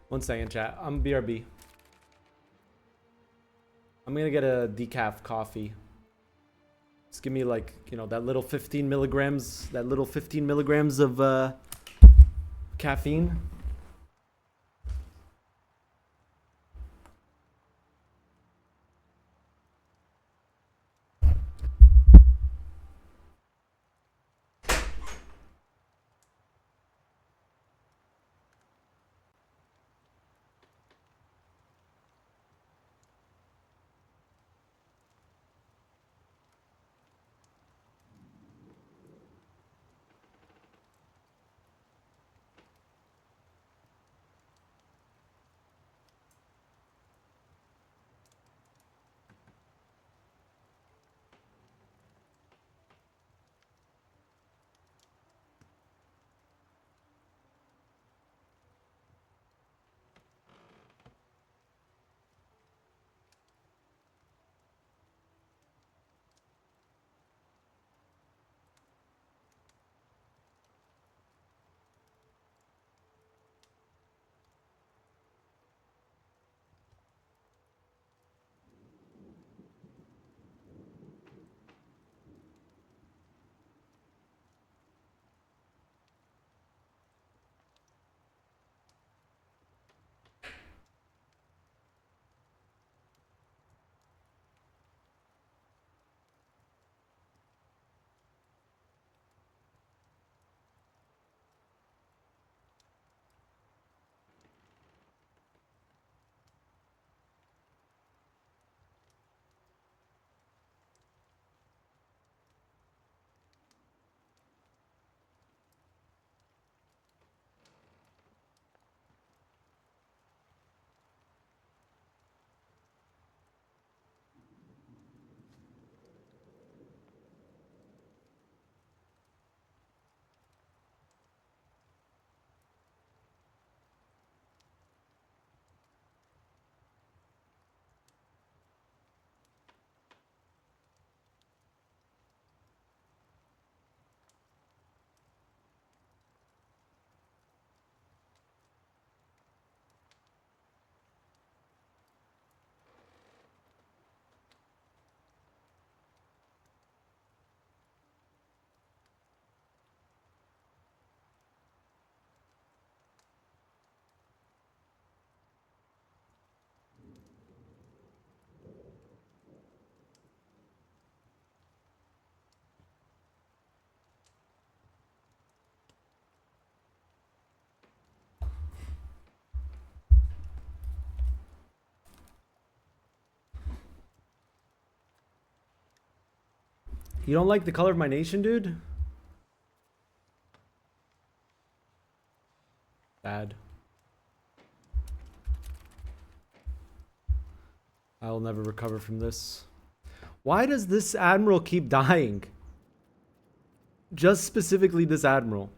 One second, chat. I'm BRB. I'm gonna get a decaf coffee. Just give me like, you know, that little 15 milligrams, of caffeine. You don't like the color of my nation, dude? Bad. I will never recover from this. Why does this admiral keep dying? Just specifically this admiral.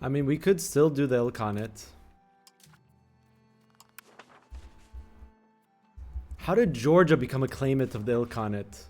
I mean, we could still do the Ilkhanate. How did Georgia become a claimant of the Ilkhanate?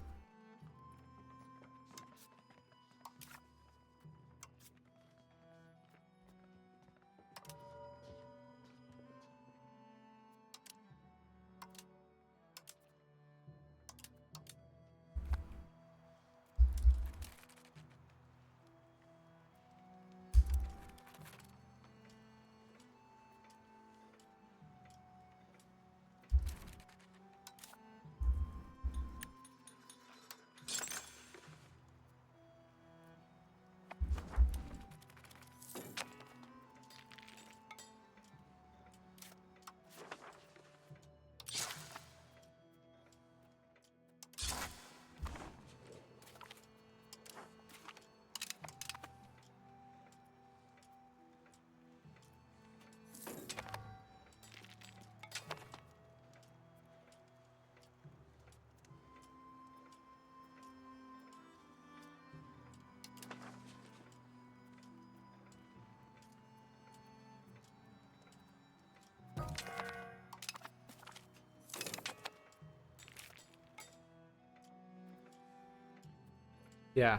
Yeah.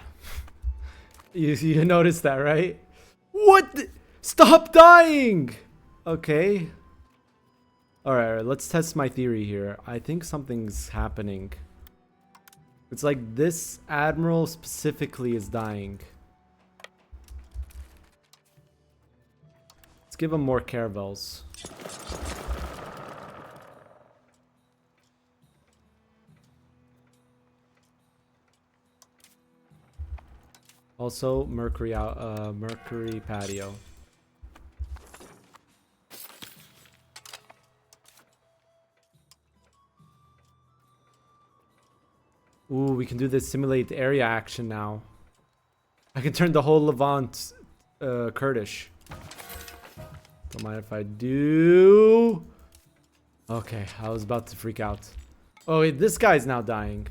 You noticed that, right? What? Stop dying! Okay. Alright, let's test my theory here. I think something's happening. It's like this admiral specifically is dying. Let's give him more caravels. Also, Mercury patio. Ooh, we can do this simulate area action now. I can turn the whole Levant Kurdish. Don't mind if I do. Okay, I was about to freak out. Oh, wait, this guy's now dying.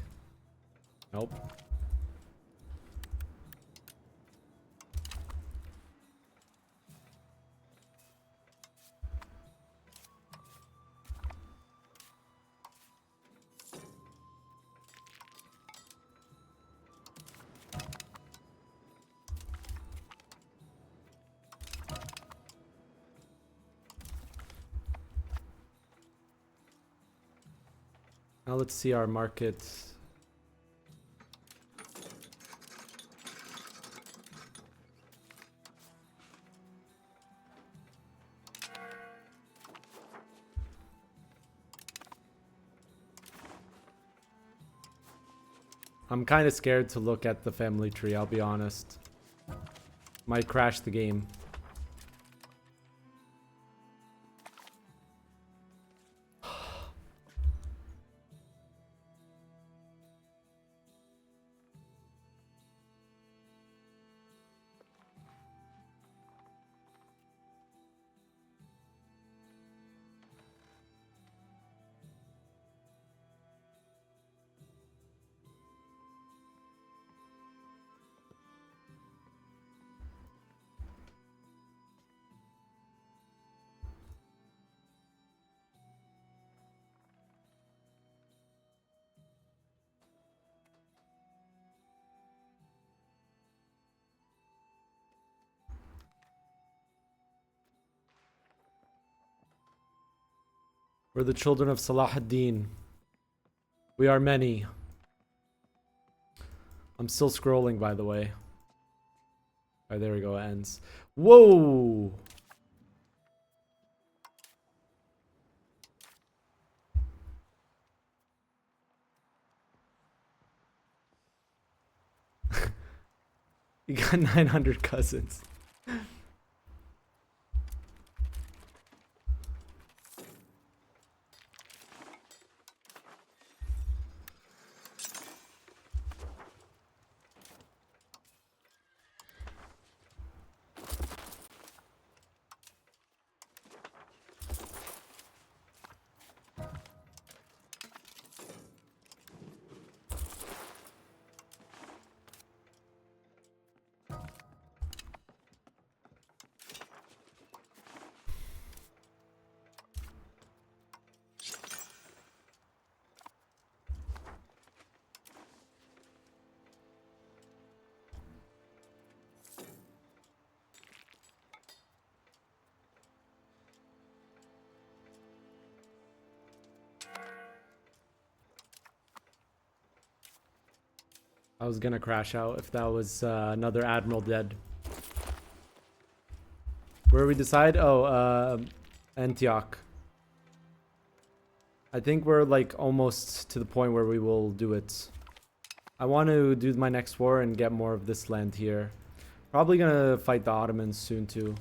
Nope. Now let's see our market. I'm kind of scared to look at the family tree, I'll be honest. Might crash the game. We're the children of Salah ad-Din. We are many. I'm still scrolling, by the way. Alright, there we go. It ends. Whoa! You got 900 cousins. I was gonna crash out if that was another admiral dead. Where we decide? Oh, Antioch. I think we're like almost to the point where we will do it. I want to do my next war and get more of this land here. Probably gonna fight the Ottomans soon too.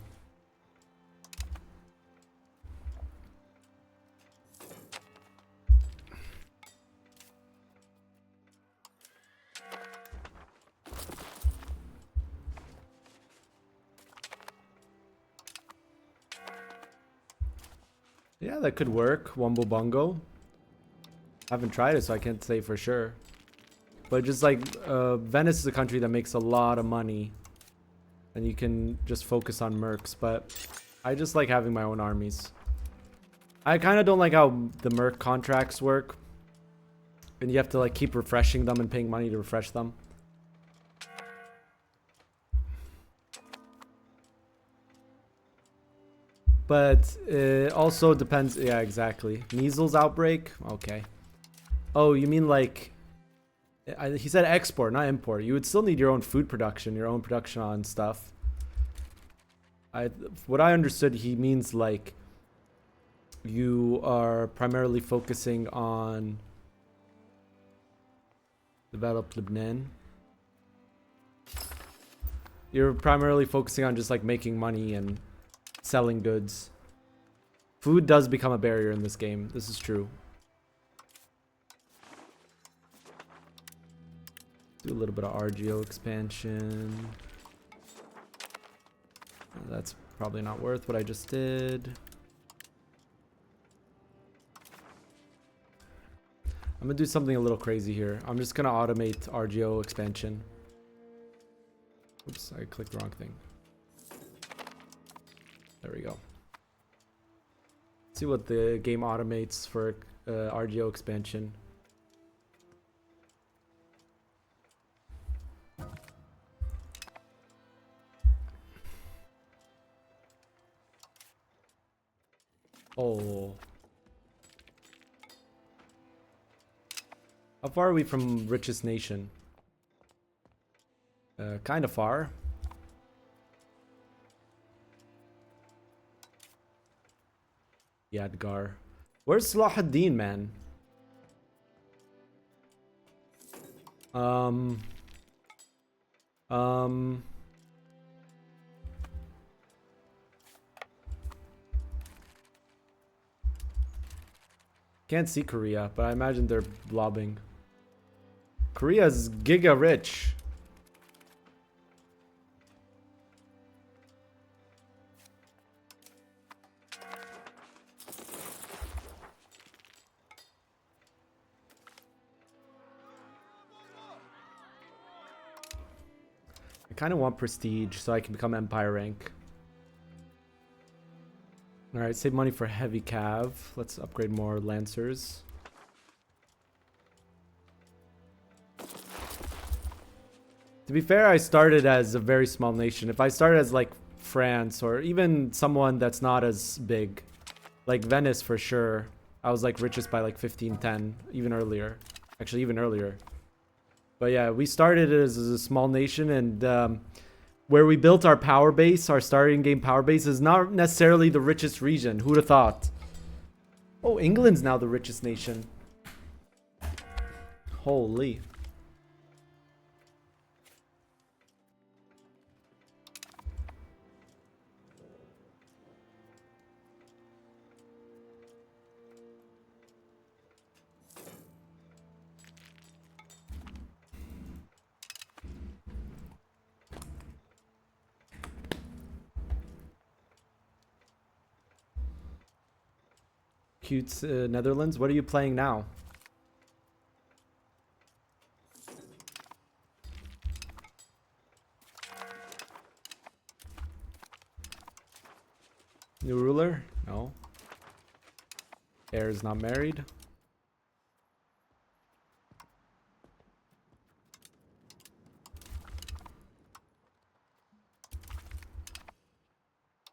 Yeah, that could work. Wumbo Bungo. Haven't tried it, so I can't say for sure. But just like Venice is a country that makes a lot of money, and you can just focus on mercs. But I just like having my own armies. I kind of don't like how the merc contracts work, and you have to like keep refreshing them and paying money to refresh them. But it also depends. Yeah, exactly. Measles outbreak. Okay. Oh, you mean like... he said export, not import. You would still need your own food production, your own production on stuff. What I understood, he means like you are primarily focusing on develop Lebanon. You're primarily focusing on just like making money and selling goods. Food does become a barrier in this game. This is true. Do a little bit of RGO expansion. That's probably not worth what I just did. I'm gonna do something a little crazy here. I'm just gonna automate RGO expansion. Oops, I clicked the wrong thing. There we go. Let's see what the game automates for RGO expansion. Oh. How far are we from richest nation? Kind of far. Yadgar. Where's Salah ad-Din, man? Can't see Korea, but I imagine they're blobbing. Korea's giga rich. I kind of want prestige so I can become empire rank. Alright, save money for heavy cav. Let's upgrade more lancers. To be fair, I started as a very small nation. If I started as like France or even someone that's not as big, like Venice for sure, I was like richest by like 1510, even earlier. Actually, even earlier. But yeah, we started as a small nation, and where we built our power base, our starting game power base, is not necessarily the richest region. Who'd have thought? Oh, England's now the richest nation. Holy. Cute Netherlands. What are you playing now? New ruler? No. Heir is not married.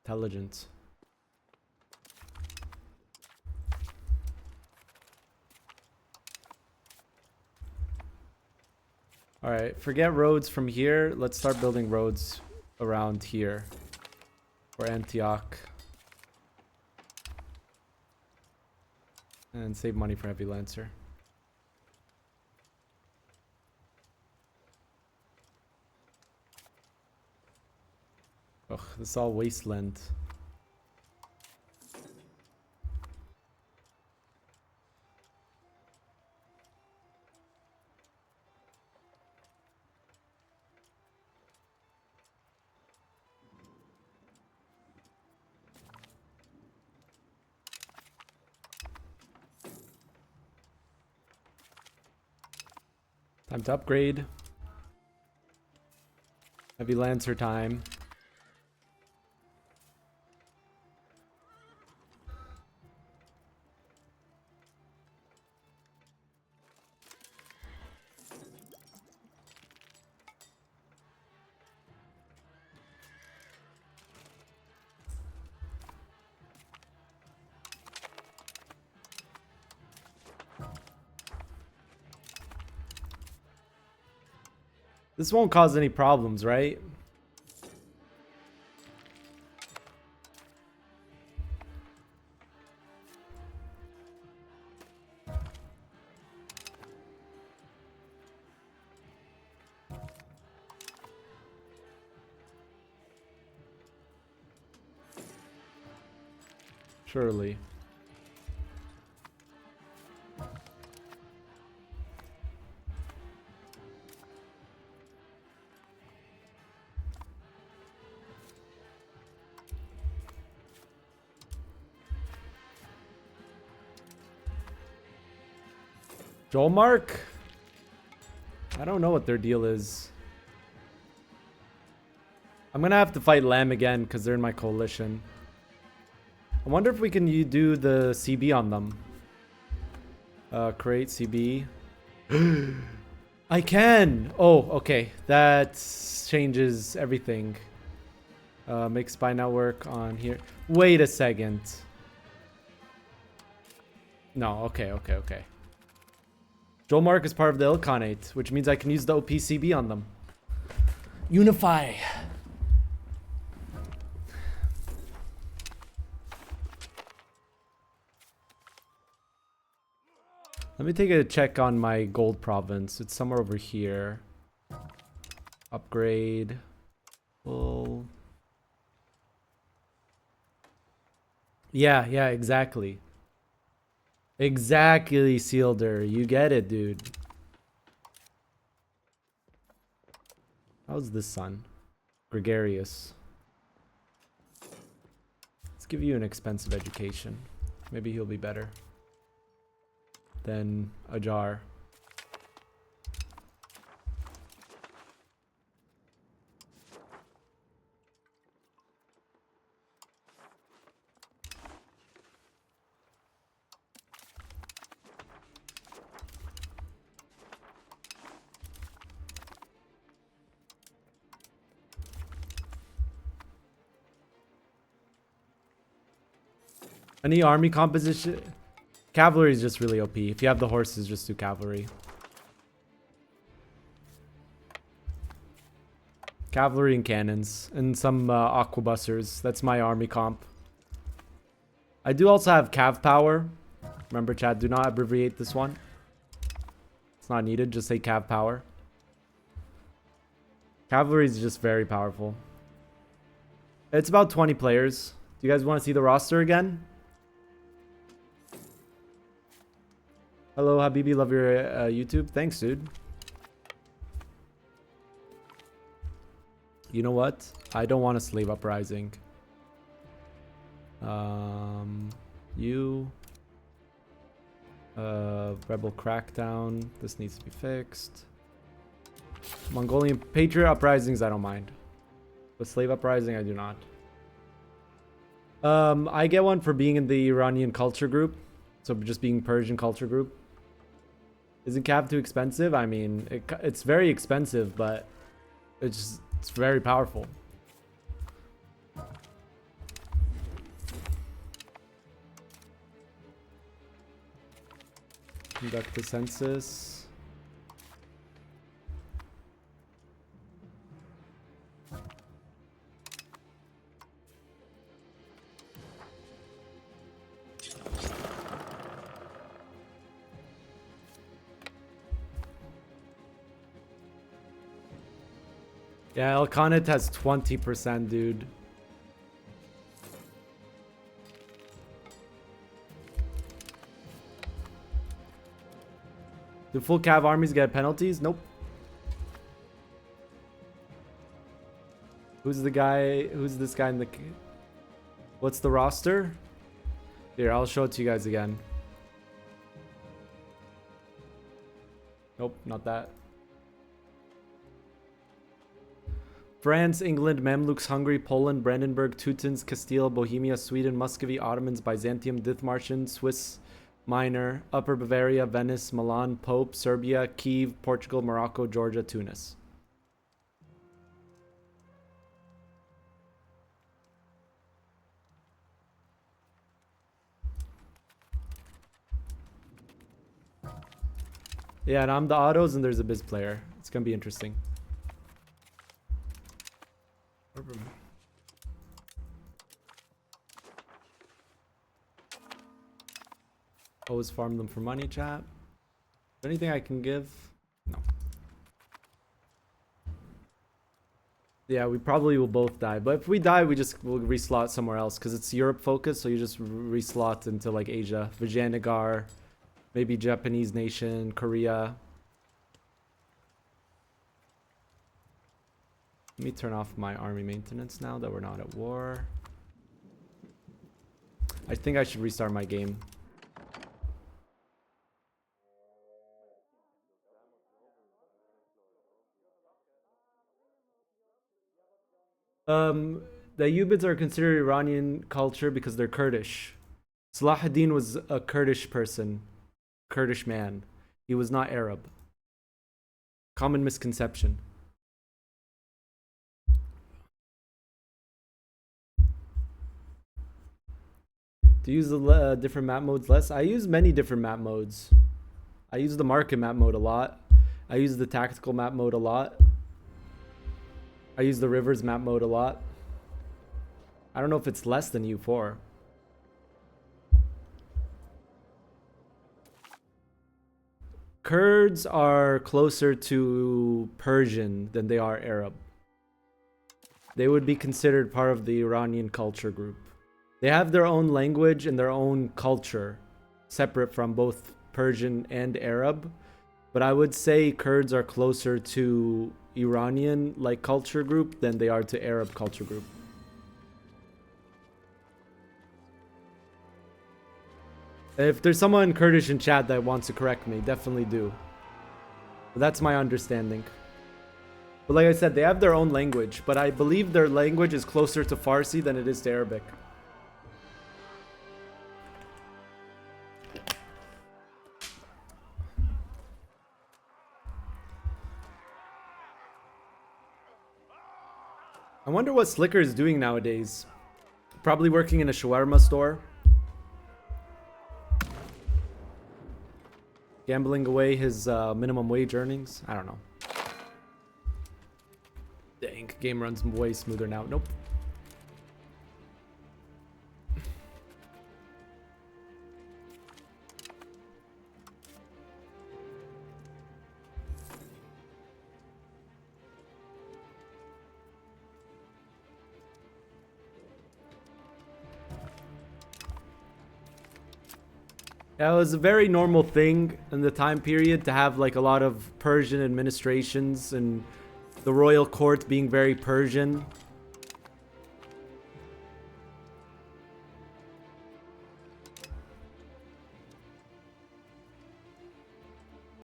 Intelligent. Alright, forget roads from here. Let's start building roads around here. For Antioch. And save money for Heavy Lancer. Ugh, this is all wasteland. Time to upgrade. Heavy Lancer time. This won't cause any problems, right? Surely. Joel Mark? I don't know what their deal is. I'm gonna have to fight Lamb again because they're in my coalition. I wonder if we can do the CB on them. Create CB. I can! Oh, okay. That changes everything. Make spy network on here. Wait a second. No, okay. Joel Mark is part of the Ilkhanate, which means I can use the OPCB on them. Unify. Let me take a check on my gold province. It's somewhere over here. Upgrade. Full. Yeah, exactly. Exactly, Sealder. You get it, dude. How's this son? Gregarious. Let's give you an expensive education. Maybe he'll be better than Ajar. Any army composition? Cavalry is just really OP. If you have the horses, just do cavalry. Cavalry and cannons. And some aquabusters. That's my army comp. I do also have cav power. Remember, chat, do not abbreviate this one. It's not needed. Just say cav power. Cavalry is just very powerful. It's about 20 players. Do you guys want to see the roster again? Hello, Habibi. Love your YouTube. Thanks, dude. You know what? I don't want a slave uprising. Rebel crackdown. This needs to be fixed. Mongolian patriot uprisings, I don't mind. But slave uprising, I do not. I get one for being in the Iranian culture group. So just being Persian culture group. Isn't cav too expensive? I mean, it's very expensive, but it's very powerful. Conduct the census. Yeah, El Khanate has 20%, dude. Do full cav armies get penalties? Nope. Who's the guy? Who's this guy in the... What's the roster? Here, I'll show it to you guys again. Nope, not that. France, England, Mamluks, Hungary, Poland, Brandenburg, Teutons, Castile, Bohemia, Sweden, Muscovy, Ottomans, Byzantium, Dithmarschen, Swiss Minor, Upper Bavaria, Venice, Milan, Pope, Serbia, Kiev, Portugal, Morocco, Georgia, Tunis. Yeah, and I'm the autos and there's a biz player. It's gonna be interesting. Always farm them for money, chat. Anything I can give? No. Yeah, we probably will both die. But if we die, we just will reslot somewhere else. Because it's Europe focused, so you just reslot into like Asia. Vijayanagar, maybe Japanese nation, Korea. Let me turn off my army maintenance now that we're not at war. I think I should restart my game. The Ayyubids are considered Iranian culture because they're Kurdish. Salah ad-Din was a Kurdish person. Kurdish man. He was not Arab. Common misconception. To use the different map modes less? I use many different map modes. I use the market map mode a lot. I use the tactical map mode a lot. I use the rivers map mode a lot. I don't know if it's less than EU4. Kurds are closer to Persian than they are Arab. They would be considered part of the Iranian culture group. They have their own language and their own culture, separate from both Persian and Arab. But I would say Kurds are closer to Iranian like culture group than they are to Arab culture group. If there's someone Kurdish in chat that wants to correct me, definitely do. But that's my understanding. But like I said, they have their own language, but I believe their language is closer to Farsi than it is to Arabic. I wonder what Slicker is doing nowadays. Probably working in a shawarma store. Gambling away his minimum wage earnings. I don't know. Dang, game runs way smoother now. Nope. It was a very normal thing in the time period to have like a lot of Persian administrations and the royal court being very Persian.